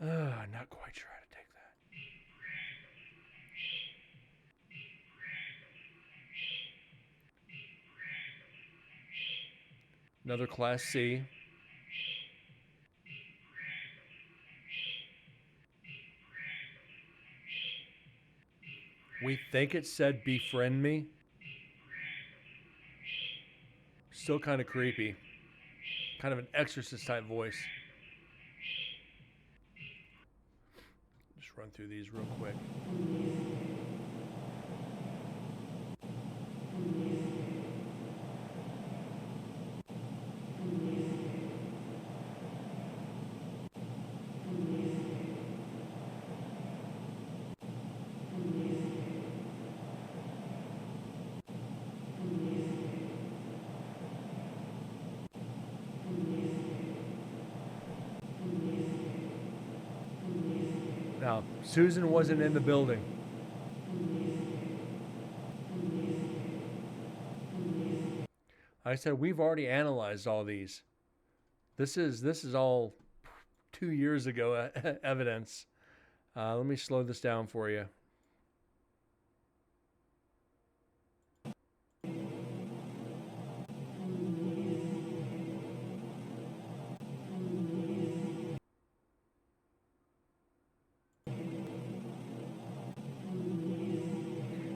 Not quite sure how to take that. Another Class C. We think it said befriend me. Still kind of creepy. Kind of an exorcist type voice. Just run through these real quick. Now, Susan wasn't in the building. I said we've already analyzed all these. This is all 2 years ago evidence. Let me slow this down for you.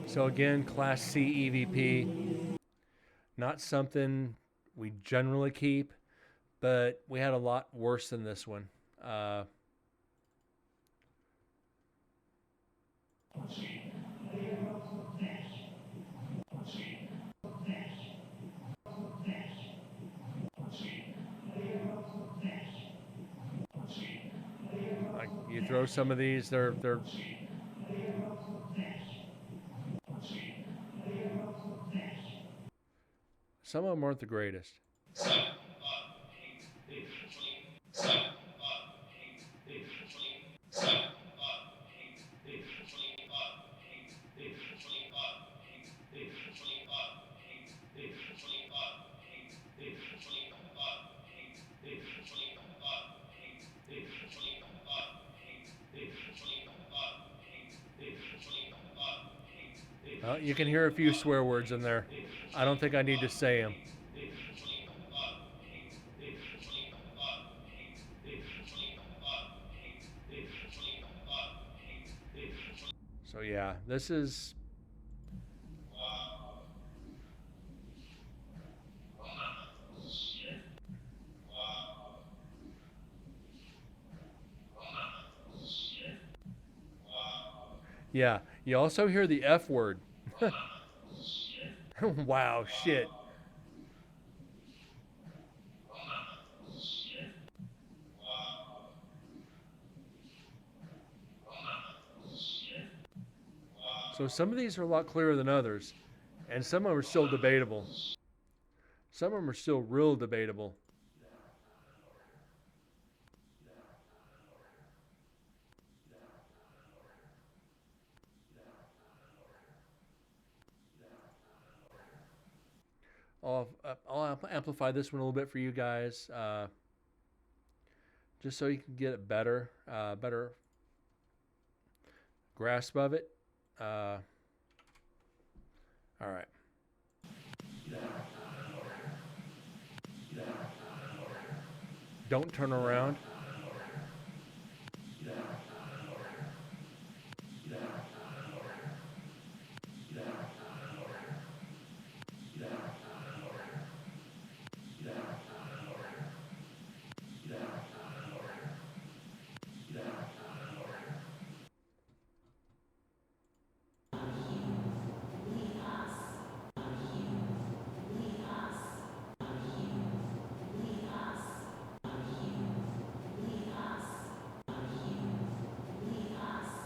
So again, Class C EVP, not something we generally keep, but we had a lot worse than this one. Like you throw some of these, they're some of them aren't the greatest. You can hear a few swear words in there. I don't think I need to say them. So yeah, this is... Yeah, you also hear the F word. Wow, shit. So some of these are a lot clearer than others, and some of them are still debatable. Some of them are still real debatable. I'll amplify this one a little bit for you guys, just so you can get a better grasp of it. All right. Don't turn around.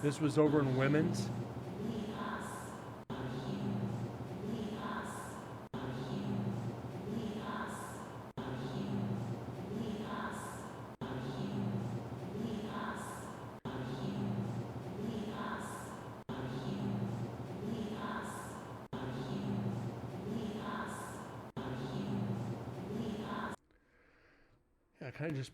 This was over in women's. kind of just.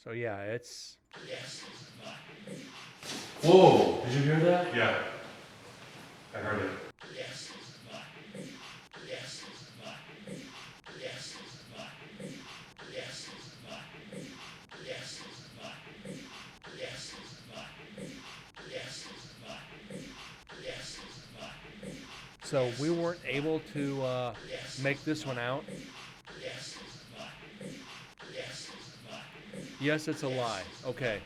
So yeah, it's. Whoa! Did you hear that? Yeah. I heard it. So we weren't able to make this one out. Yes, it's a lie. Okay.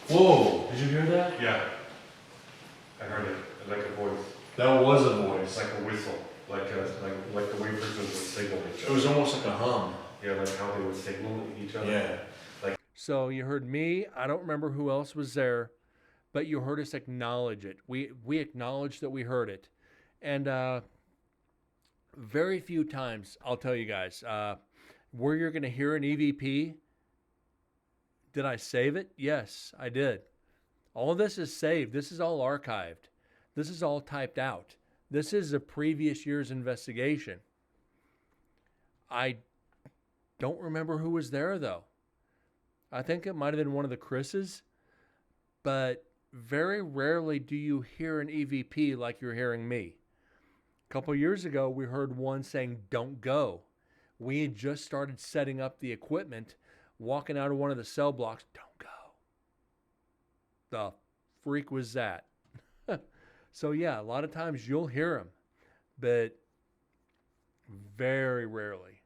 Whoa! Did you hear that? Yeah. I heard it. Like a voice. That was a voice. Like a whistle. Like the way persons would signal each It other. was almost like a hum. Yeah, like how they would signal each other. Yeah. So you heard me. I don't remember who else was there, but you heard us acknowledge it. We acknowledged that we heard it, and very few times, I'll tell you guys, where you're going to hear an EVP. Did I save it? Yes, I did. All of this is saved. This is all archived. This is all typed out. This is a previous year's investigation. I don't remember who was there, though. I think it might have been one of the Chris's, but very rarely do you hear an EVP like you're hearing me. A couple years ago, we heard one saying, "Don't go." We had just started setting up the equipment, walking out of one of the cell blocks. Don't go. The freak was that? So yeah, a lot of times you'll hear them, but very rarely.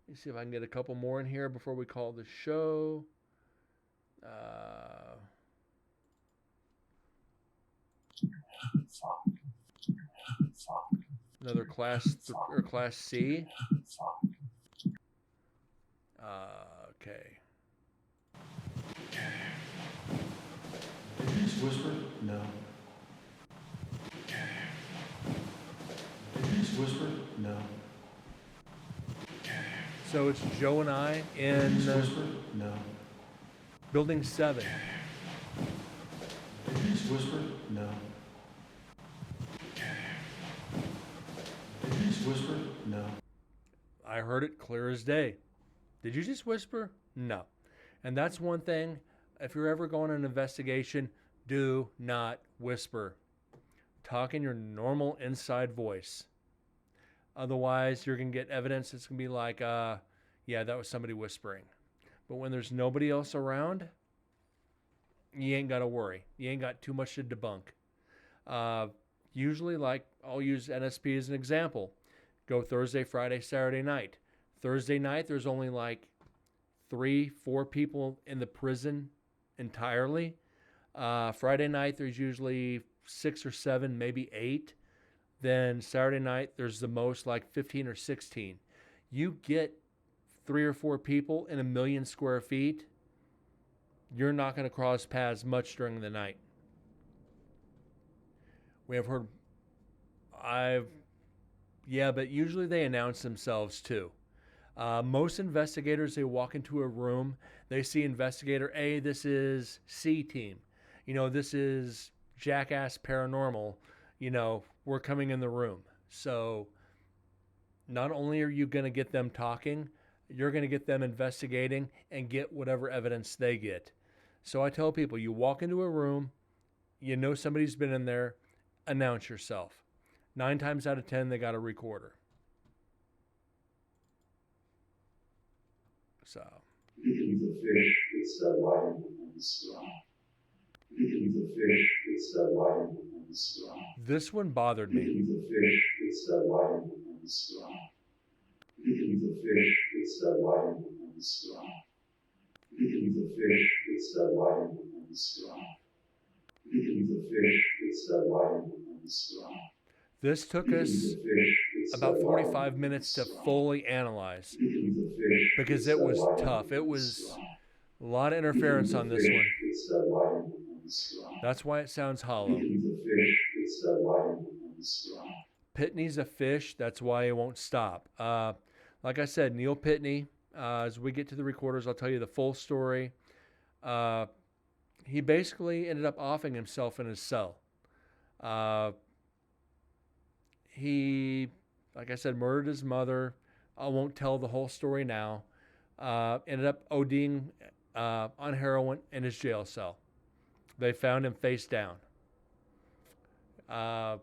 Let me see if I can get a couple more in here before we call the show. Another class C. Okay. Did you just whisper? No. Did you just whisper? No. So it's Joe and I in Did you just whisper? No. Building 7. Did you just whisper? No. Did you just whisper? No. I heard it clear as day. Did you just whisper? No. And that's one thing. If you're ever going on an investigation, do not whisper. Talk in your normal inside voice. Otherwise, you're going to get evidence that's going to be like, yeah, that was somebody whispering. But when there's nobody else around, you ain't got to worry. You ain't got too much to debunk. Usually, like, I'll use NSP as an example. Go Thursday, Friday, Saturday night. Thursday night, there's only like 3-4 people in the prison entirely. Friday night, there's usually 6 or 7, maybe 8. Then Saturday night, there's the most like 15 or 16. You get 3 or 4 people in 1 million square feet, you're not going to cross paths much during the night. We have heard, but usually they announce themselves too. Most investigators, they walk into a room, they see investigator A, this is C team. You know, this is Jackass Paranormal. You know, we're coming in the room. So not only are you going to get them talking, you're going to get them investigating and get whatever evidence they get. So I tell people, you walk into a room, you know somebody's been in there, announce yourself. 9 times out of 10, they got a recorder. So. He's a fish with said lighting and the sky. He's a fish with said lighting and the sky. This one bothered me. He's a fish with said lighting and the sky. He's a fish with said lighting and the sky. He's a fish with said lighting and the sky. He's a fish with said lighting and the sky. This took us. He's a fish with about 45 minutes to fully analyze because it was tough. It was a lot of interference on this one. That's why it sounds hollow. Pitney's a fish. That's why it won't stop. Like I said, Neil Pitney, as we get to the recorders, I'll tell you the full story. He basically ended up offing himself in his cell. He, like I said, murdered his mother. I won't tell the whole story now. Ended up ODing on heroin in his jail cell. They found him face down. I'll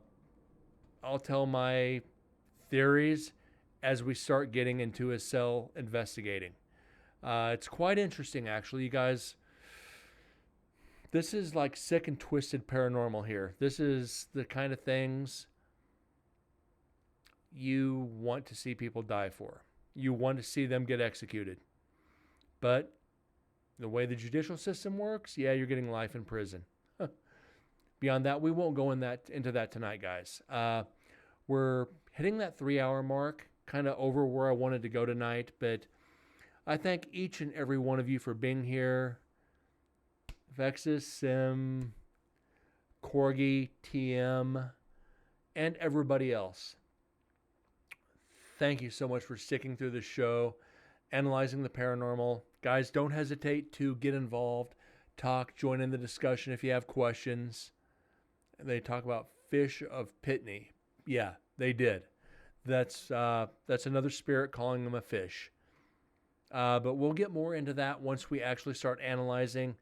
tell my theories as we start getting into his cell investigating. It's quite interesting, actually. You guys, this is like sick and twisted paranormal here. This is the kind of things you want to see people die for. You want to see them get executed. But the way the judicial system works, yeah, you're getting life in prison. Beyond that, we won't go into that tonight, guys. We're hitting that 3-hour mark, kind of over where I wanted to go tonight, but I thank each and every one of you for being here. Vexus, Sim, Corgi, TM, and everybody else. Thank you so much for sticking through the show, analyzing the paranormal. Guys, don't hesitate to get involved, talk, join in the discussion if you have questions. They talk about fish of Pitney. Yeah, they did. That's another spirit calling them a fish. But we'll get more into that once we actually start analyzing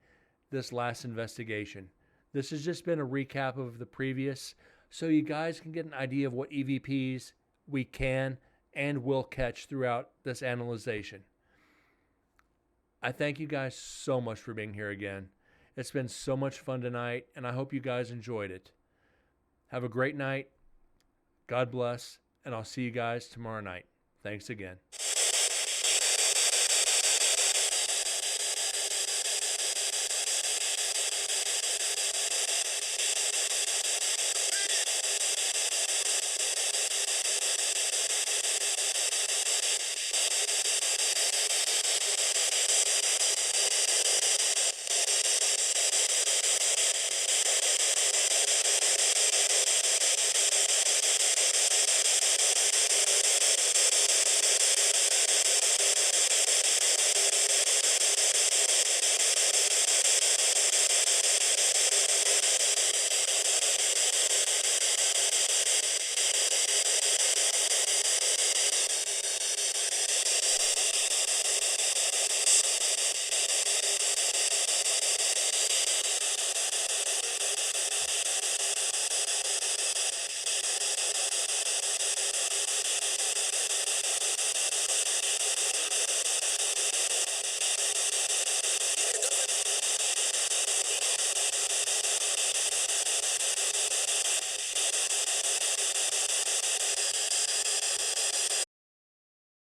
this last investigation. This has just been a recap of the previous, so you guys can get an idea of what EVPs we can and will catch throughout this analyzation. I thank you guys so much for being here again. It's been so much fun tonight, and I hope you guys enjoyed it. Have a great night. God bless, and I'll see you guys tomorrow night. Thanks again.